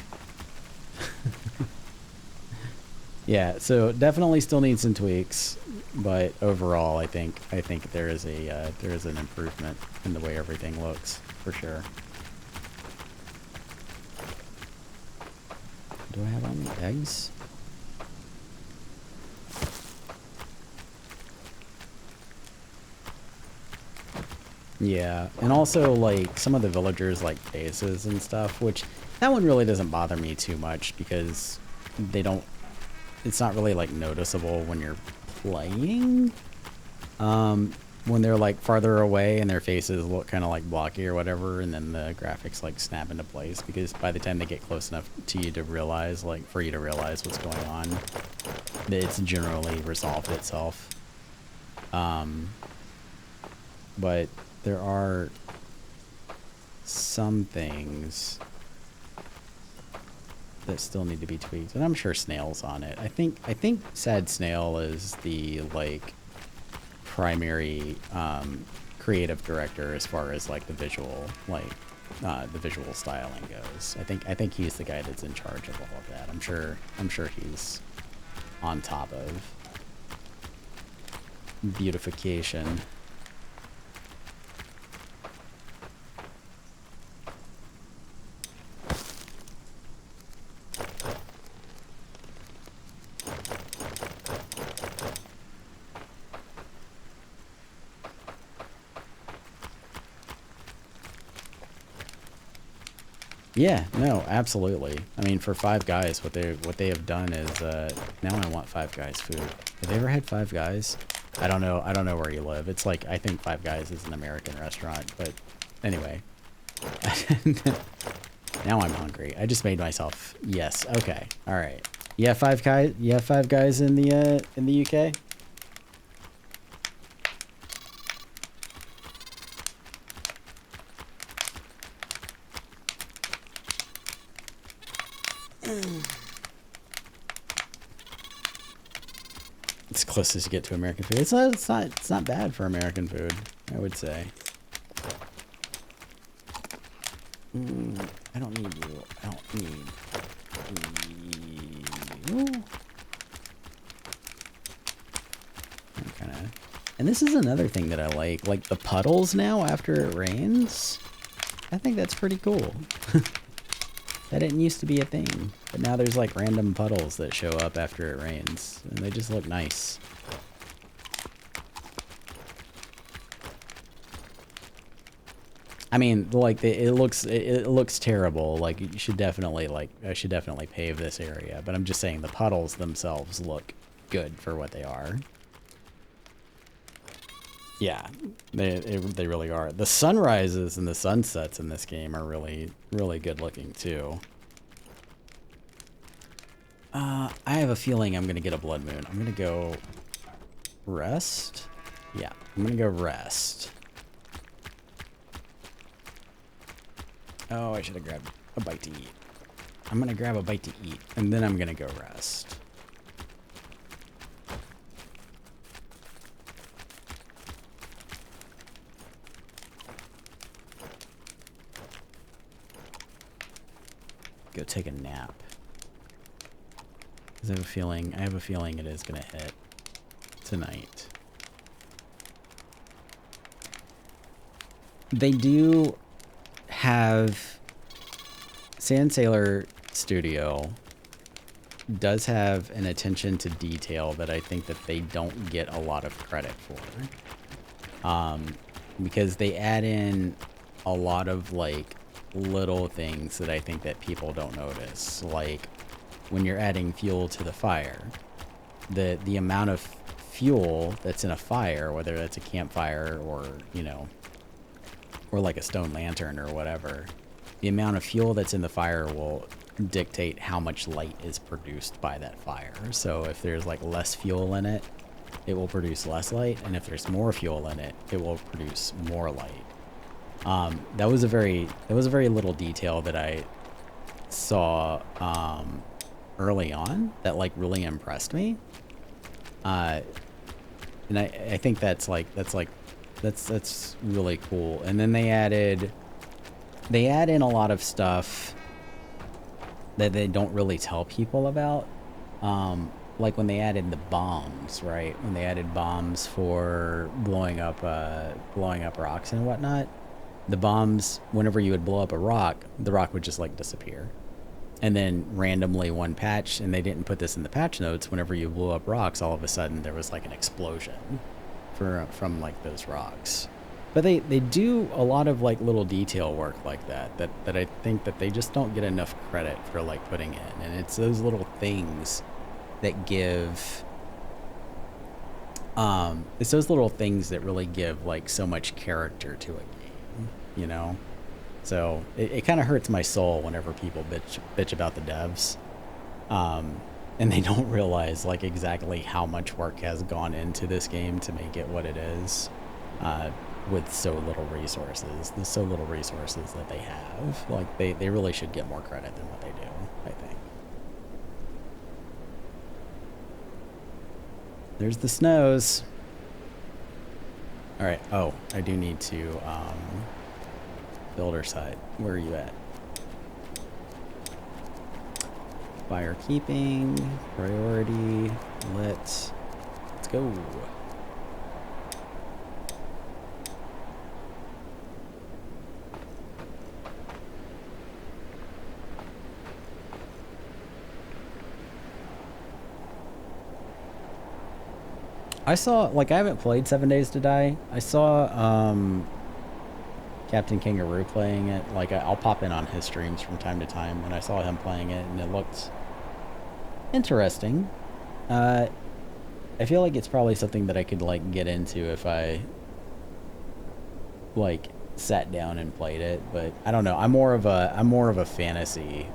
A: Yeah, so definitely still needs some tweaks, but overall, I think there is an improvement in the way everything looks for sure. Do I have any eggs? Yeah, and also like some of the villagers like bases and stuff, which that one really doesn't bother me too much because they don't. It's not really like noticeable when you're playing. When they're like farther away and their faces look kind of like blocky or whatever, and then the graphics like snap into place because by the time they get close enough to you to realize, like for you to realize what's going on, it's generally resolved itself. But there are some things that still need to be tweaked, and I'm sure Snail's on it. I think Sad Snail is the like primary creative director as far as like the visual styling goes. I think he's the guy that's in charge of all of that. I'm sure he's on top of beautification. Yeah, no, absolutely. I mean, for Five Guys, what they have done is now I want Five Guys food. Have they ever had Five Guys? I don't know where you live. It's like I think Five Guys is an American restaurant, but anyway. Now I'm hungry. I just made myself. Yes. Okay. All right. You have Five Guys. You have Five Guys in the UK. It's closest to get to American food. It's not bad for American food, I would say. I don't need you. I don't need you. And this is another thing that I like the puddles now after it rains. I think that's pretty cool. That didn't used to be a thing, but now there's like random puddles that show up after it rains, and they just look nice. I mean, like it looks terrible. Like you should definitely I should definitely pave this area, but I'm just saying the puddles themselves look good for what they are. Yeah, they really are. The sunrises and the sunsets in this game are really good looking too. I have a feeling I'm gonna get a blood moon. I'm gonna go rest. Yeah, I'm gonna go rest. Oh, I should have grabbed a bite to eat. I'm gonna grab a bite to eat, and then I'm gonna go rest. Go take a nap. 'Cause I have a feeling it is gonna hit tonight. They do have Sand Sailor Studio does have an attention to detail that I think that they don't get a lot of credit for. Because they add in a lot of like little things that I think that people don't notice, like when you're adding fuel to the fire, the amount of fuel that's in a fire, whether that's a campfire or or like a stone lantern or whatever, the amount of fuel that's in the fire will dictate how much light is produced by that fire. So if there's like less fuel in it, it will produce less light, and if there's more fuel in it, it will produce more light. That was a very little detail that I saw early on that like really impressed me. And I think that's really cool. And then they add in a lot of stuff that they don't really tell people about. Like when they added the bombs, right? When they added bombs for blowing up rocks and whatnot. The bombs, whenever you would blow up a rock, the rock would just like disappear. And then randomly one patch, and they didn't put this in the patch notes, whenever you blew up rocks, all of a sudden there was like an explosion from like those rocks. But they do a lot of like little detail work like that I think that they just don't get enough credit for like putting in. And it's those little things that give it's those little things that really give like so much character to a game, you know? So it kind of hurts my soul whenever people bitch about the devs, and they don't realize like exactly how much work has gone into this game to make it what it is, with so little resources. There's so little resources that they have. Like they really should get more credit than what they do, I think. There's the snows. All right. Oh, I do need to builder side. Where are you at? Fire keeping, priority, let's go. I saw, like, I haven't played 7 Days to Die. I saw Captain Kangaroo playing it. Like, I'll pop in on his streams from time to time, and I saw him playing it, and it looked interesting. I feel like it's probably something that I could, like, get into if I, like, sat down and played it. But I don't know. I'm more of a fantasy,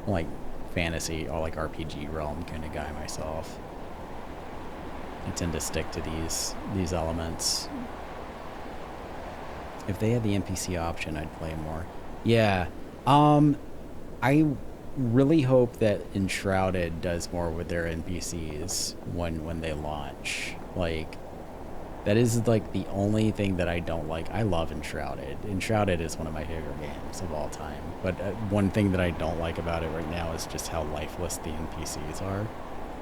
A: like, fantasy or like RPG realm kind of guy myself. I tend to stick to these elements. If they had the NPC option, I'd play more. Yeah. I really hope that Enshrouded does more with their NPCs when they launch. Like, that is like the only thing that I don't like. I love Enshrouded. Enshrouded is one of my favorite games of all time. But one thing that I don't like about it right now is just how lifeless the NPCs are.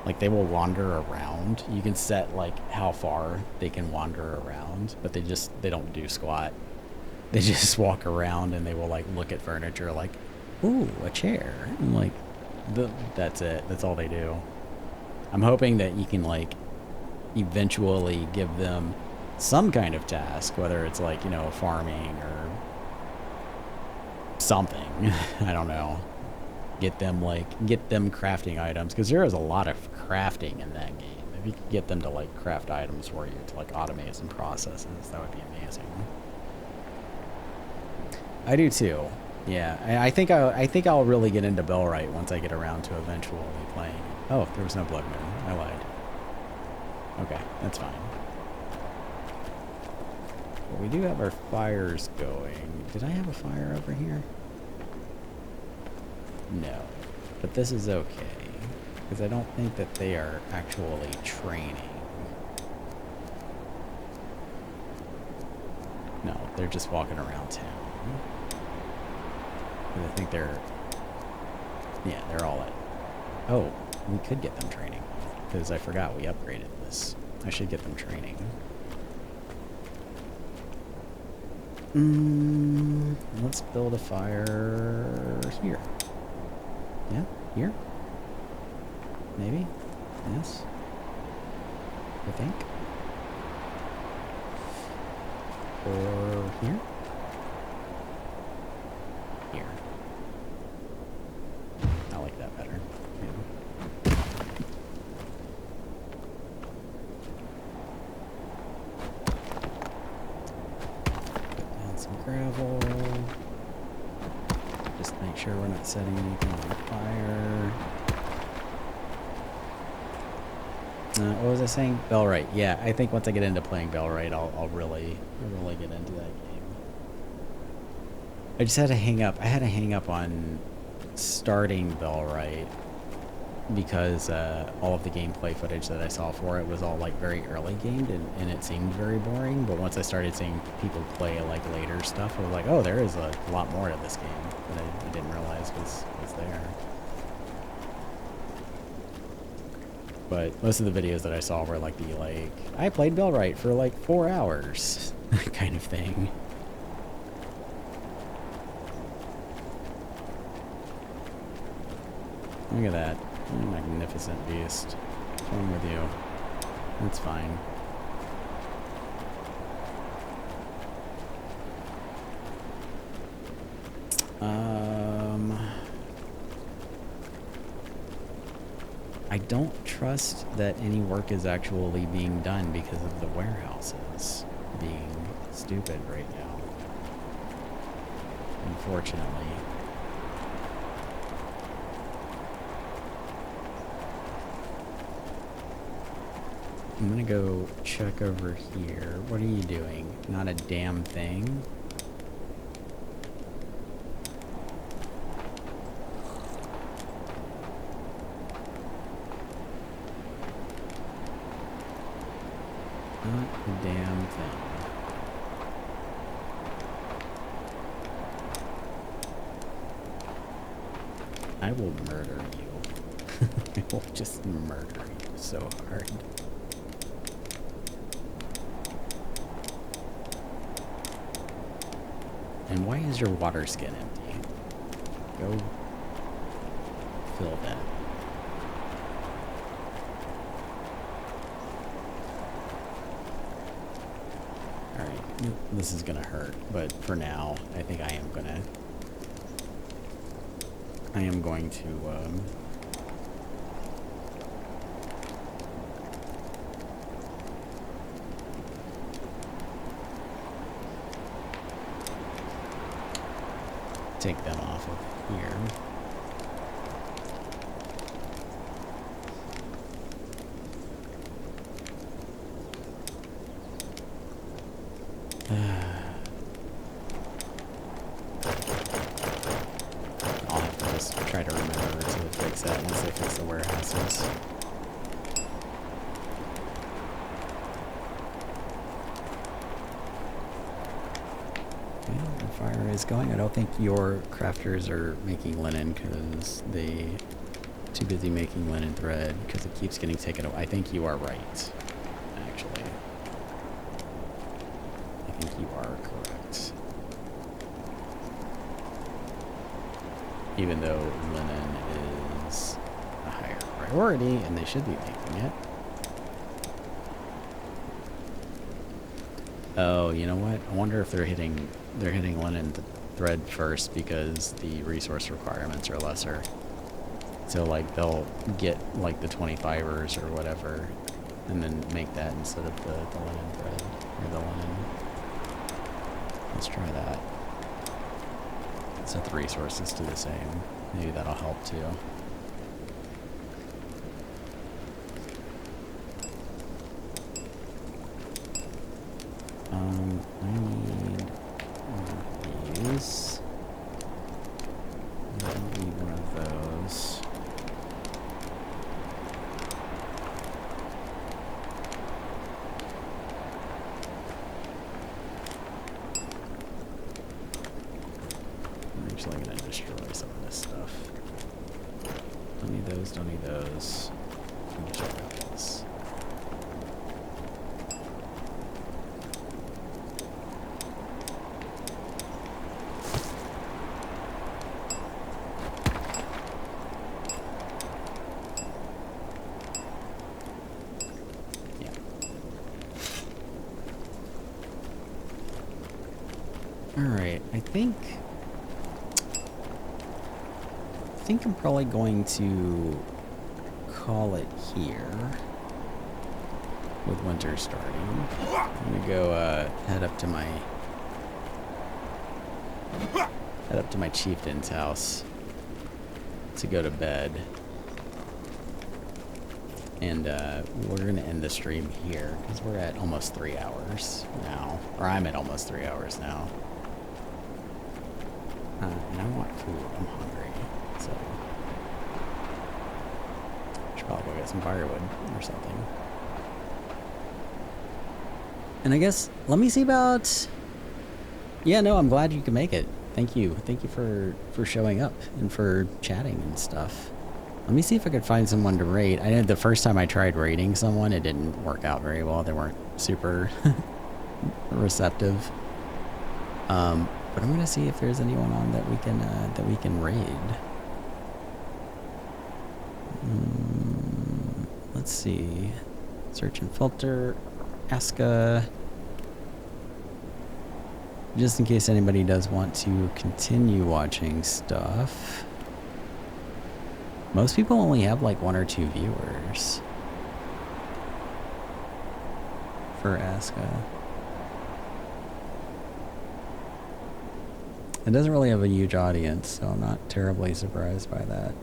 A: Like, they will wander around. You can set, like, how far they can wander around, but they don't do squat. They just walk around, and they will, like, look at furniture like, ooh, a chair. And, like, that's it. That's all they do. I'm hoping that you can, like, eventually give them some kind of task, whether it's, like, you know, farming or something. I don't know. Get them crafting items, because there is a lot of crafting in that game. If you could get them to like craft items for you to like automate some processes, that would be amazing. I do too. Yeah, I think I'll really get into Bellwright once I get around to eventually playing. Oh, there was no blood moon. I lied. Okay, that's fine. But we do have our fires going. Did I have a fire over here? No, but this is okay, because I don't think that they are actually training. No, they're just walking around town. And I think they're all at... Oh, we could get them training, because I forgot we upgraded this. I should get them training. Let's build a fire here. Yeah, here? Maybe? Yes? I think. Or here? Here. I like that better. Yeah. Put down some gravel. Just make sure we're not setting anything on fire. What was I saying? BellRight. Yeah, I think once I get into playing BellRight, I'll really get into that game. I just had to hang up. I had to hang up on starting BellRight because all of the gameplay footage that I saw for it was all like very early gamed and it seemed very boring. But once I started seeing people play like later stuff, I was like, oh, there is a lot more to this game that I didn't realize was there. But most of the videos that I saw were like I played BellRight for like 4 hours kind of thing. Look at that. Magnificent beast. What's wrong with you? That's fine. I don't trust that any work is actually being done because of the warehouses being stupid right now. Unfortunately. I'm gonna go check over here. What are you doing? Not a damn thing? Not a damn thing. I will murder you. I will just murder you so hard. And why is your water skin empty? Go fill that. Alright, this is gonna hurt, but for now, I think I am going to, take them off of here. I'll have to just try to remember to fix that once they fix the warehouses. The fire is going. I don't think your crafters are making linen because they too busy making linen thread because it keeps getting taken away. I think you are right, actually. I think you are correct. Even though linen is a higher priority and they should be making it. Oh, you know what? I wonder if they're hitting linen thread first because the resource requirements are lesser. So like they'll get like the 20 fibers or whatever and then make that instead of the linen thread or the linen. Let's try that. Set the resources to the same. Maybe that'll help too. I need one of these. I need one of those. I'm actually going to destroy some of this stuff. Don't need those, don't need those. Let me check out this. Alright, I think I'm probably going to call it here with winter starting. I'm gonna go head up to my chieftain's house to go to bed. And we're going to end the stream here because we're at almost 3 hours now. Or I'm at almost 3 hours now. And I want food. I'm hungry. So I should probably go get some firewood or something. And I guess, let me see about... Yeah, no, I'm glad you could make it. Thank you. Thank you for showing up and for chatting and stuff. Let me see if I could find someone to raid. I know the first time I tried raiding someone, it didn't work out very well. They weren't super receptive. But I'm gonna see if there's anyone on that we can raid. Let's see. Search and filter. ASKA. Just in case anybody does want to continue watching stuff. Most people only have like 1 or 2 viewers for ASKA. It doesn't really have a huge audience, so I'm not terribly surprised by that.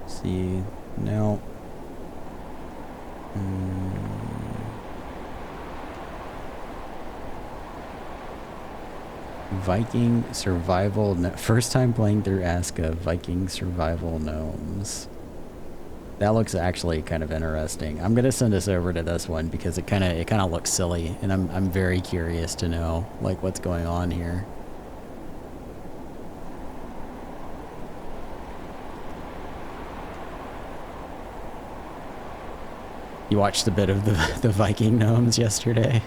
A: See, no. Viking survival, first time playing through ASKA, Viking survival gnomes. That looks actually kind of interesting. I'm gonna send us over to this one because it kind of looks silly, and I'm very curious to know like what's going on here. You watched a bit of the Viking gnomes yesterday.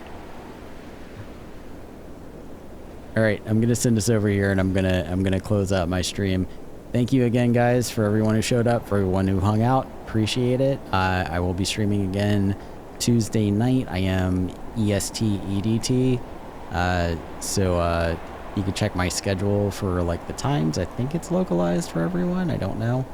A: All right, I'm gonna send us over here, and I'm gonna close out my stream. Thank you again, guys, for everyone who showed up, for everyone who hung out. Appreciate it. I will be streaming again Tuesday night. I am EST EDT, so you can check my schedule for like the times. I think it's localized for everyone. I don't know.